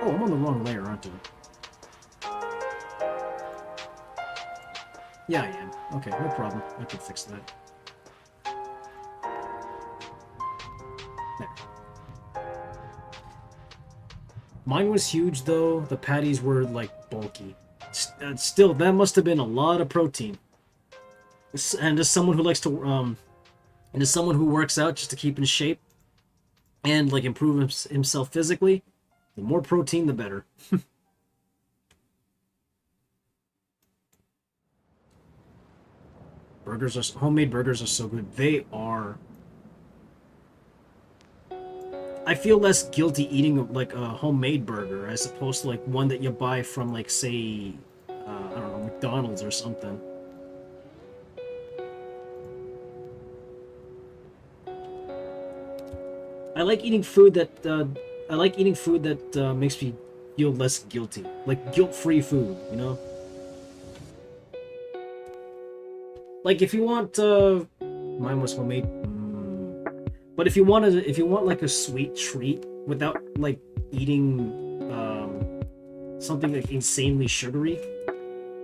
Oh, I'm on the wrong layer, aren't I? Yeah, I am. Okay, no problem. I can fix that. There. Mine was huge, though. The patties were, like, bulky. Still, that must have been a lot of protein. And as someone who likes to, and as someone who works out just to keep in shape and, like, improve himself physically, the more protein, the better. Homemade burgers are so good. They are. I feel less guilty eating like a homemade burger as opposed to like one that you buy from like say, I don't know, McDonald's or something. I like eating food that makes me feel less guilty, like guilt-free food, you know. Like if you want, mine was homemade. But if you want like a sweet treat without like eating something like insanely sugary,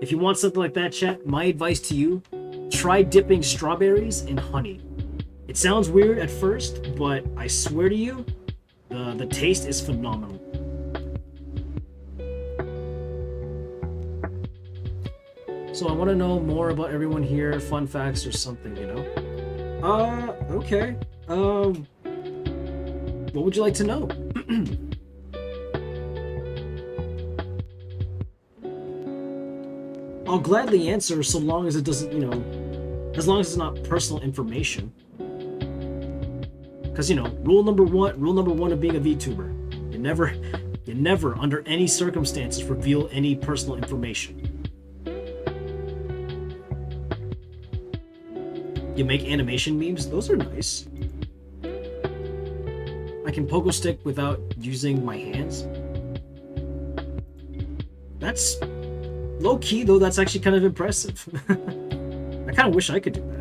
if you want something like that, chat, my advice to you: try dipping strawberries in honey. It sounds weird at first, but I swear to you, the taste is phenomenal. So I want to know more about everyone here, fun facts or something, you know? Okay. What would you like to know? I'll gladly answer so long as it doesn't, you know, as long as it's not personal information. Because, you know, rule number one of being a VTuber, you never, under any circumstances, reveal any personal information. You make animation memes, those are nice. I can pogo stick without using my hands. That's low-key, though, that's actually kind of impressive. I kind of wish I could do that.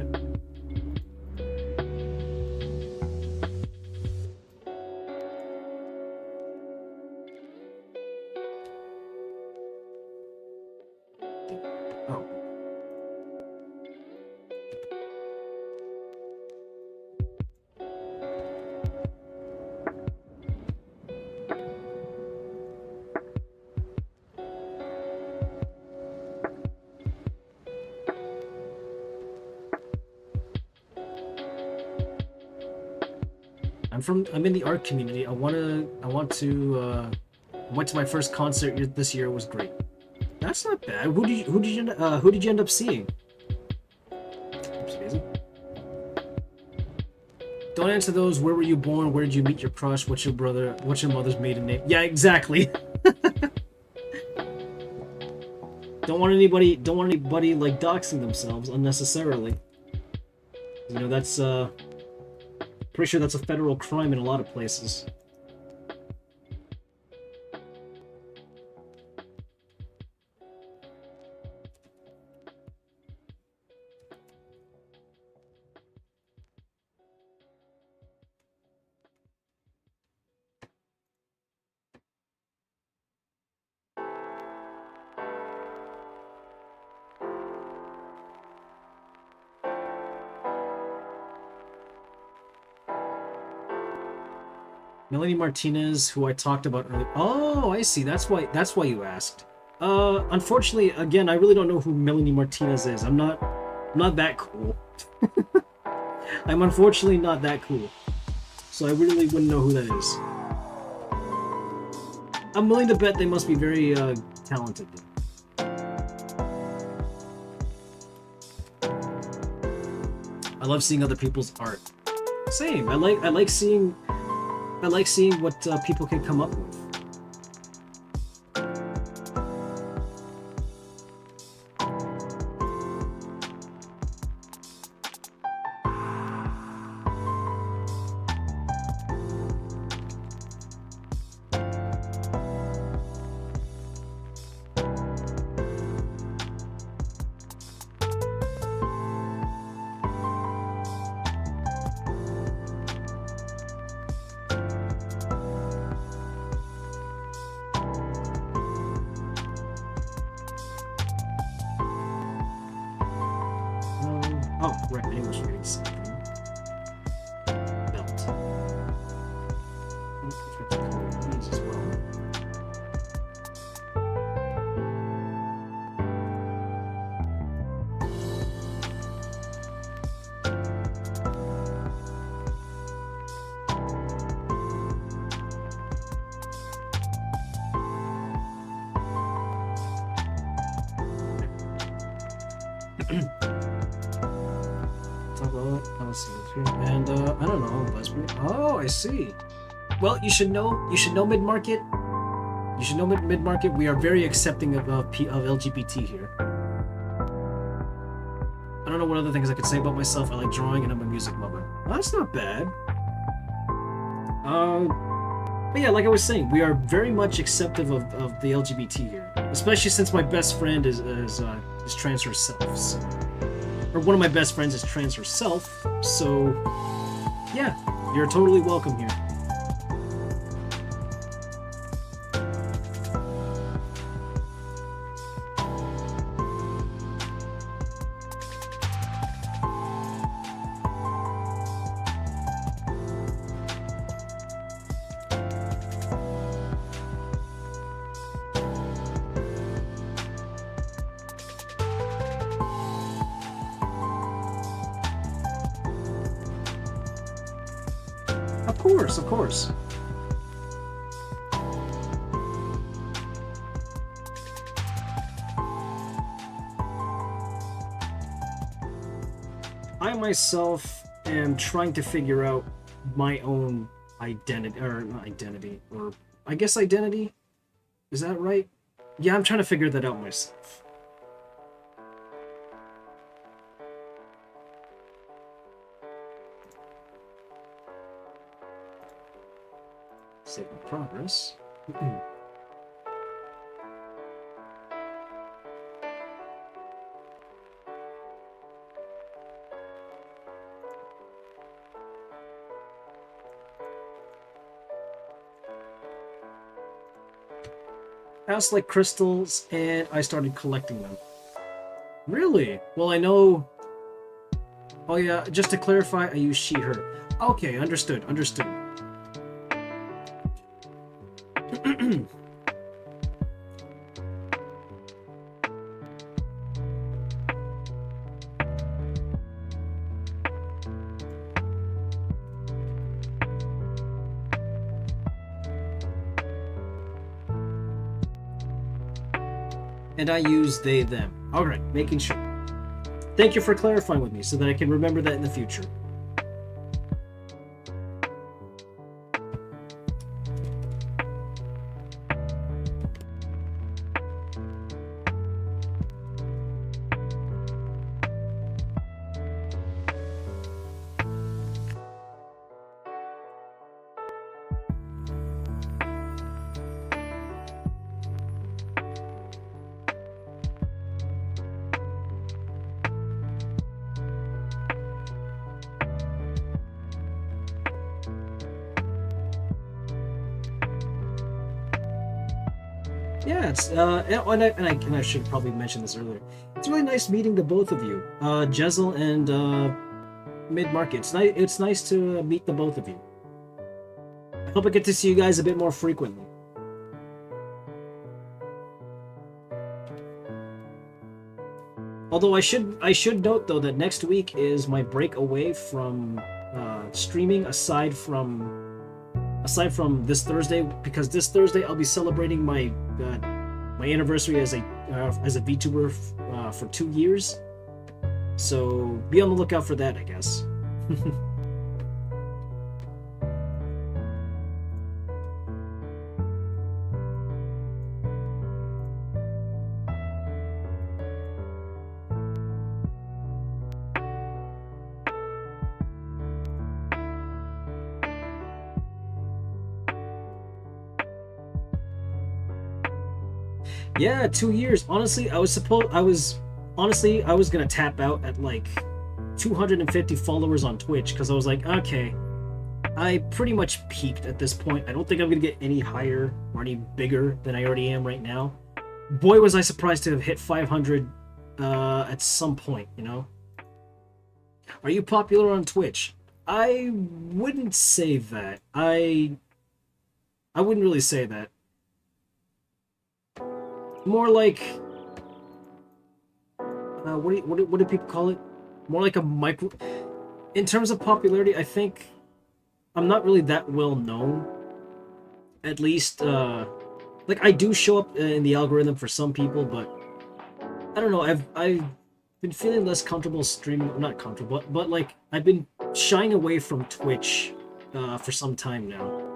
I'm in the art community. I went to my first concert this year. It was great. That's not bad. Who did you end up seeing? Oops, Daisy. Don't answer those. Where were you born? Where did you meet your crush? What's your mother's maiden name? Yeah, exactly. Don't want anybody like doxing themselves unnecessarily. You know, that's pretty sure that's a federal crime in a lot of places. Melanie Martinez, who I talked about earlier. Oh, I see. That's why you asked. Unfortunately, again, I really don't know who Melanie Martinez is. I'm not that cool. I'm unfortunately not that cool. So I really wouldn't know who that is. I'm willing to bet they must be very talented. I love seeing other people's art. Same. I like seeing what people can come up with. correct. I was reading something. Belt. These as well. And I don't know, lesbian. Oh, I see. Well, you should know mid-market. You should know mid-market. We are very accepting of LGBT here. I don't know what other things I could say about myself. I like drawing and I'm a music lover. Well, that's not bad. But yeah, like I was saying, we are very much acceptive of the LGBT here, especially since my best friend is trans herself. So. Or one of my best friends is trans herself, so yeah, you're totally welcome here. Of course. I myself am trying to figure out my own identity, or not identity, or I guess identity? Is that right? Yeah, I'm trying to figure that out myself. Save my progress. I also like crystals, and I started collecting them. Really? Well, I know... Oh yeah, just to clarify, I use she, her. Okay, understood. And I use they, them. Alright, making sure. Thank you for clarifying with me so that I can remember that in the future. Yeah, it's and I should probably mention this earlier. It's really nice meeting the both of you, Jezel and Mid-Market. It's nice to meet the both of you. I hope I get to see you guys a bit more frequently. Although I should note though that next week is my break away from streaming, aside from this Thursday, because this Thursday I'll be celebrating my anniversary as a VTuber for 2 years. So be on the lookout for that, I guess. Yeah, 2 years. Honestly, I was gonna tap out at like 250 followers on Twitch, because I was like, okay, I pretty much peaked at this point. I don't think I'm gonna get any higher or any bigger than I already am right now. Boy, was I surprised to have hit 500 at some point, you know? Are you popular on Twitch? I wouldn't say that. I wouldn't really say that. More like what do people call it? More like a micro. In terms of popularity, I think I'm not really that well known. At least, like I do show up in the algorithm for some people, but I don't know. I've been feeling less comfortable streaming. Not comfortable, but like I've been shying away from Twitch for some time now.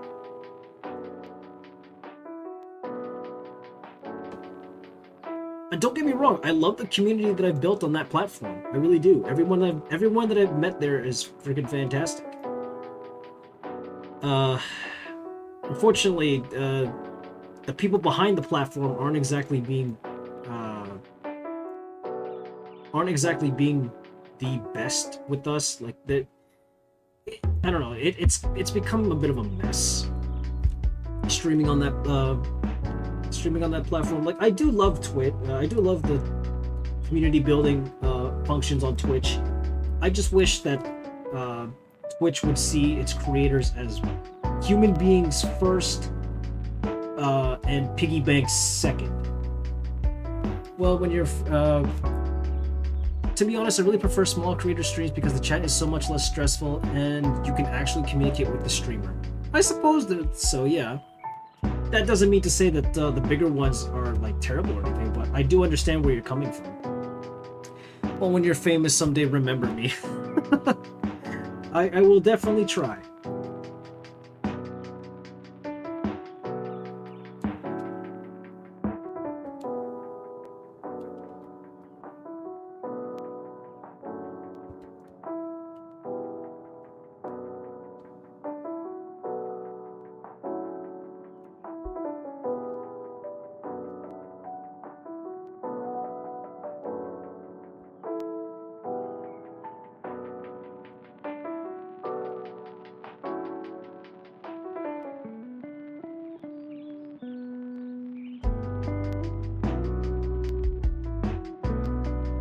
And don't get me wrong, I love the community that I've built on that platform. I really do. Everyone that I've met there is freaking fantastic. Unfortunately, the people behind the platform aren't exactly being the best with us. Like that, I don't know. It's become a bit of a mess. Streaming on that platform. Like I do love Twitch. I do love the community building functions on Twitch. I just wish that Twitch would see its creators as human beings first, and piggy banks second. Well, when you're, to be honest, I really prefer small creator streams because the chat is so much less stressful and you can actually communicate with the streamer. I suppose that, so yeah. That doesn't mean to say that the bigger ones are like terrible or anything, but I do understand where you're coming from. Well, when you're famous someday, remember me. I will definitely try.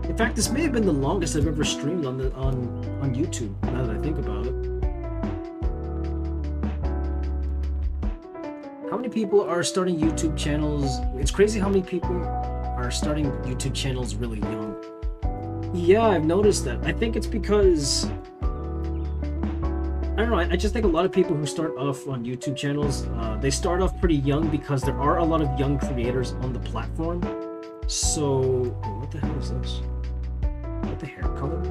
In fact, this may have been the longest I've ever streamed on YouTube, now that I think about it. How many people are starting YouTube channels? It's crazy how many people are starting YouTube channels really young. Yeah, I've noticed that. I think it's because, I don't know, I just think a lot of people who start off on YouTube channels, they start off pretty young because there are a lot of young creators on the platform. So, what the hell is this? What the hair color?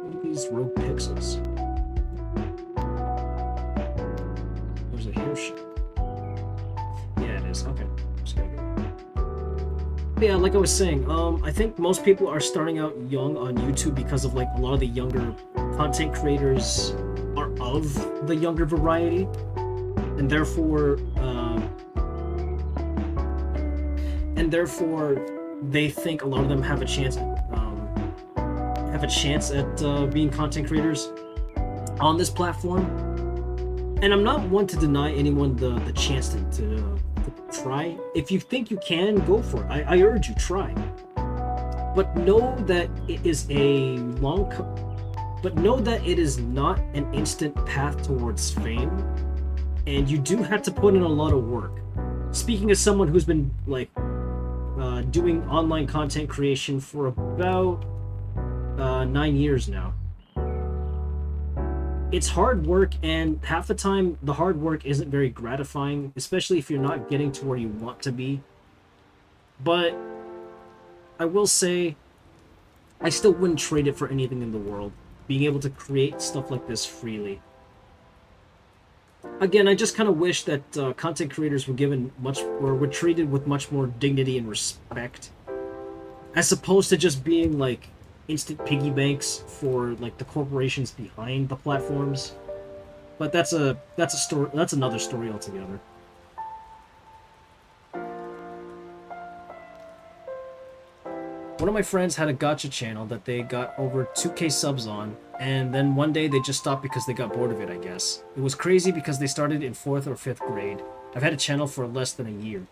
What are these rogue pixels? There's a hair shape. Yeah, it is. Okay. Just gotta go. Yeah, like I was saying, I think most people are starting out young on YouTube because of like a lot of the younger content creators are of the younger variety, and therefore they think a lot of them have a chance at being content creators on this platform. And I'm not one to deny anyone the chance to try. If you think you can, go for it. I urge you, try. But know that it is not an instant path towards fame, and you do have to put in a lot of work. Speaking as someone who's been like doing online content creation for about 9 years now. It's hard work, and half the time the hard work isn't very gratifying, especially if you're not getting to where you want to be. But I will say, I still wouldn't trade it for anything in the world, being able to create stuff like this freely. Again, I just kind of wish that content creators were treated with much more dignity and respect, as opposed to just being like instant piggy banks for like the corporations behind the platforms. But that's another story altogether. One of my friends had a gacha channel that they got over 2K subs on, and then one day they just stopped because they got bored of it, I guess. It was crazy because they started in 4th or 5th grade. I've had a channel for less than a year.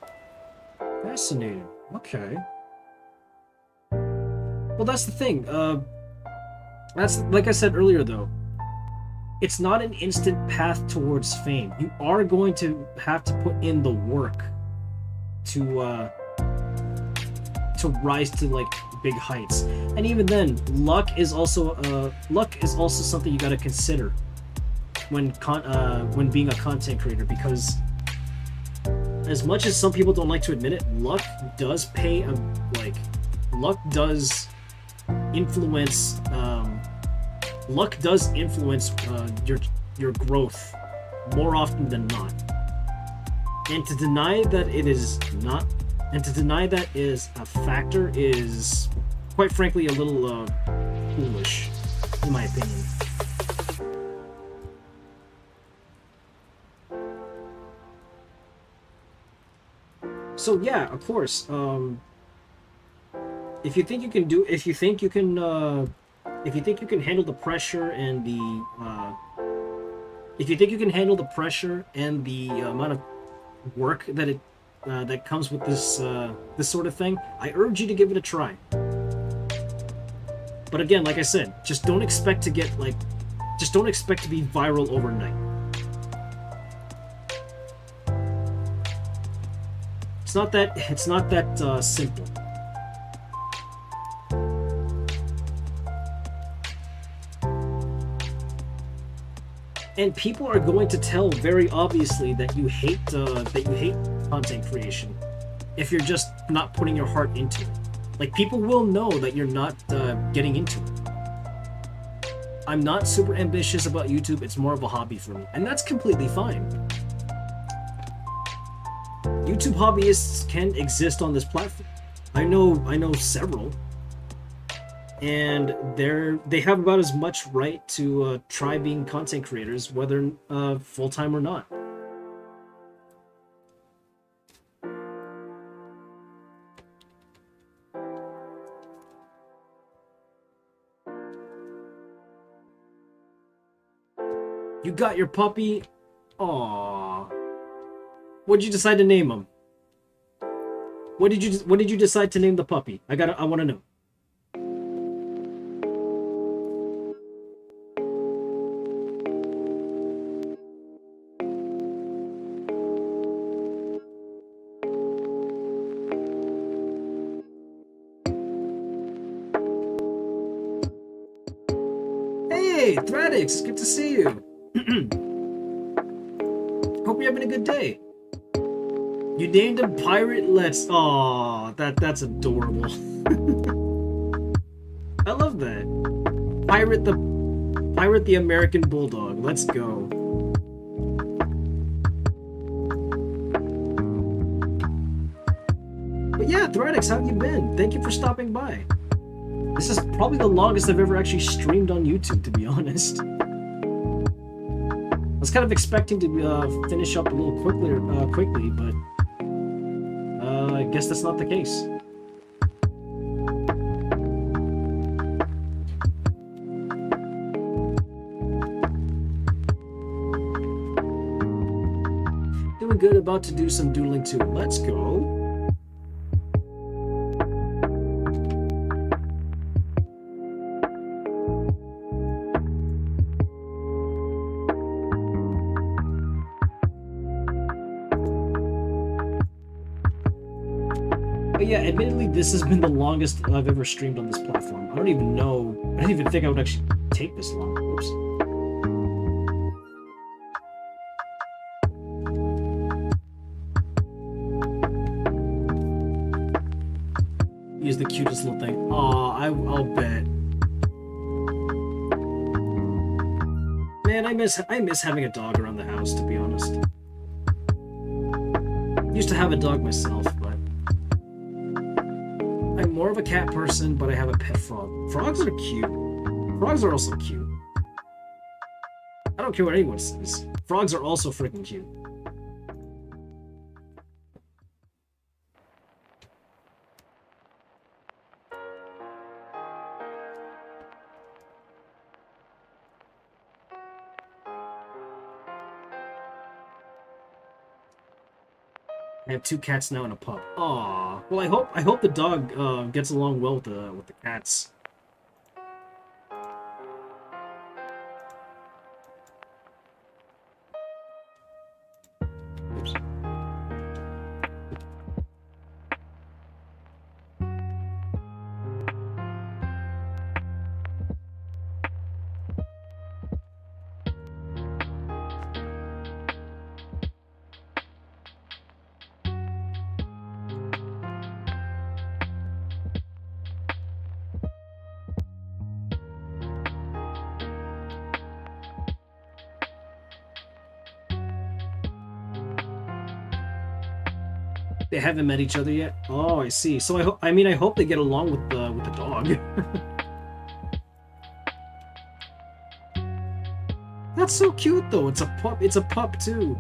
Fascinating. Okay. Well, that's the thing. That's like I said earlier, though. It's not an instant path towards fame. You are going to have to put in the work to rise to like big heights. And even then, luck is also something you got to consider when being a content creator, because as much as some people don't like to admit it, luck does influence your growth more often than not. And to deny that it is not, and to deny that is a factor is, quite frankly, a little foolish, in my opinion. So yeah, of course. If you think you can handle the pressure and the amount of work that comes with this sort of thing, I urge you to give it a try. But again, like I said, just don't expect to be viral overnight. It's not that simple. And people are going to tell very obviously that you hate content creation if you're just not putting your heart into it. Like, people will know that you're not getting into it. I'm not super ambitious about YouTube. It's more of a hobby for me, and that's completely fine. YouTube hobbyists can exist on this platform. I know several, and they have about as much right to try being content creators, whether full-time or not. You got your puppy? Aww. What'd you decide to name him? What did you decide to name the puppy? I want to know. Hey, Thradix, it's good to see you. Hope you're having a good day. You named him Pirate Let's. Aw, that's adorable. I love that. Pirate the American Bulldog. Let's go. But yeah, Thradix, how have you been? Thank you for stopping by. This is probably the longest I've ever actually streamed on YouTube, to be honest. I was kind of expecting to finish up a little quickly, but I guess that's not the case. Doing good, about to do some doodling too. Let's go. But yeah, admittedly, this has been the longest I've ever streamed on this platform. I don't even think I would actually take this long. Oops. He's the cutest little thing. Aw, I'll bet. Man, I miss having a dog around the house, to be honest. Used to have a dog myself, but I'm more of a cat person, but I have a pet frog. Frogs are cute. Frogs are also cute. I don't care what anyone says. Frogs are also freaking cute. I have 2 cats now and a pup. Aww. Well, I hope the dog gets along well with the cats. Oops. They haven't met each other yet. Oh, I see. So I mean, I hope they get along with the dog. That's so cute, though. It's a pup. It's a pup too.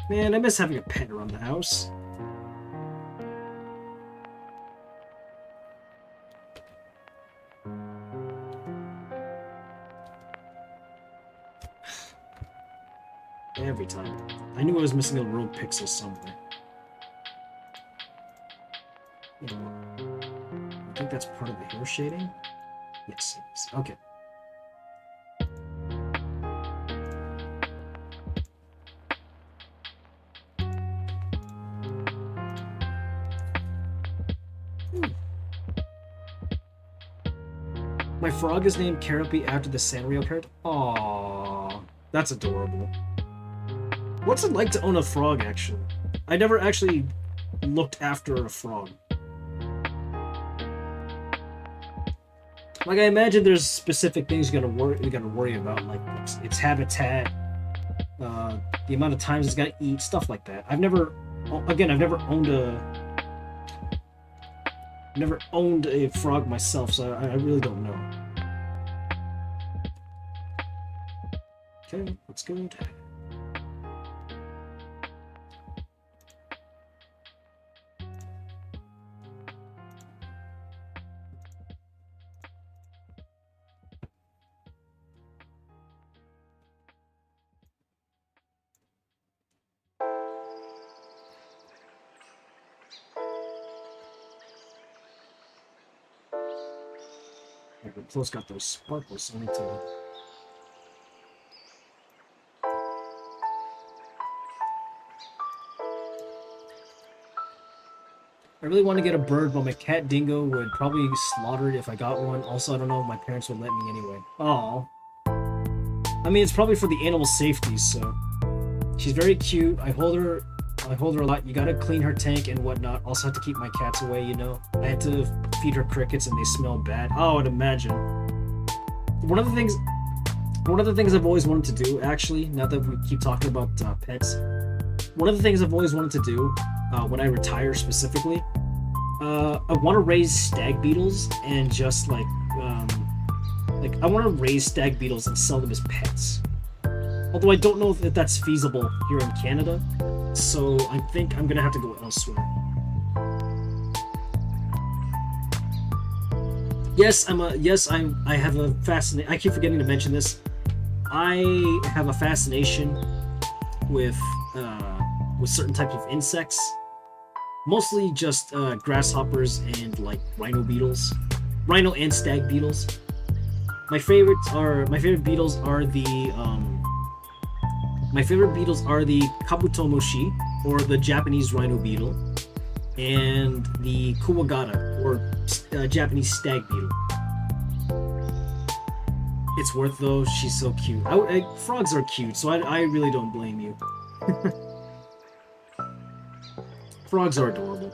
Man, I miss having a pet around the house. Every time. I knew I was missing a rogue pixel somewhere. I think that's part of the hair shading. Yes, it is. Okay. My frog is named Carapi after the Sanrio character. Aww, that's adorable. What's it like to own a frog, actually? I never actually looked after a frog. Like, I imagine there's specific things you gotta worry about, like its habitat, the amount of times it's gotta eat, stuff like that. I've never owned a frog myself, so I really don't know. Okay, let's go. The clothes got those sparkles, so I need to... I really want to get a bird, but my cat Dingo would probably slaughter it if I got one. Also, I don't know if my parents would let me anyway. Oh. I mean, it's probably for the animal safety, so... She's very cute. I hold her a lot. You gotta clean her tank and whatnot. Also have to keep my cats away, you know? I had to feed her crickets and they smell bad. Oh, I'd imagine. One of the things I've always wanted to do, actually, now that we keep talking about pets, one of the things I've always wanted to do, when I retire specifically, I want to raise stag beetles and just I want to raise stag beetles and sell them as pets. Although I don't know if that's feasible here in Canada, so I think I'm gonna have to go elsewhere. Yes, I have a fascination. I keep forgetting to mention this. I have a fascination with certain types of insects, mostly just grasshoppers and like rhino and stag beetles. My favorite beetles are the kabutomoshi, or the Japanese rhino beetle, and the kuwagata, or Japanese stag beetle. It's worth though. She's so cute. Frogs are cute, so I really don't blame you. Frogs are adorable.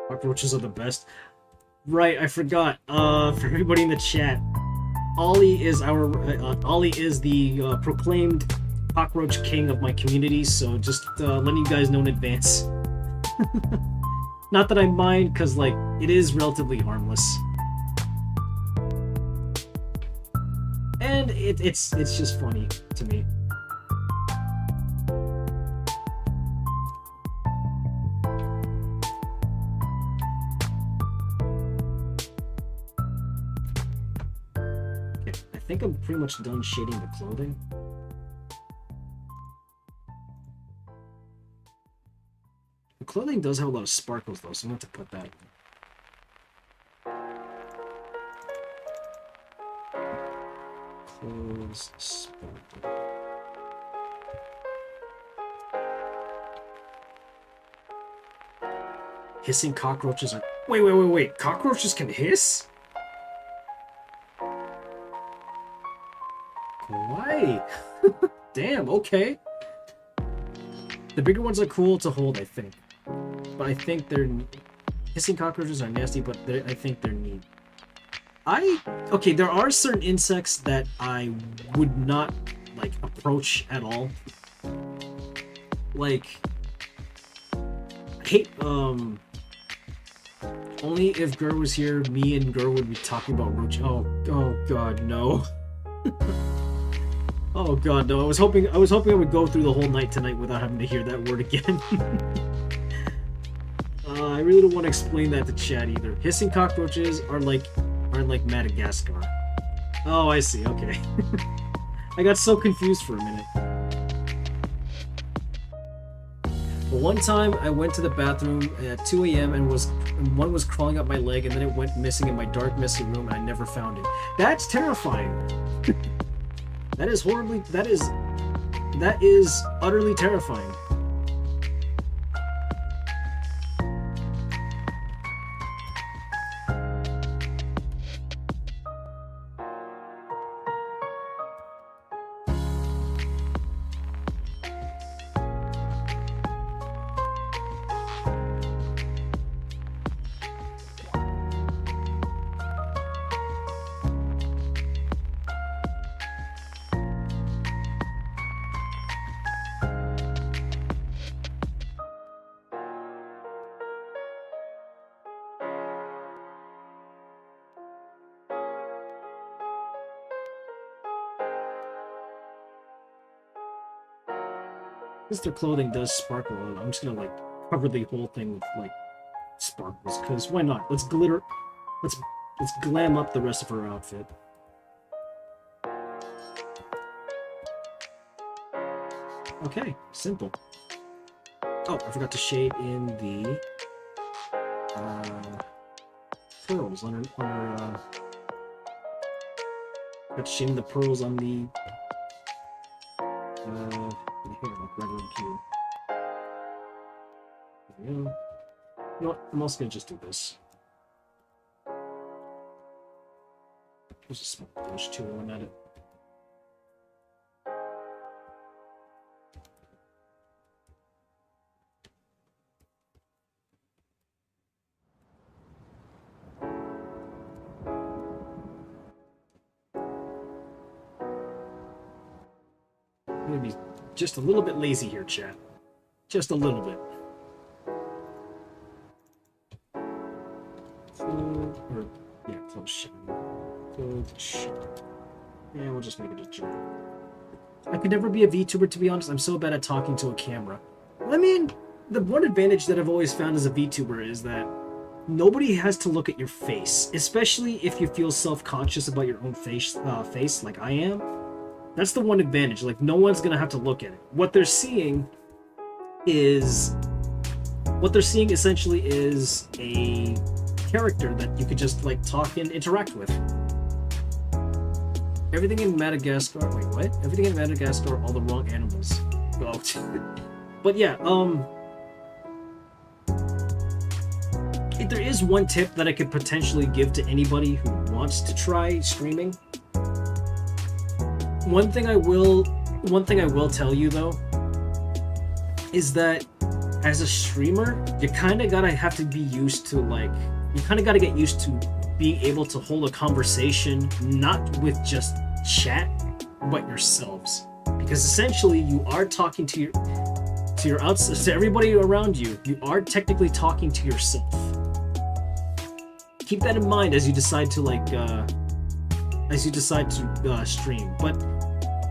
Cockroaches are the best. Right, I forgot. For everybody in the chat, Ollie is the proclaimed cockroach king of my community. So just letting you guys know in advance. Not that I mind, because, like, it is relatively harmless. And it's just funny to me. Okay, I think I'm pretty much done shading the clothing. The clothing does have a lot of sparkles, though, so I'm going to have to put that. Clothes sparkle. Hissing cockroaches are... Wait. Cockroaches can hiss? Why? Damn, okay. The bigger ones are cool to hold, I think. But I think they're... Hissing cockroaches are nasty, but I think they're neat. Okay, there are certain insects that I would not, like, approach at all. Like... I hate, only if Gur was here, me and Gur would be talking about roach. Oh god, no. Oh god, no. I was hoping I would go through the whole night tonight without having to hear that word again. I really don't want to explain that to chat either. Hissing cockroaches are like Madagascar. Oh, I see. Okay. I got so confused for a minute. But one time I went to the bathroom at 2 a.m. and one was crawling up my leg, and then it went missing in my dark, messy room, and I never found it. That's terrifying. That is horribly... That is utterly terrifying. Since their clothing does sparkle, I'm just gonna, like, cover the whole thing with, like, sparkles, because why not? Let's glam up the rest of her outfit. Okay, simple. Oh, I forgot to shade in the pearls on her got to shade in the pearls on the here, like regular cube. There we go. You know what? I'm also gonna just do this. There's a small brush too when I'm at it. I'm gonna be just a little bit lazy here, chat. Just a little bit. Close shot. Close shot. Yeah, we'll just make it a joke. I could never be a VTuber, to be honest. I'm so bad at talking to a camera. I mean, the one advantage that I've always found as a VTuber is that nobody has to look at your face, especially if you feel self-conscious about your own face, like I am. That's the one advantage. Like, no one's gonna have to look at it. What they're seeing essentially is a character that you could just, like, talk and interact with. Everything in Madagascar... Wait, what? Everything in Madagascar are all the wrong animals. Oh. But yeah, there is one tip that I could potentially give to anybody who wants to try streaming. One thing I will tell you, though, is that as a streamer, you kind of have to be used to, like... You kind of got to get used to being able to hold a conversation, not with just chat, but yourselves. Because essentially, you are talking to to your to everybody around you, you are technically talking to yourself. Keep that in mind as you decide to stream. But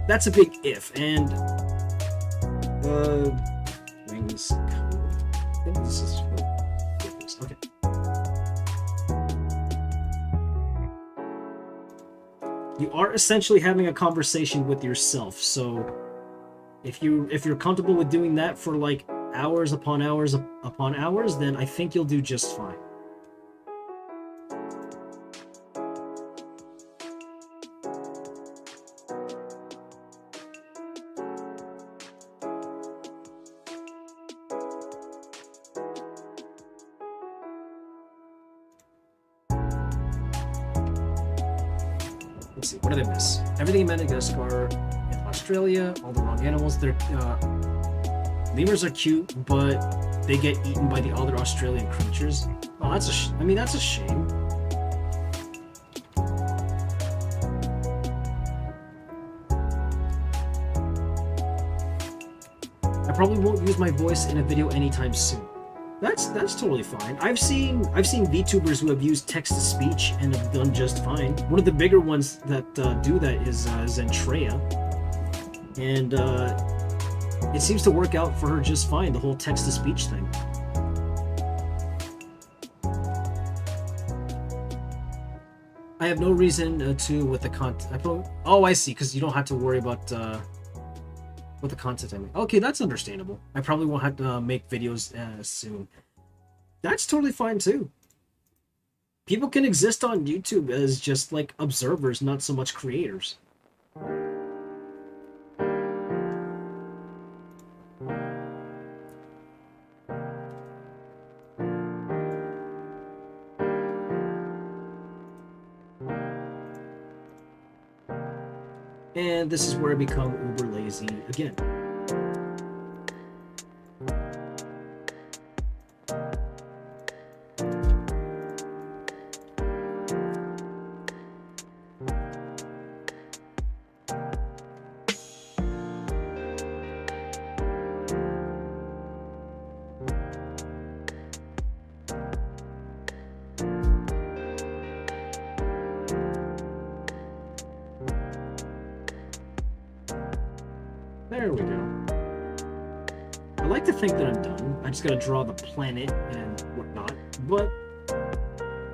that's a big if. And wings. I think this is okay. You are essentially having a conversation with yourself, so if you're comfortable with doing that for like hours upon hours upon hours, then I think you'll do just fine. Let's see, what did I miss? Everything in Madagascar, in Australia, all the wrong animals. They're lemurs are cute, but they get eaten by the other Australian creatures. Oh, that's that's a shame. I probably won't use my voice in a video anytime soon. That's totally fine. I've seen VTubers who have used text to speech and have done just fine. One of the bigger ones that do that is Zentreya, and it seems to work out for her just fine. The whole text to speech thing. I have no reason to with the content. Oh, I see. Because you don't have to worry about with the content I make. Okay, that's understandable. I probably won't have to make videos soon. That's totally fine too. People can exist on YouTube as just like observers, not so much creators. And this is where I become uber lazy again. There we go. I like to think that I'm done. I just gotta draw the planet and whatnot. But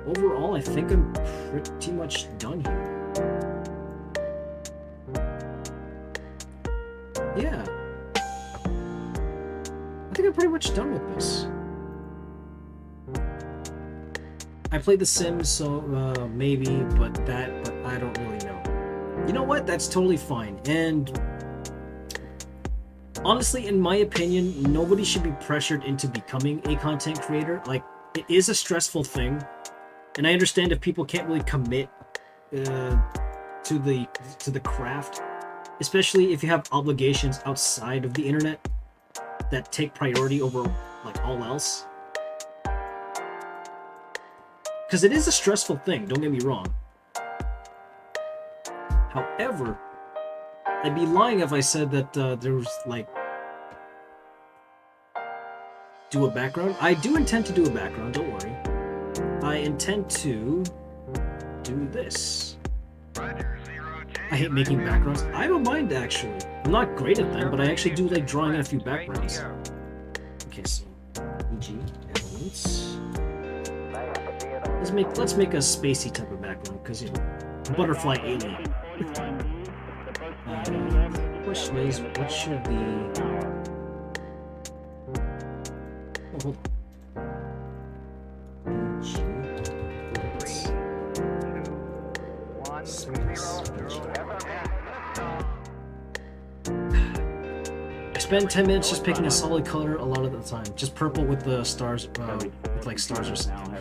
overall, I think I'm pretty much done here. Yeah. I think I'm pretty much done with this. I played The Sims, so maybe, but I don't really know. You know what? That's totally fine. And honestly, in my opinion, nobody should be pressured into becoming a content creator. Like, it is a stressful thing, and I understand if people can't really commit to the craft, especially if you have obligations outside of the internet that take priority over like all else. Because it is a stressful thing, don't get me wrong. However, I'd be lying if I said that there was like do a background. I do intend to do a background, don't worry. I intend to do this. I hate making backgrounds. I don't mind actually. I'm not great at them, but I actually do like drawing in a few backgrounds. Okay, so EG elements. Let's make a spacey type of background, because you know, butterfly alien. Question is, what should the... Oh, hold on. I spend 10 minutes just picking a solid color a lot of the time. Just purple with the stars, with like stars or something.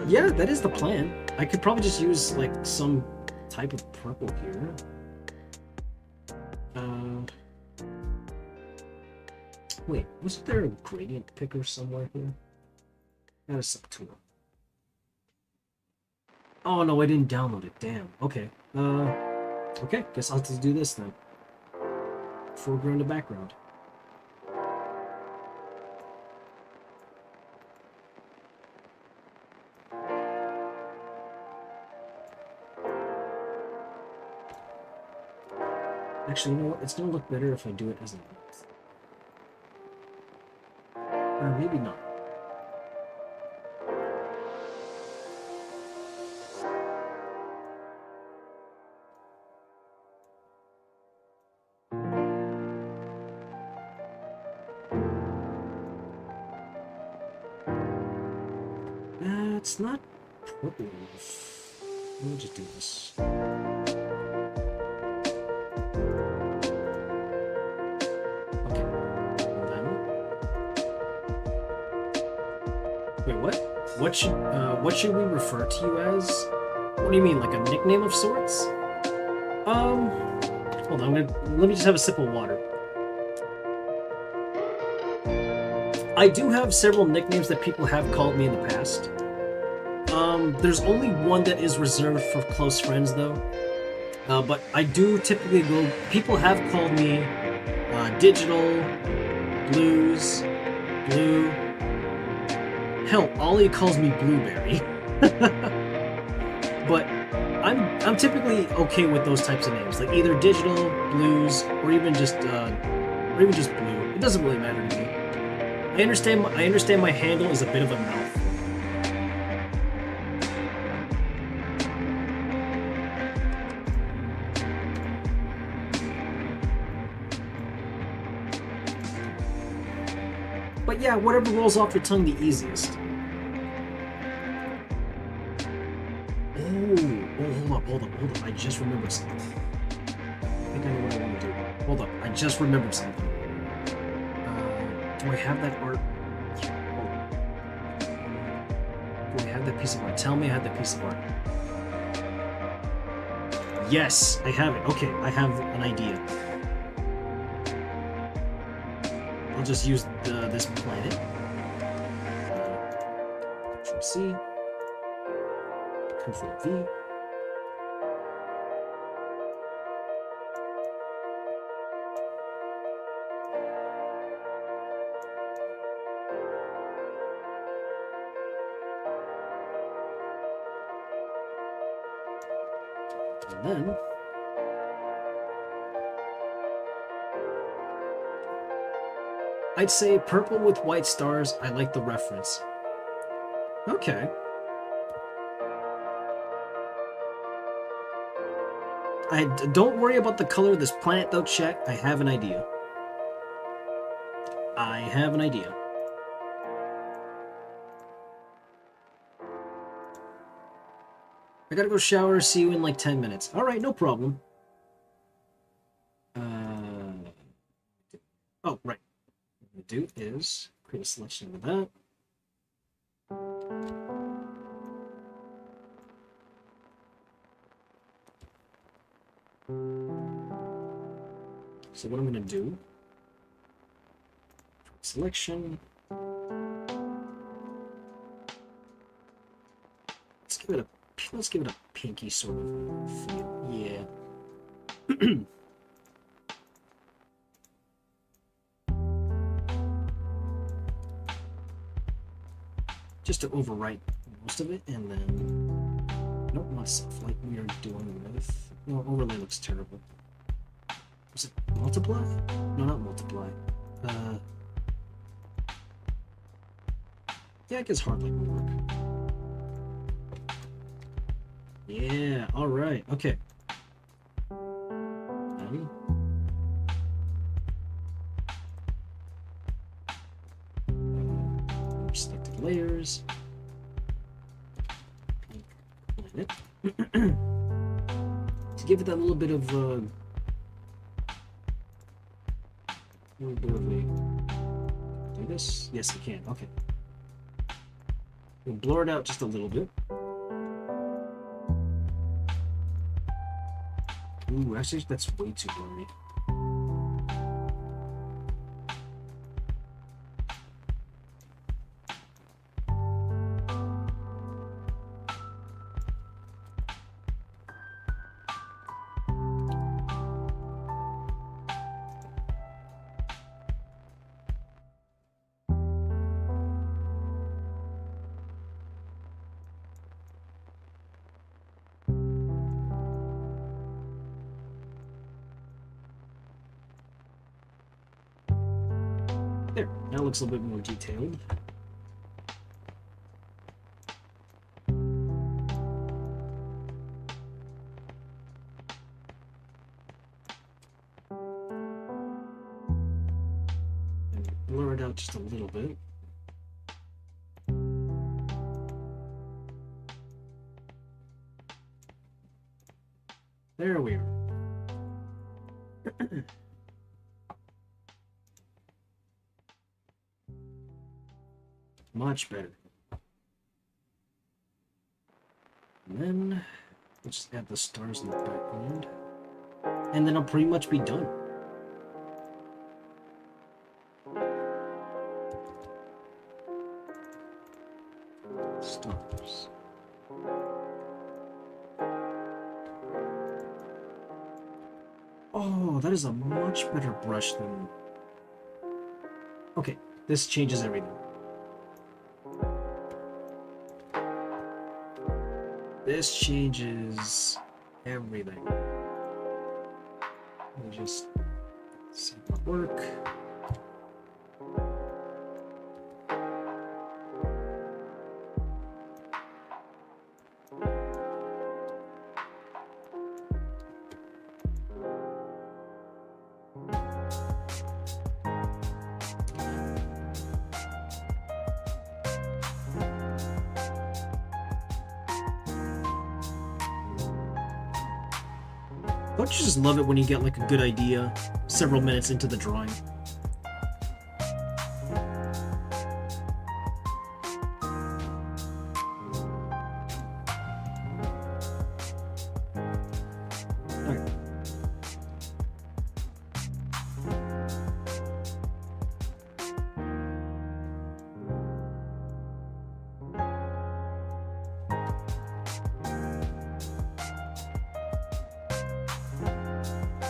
Yeah, that is the plan. I could probably just use like some type of purple here. Wait, wasn't there a gradient picker somewhere here? That is subtool. Oh no, I didn't download it. Damn. Okay. Okay. Guess I'll have to do this then. Foreground to background. Actually, you know what? It's gonna look better if I do it as a month. Or maybe not. It's not purple enough. Let me just do this. Okay. And then... Wait, what? What should we refer to you as? What do you mean, like a nickname of sorts? Hold on, let me just have a sip of water. I do have several nicknames that people have called me in the past. There's only one that is reserved for close friends, though. But I do typically go... People have called me Digital-Bluez, Blue... Hell, Ollie calls me Blueberry. But I'm typically okay with those types of names, like either Digital-Bluez, or even just Blue. It doesn't really matter to me. I understand my handle is a bit of a mouthful. But yeah, whatever rolls off your tongue the easiest. Hold up. I just remembered something. I think I know what I want to do. Hold up, I just remembered something. Do I have that art? Do I have that piece of art? Tell me I have that piece of art. Yes, I have it. Okay, I have an idea. I'll just use this planet. Control C. Control V. And then I'd say purple with white stars. I like the reference. Okay. Don't worry about the color of this planet, though, chat. I have an idea. I gotta go shower. See you in like 10 minutes. All right, no problem. Oh, right. What I'm gonna do is create a selection of that. So what I'm gonna do, selection. Let's give it a pinky sort of feel. Yeah. Just to overwrite most of it, and then nope, not stuff like we are doing with. No, overlay looks terrible. Was it multiply? No, not multiply. Yeah, I guess hardly will work. Yeah, alright, okay. Selected layers. Planet. To give it that little bit of a... Do this? Yes, I can. Okay. We'll blur it out just a little bit. Ooh, actually, that's way too blurry. There, that looks a little bit more detailed. And blur it out just a little bit. There we are. Much better. And then we'll just add the stars in the background. And then I'll pretty much be done. Stars. Oh, that is a much better brush than... Okay, this changes everything. This changes everything. Let me just see my work. Don't you just love it when you get like a good idea several minutes into the drawing? Okay.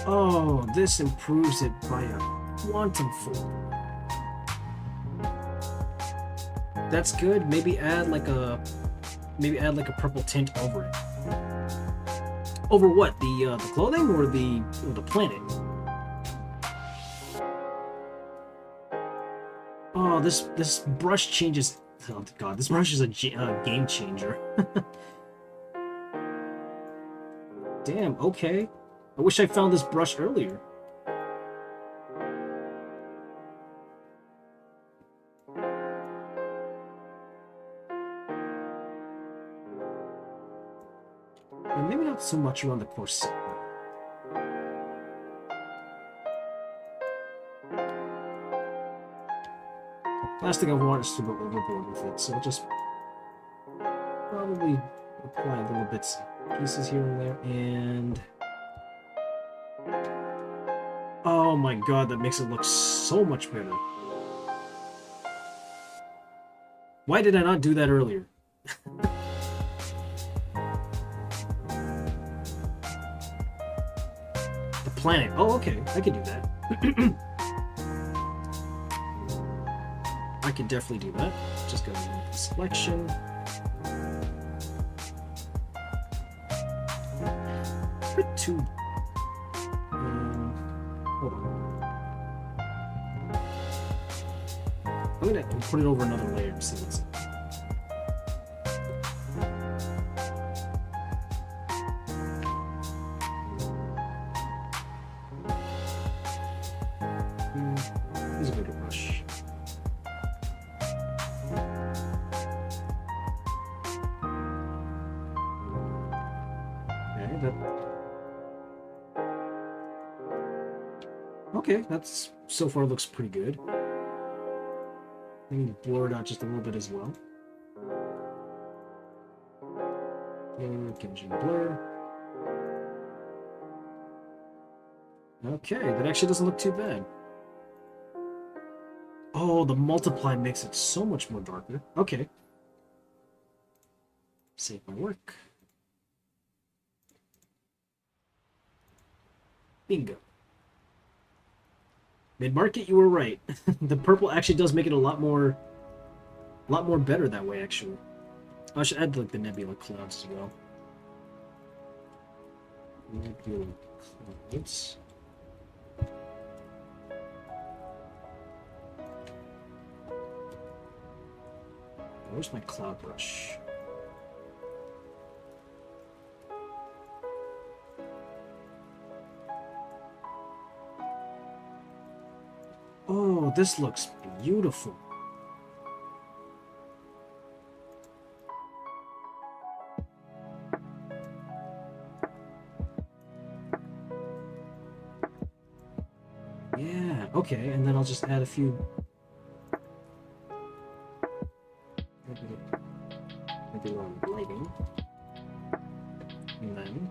Oh, this improves it by a quantum fold. That's good. Maybe add like a purple tint over it. Over what? The clothing or the planet? Oh, this brush changes. Oh god, this brush is a game changer. Damn. Okay. I wish I found this brush earlier. And maybe not so much around the corset. Last thing I want is to go overboard with it, so I'll just probably apply little bits, pieces here and there, and... Oh my god, that makes it look so much better. Why did I not do that earlier? The planet. Oh, okay. I can do that. I can definitely do that. Just go into the selection. Bit too... hold on. I'm gonna put it over another layer and see what's... Here's a bigger brush. Okay, okay, that's so far looks pretty good. I can blur it out just a little bit as well. Blur, blur. Okay, that actually doesn't look too bad. Oh, the multiply makes it so much more darker. Okay. Save my work. Bingo. Mid-market, you were right. The purple actually does make it a lot more better that way, actually. I should add like the nebula clouds as well. Nebula clouds. Where's my cloud brush? Oh, this looks beautiful. Yeah, okay, and then I'll just add a few. Maybe a little lighting. And then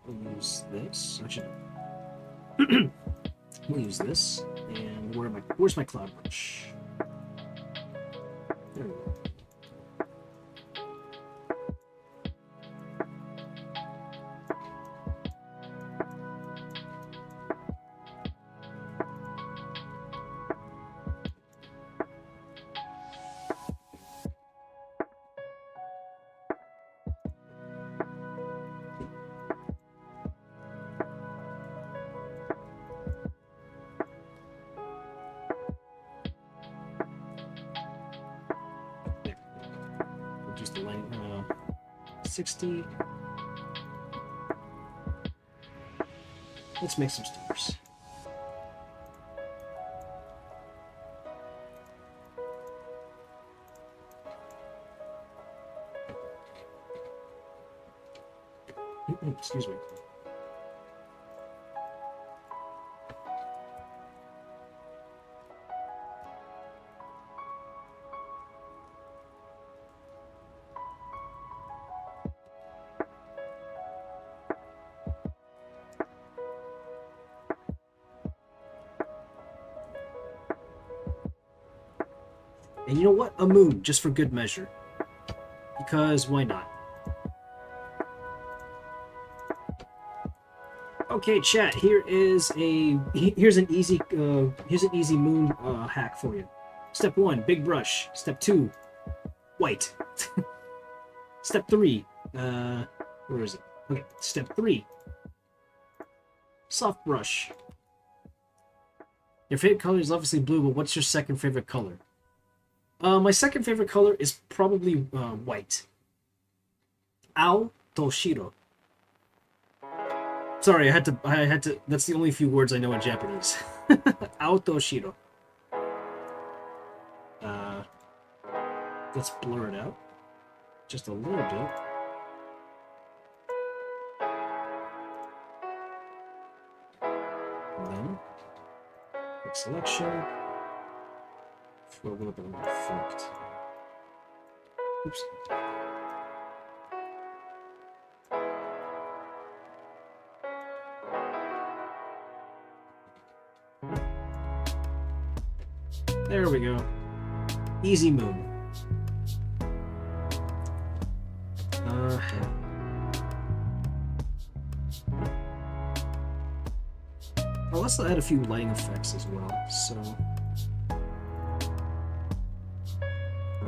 we'll use this. Actually, we'll use this. And where's my cloud brush? There we go. Reduce the lighting, 60. Let's make some stars. Excuse me. And you know what? A moon, just for good measure. Because why not? Okay, chat. Here's an easy moon hack for you. Step 1, big brush. Step 2, white. Step 3, where is it? Okay, step 3, soft brush. Your favorite color is obviously blue, but what's your second favorite color? My second favorite color is probably white. Ao Toshiro. Sorry, I had to. That's the only few words I know in Japanese. Ao Toshiro. Let's blur it out just a little bit. And then quick selection for a little bit of effect. Oops. There we go. Easy moon. Well, let's add a few lighting effects as well. So,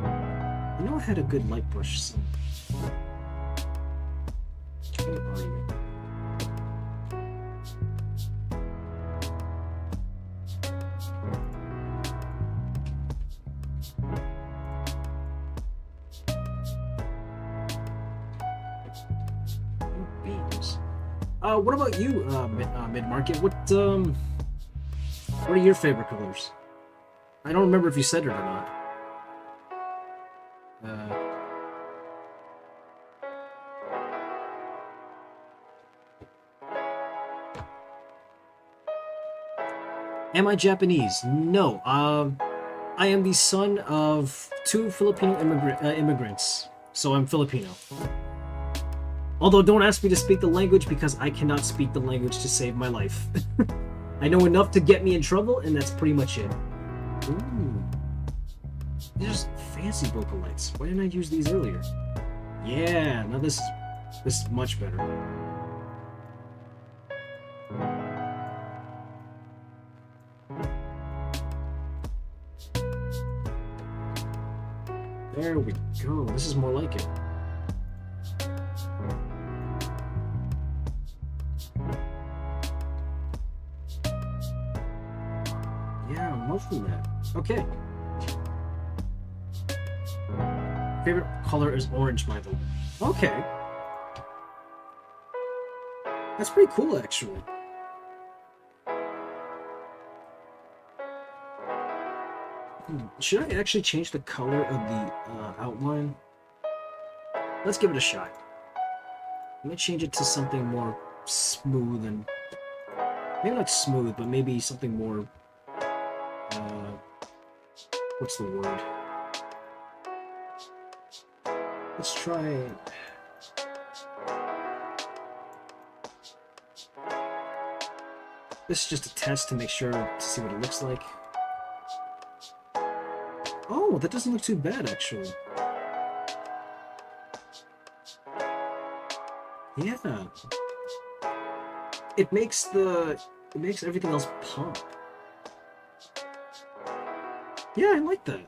I know I had a good light brush. So. Where are you? What about you, mid-market? What are your favorite colors? I don't remember if you said it or not. Am I Japanese? No. I am the son of 2 Filipino immigrants, so I'm Filipino. Although don't ask me to speak the language because I cannot speak the language to save my life. I know enough to get me in trouble, and that's pretty much it. Ooh. These are fancy vocal lights. Why didn't I use these earlier? Yeah, now this is much better. There we go. This is more like it. Yeah, I'm loving that. Okay. Favorite color is orange, by the way. Okay. That's pretty cool, actually. Should I actually change the color of the outline? Let's give it a shot. Let me change it to something more smooth and... Maybe not smooth, but maybe something more... what's the word? Let's try... This is just a test to make sure to see what it looks like. Oh, that doesn't look too bad, actually. Yeah. It makes everything else pop. Yeah, I like that.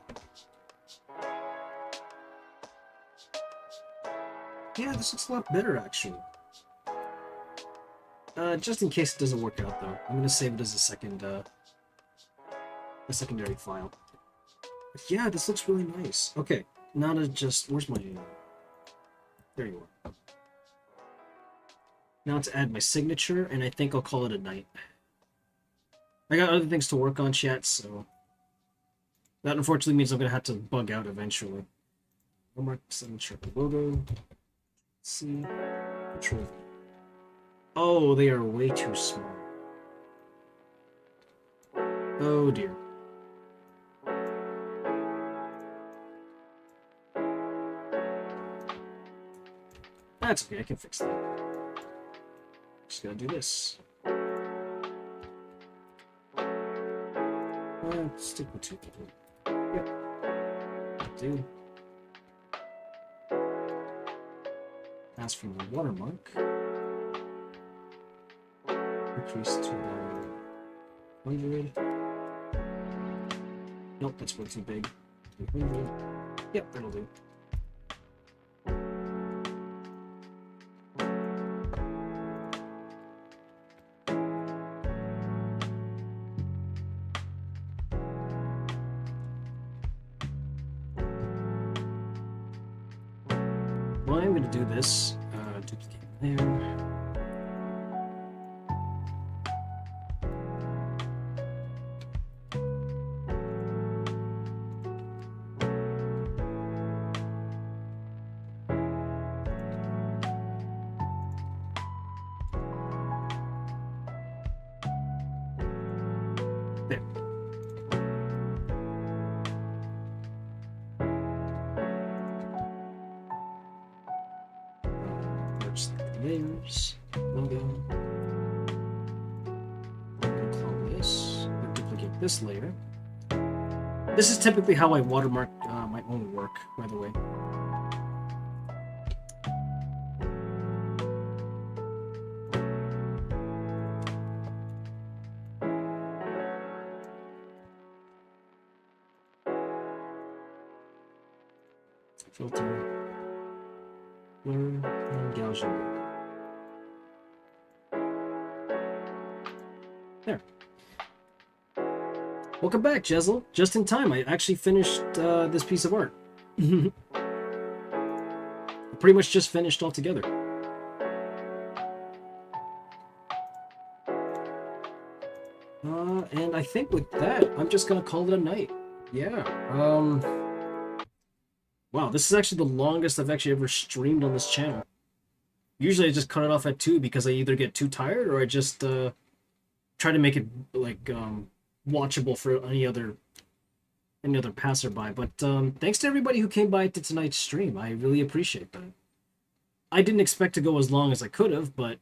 Yeah, this looks a lot better, actually. Just in case it doesn't work out, though, I'm gonna save it as a secondary file. But yeah, this looks really nice. Okay, now to just... Where's my... There you are. Now to add my signature, and I think I'll call it a night. I got other things to work on, chat, so... That unfortunately means I'm gonna have to bug out eventually. Mark signature logo. Let's see. Control. Oh, they are way too small. Oh dear. That's okay, I can fix that. Just gotta do this. Stick with 2 people. Yep. Do. Ask for the watermark. Increase to 100. Nope, that's way too big. 200. Yep, that'll do. Well, I'm going to do this. Duplicate there. Layers, logo. I'm going to clone this and duplicate this layer. This is typically how I watermark my own work, by the way. Filter, blur, and Gaussian. There. Welcome back, Jezel. Just in time. I actually finished this piece of art. I pretty much just finished altogether. And I think with that, I'm just gonna call it a night. Yeah. Wow, this is actually the longest I've actually ever streamed on this channel. Usually I just cut it off at 2 because I either get too tired or I just try to make it like watchable for any other passerby. But thanks to everybody who came by to tonight's stream. I really appreciate that. I didn't expect to go as long as I could have, but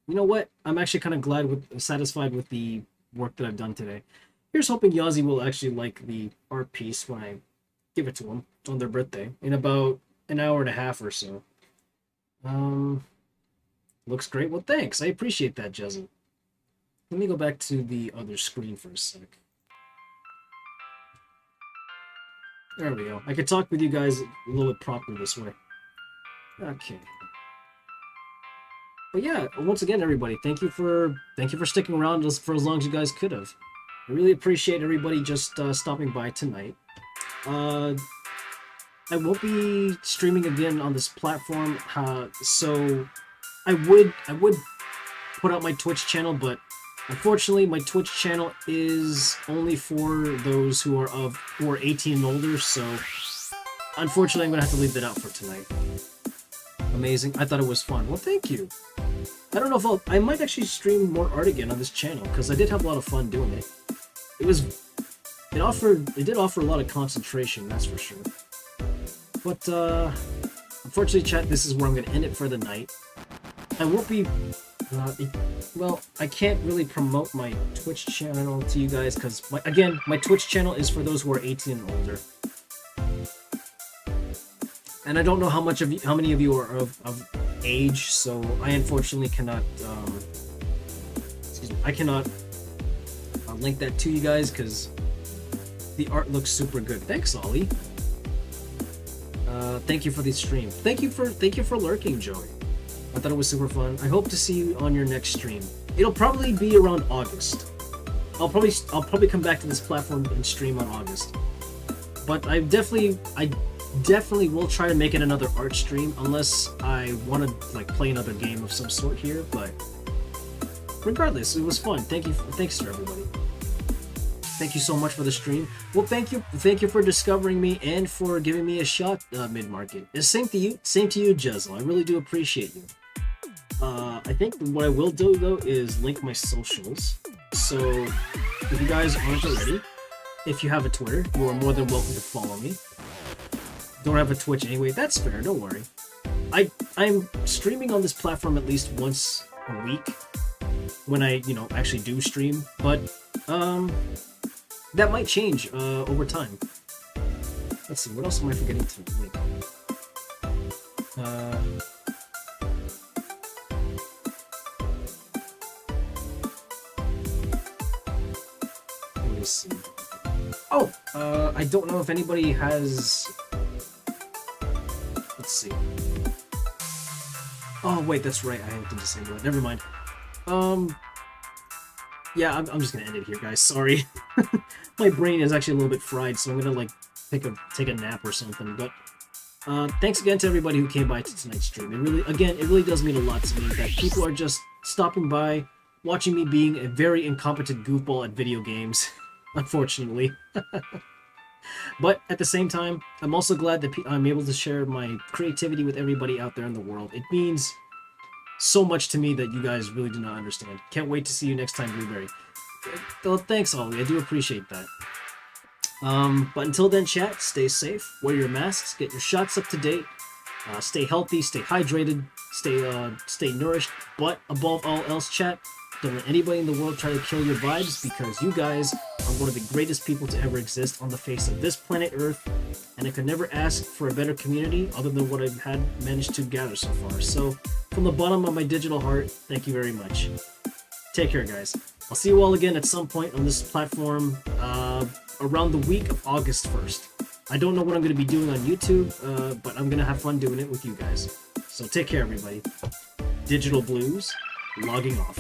you know what? I'm actually kind of satisfied with the work that I've done today. Here's hoping Yazi will actually like the art piece when I give it to them on their birthday in about an hour and a half or so. Looks great. Well, thanks. I appreciate that, Jezel. Let me go back to the other screen for a sec. There we go. I can talk with you guys a little bit proper this way. Okay. But yeah, once again, everybody, thank you for sticking around for as long as you guys could have. I really appreciate everybody just stopping by tonight. I won't be streaming again on this platform, so I would put out my Twitch channel, but unfortunately my Twitch channel is only for those who are 18 and older, so unfortunately I'm gonna have to leave that out for tonight. Amazing. I thought it was fun. Well, thank you. I don't know if I might actually stream more art again on this channel, because I did have a lot of fun doing it. It did offer a lot of concentration, that's for sure. But unfortunately, chat, this is where I'm gonna end it for the night. I won't be well, I can't really promote my Twitch channel to you guys because my Twitch channel is for those who are 18 and older. And I don't know how many of you are of age, so I unfortunately cannot I cannot link that to you guys because the art looks super good. Thanks, Ollie. Thank you for the stream. Thank you for lurking, Joey. I thought it was super fun. I hope to see you on your next stream. It'll probably be around August. I'll probably come back to this platform and stream on August. But I definitely will try to make it another art stream unless I want to like play another game of some sort here. But regardless, it was fun. Thanks to everybody. Thank you so much for the stream. Well, thank you for discovering me and for giving me a shot mid-market. Same to you, Jezel. I really do appreciate you. I think what I will do though is link my socials. So if you guys aren't already, if you have a Twitter, you are more than welcome to follow me. Don't have a Twitch anyway. That's fair. Don't worry. I'm streaming on this platform at least once a week when I actually do stream, but that might change over time. Let's see, what else am I forgetting to link? Let me see. Oh, I don't know if anybody has... Let's see. Oh, wait, that's right, I have to disable it. Never mind. Yeah, I'm just gonna end it here, guys. Sorry. My brain is actually a little bit fried, so I'm gonna like take a nap or something. But thanks again to everybody who came by to tonight's stream. It really does mean a lot to me that people are just stopping by, watching me being a very incompetent goofball at video games, unfortunately. But at the same time, I'm also glad that I'm able to share my creativity with everybody out there in the world. It means so much to me that you guys really do not understand. Can't wait to see you next time, Blueberry. Well, thanks, Ollie. I do appreciate that. But until then, chat, stay safe, wear your masks, get your shots up to date, stay healthy, stay hydrated, stay nourished, but above all else, chat, don't let anybody in the world try to kill your vibes because you guys are one of the greatest people to ever exist on the face of this planet Earth, and I could never ask for a better community other than what I've managed to gather so far. So, from the bottom of my digital heart, thank you very much. Take care, guys. I'll see you all again at some point on this platform around the week of August 1st. I don't know what I'm going to be doing on YouTube, but I'm going to have fun doing it with you guys. So take care, everybody. Digital-Bluez, logging off.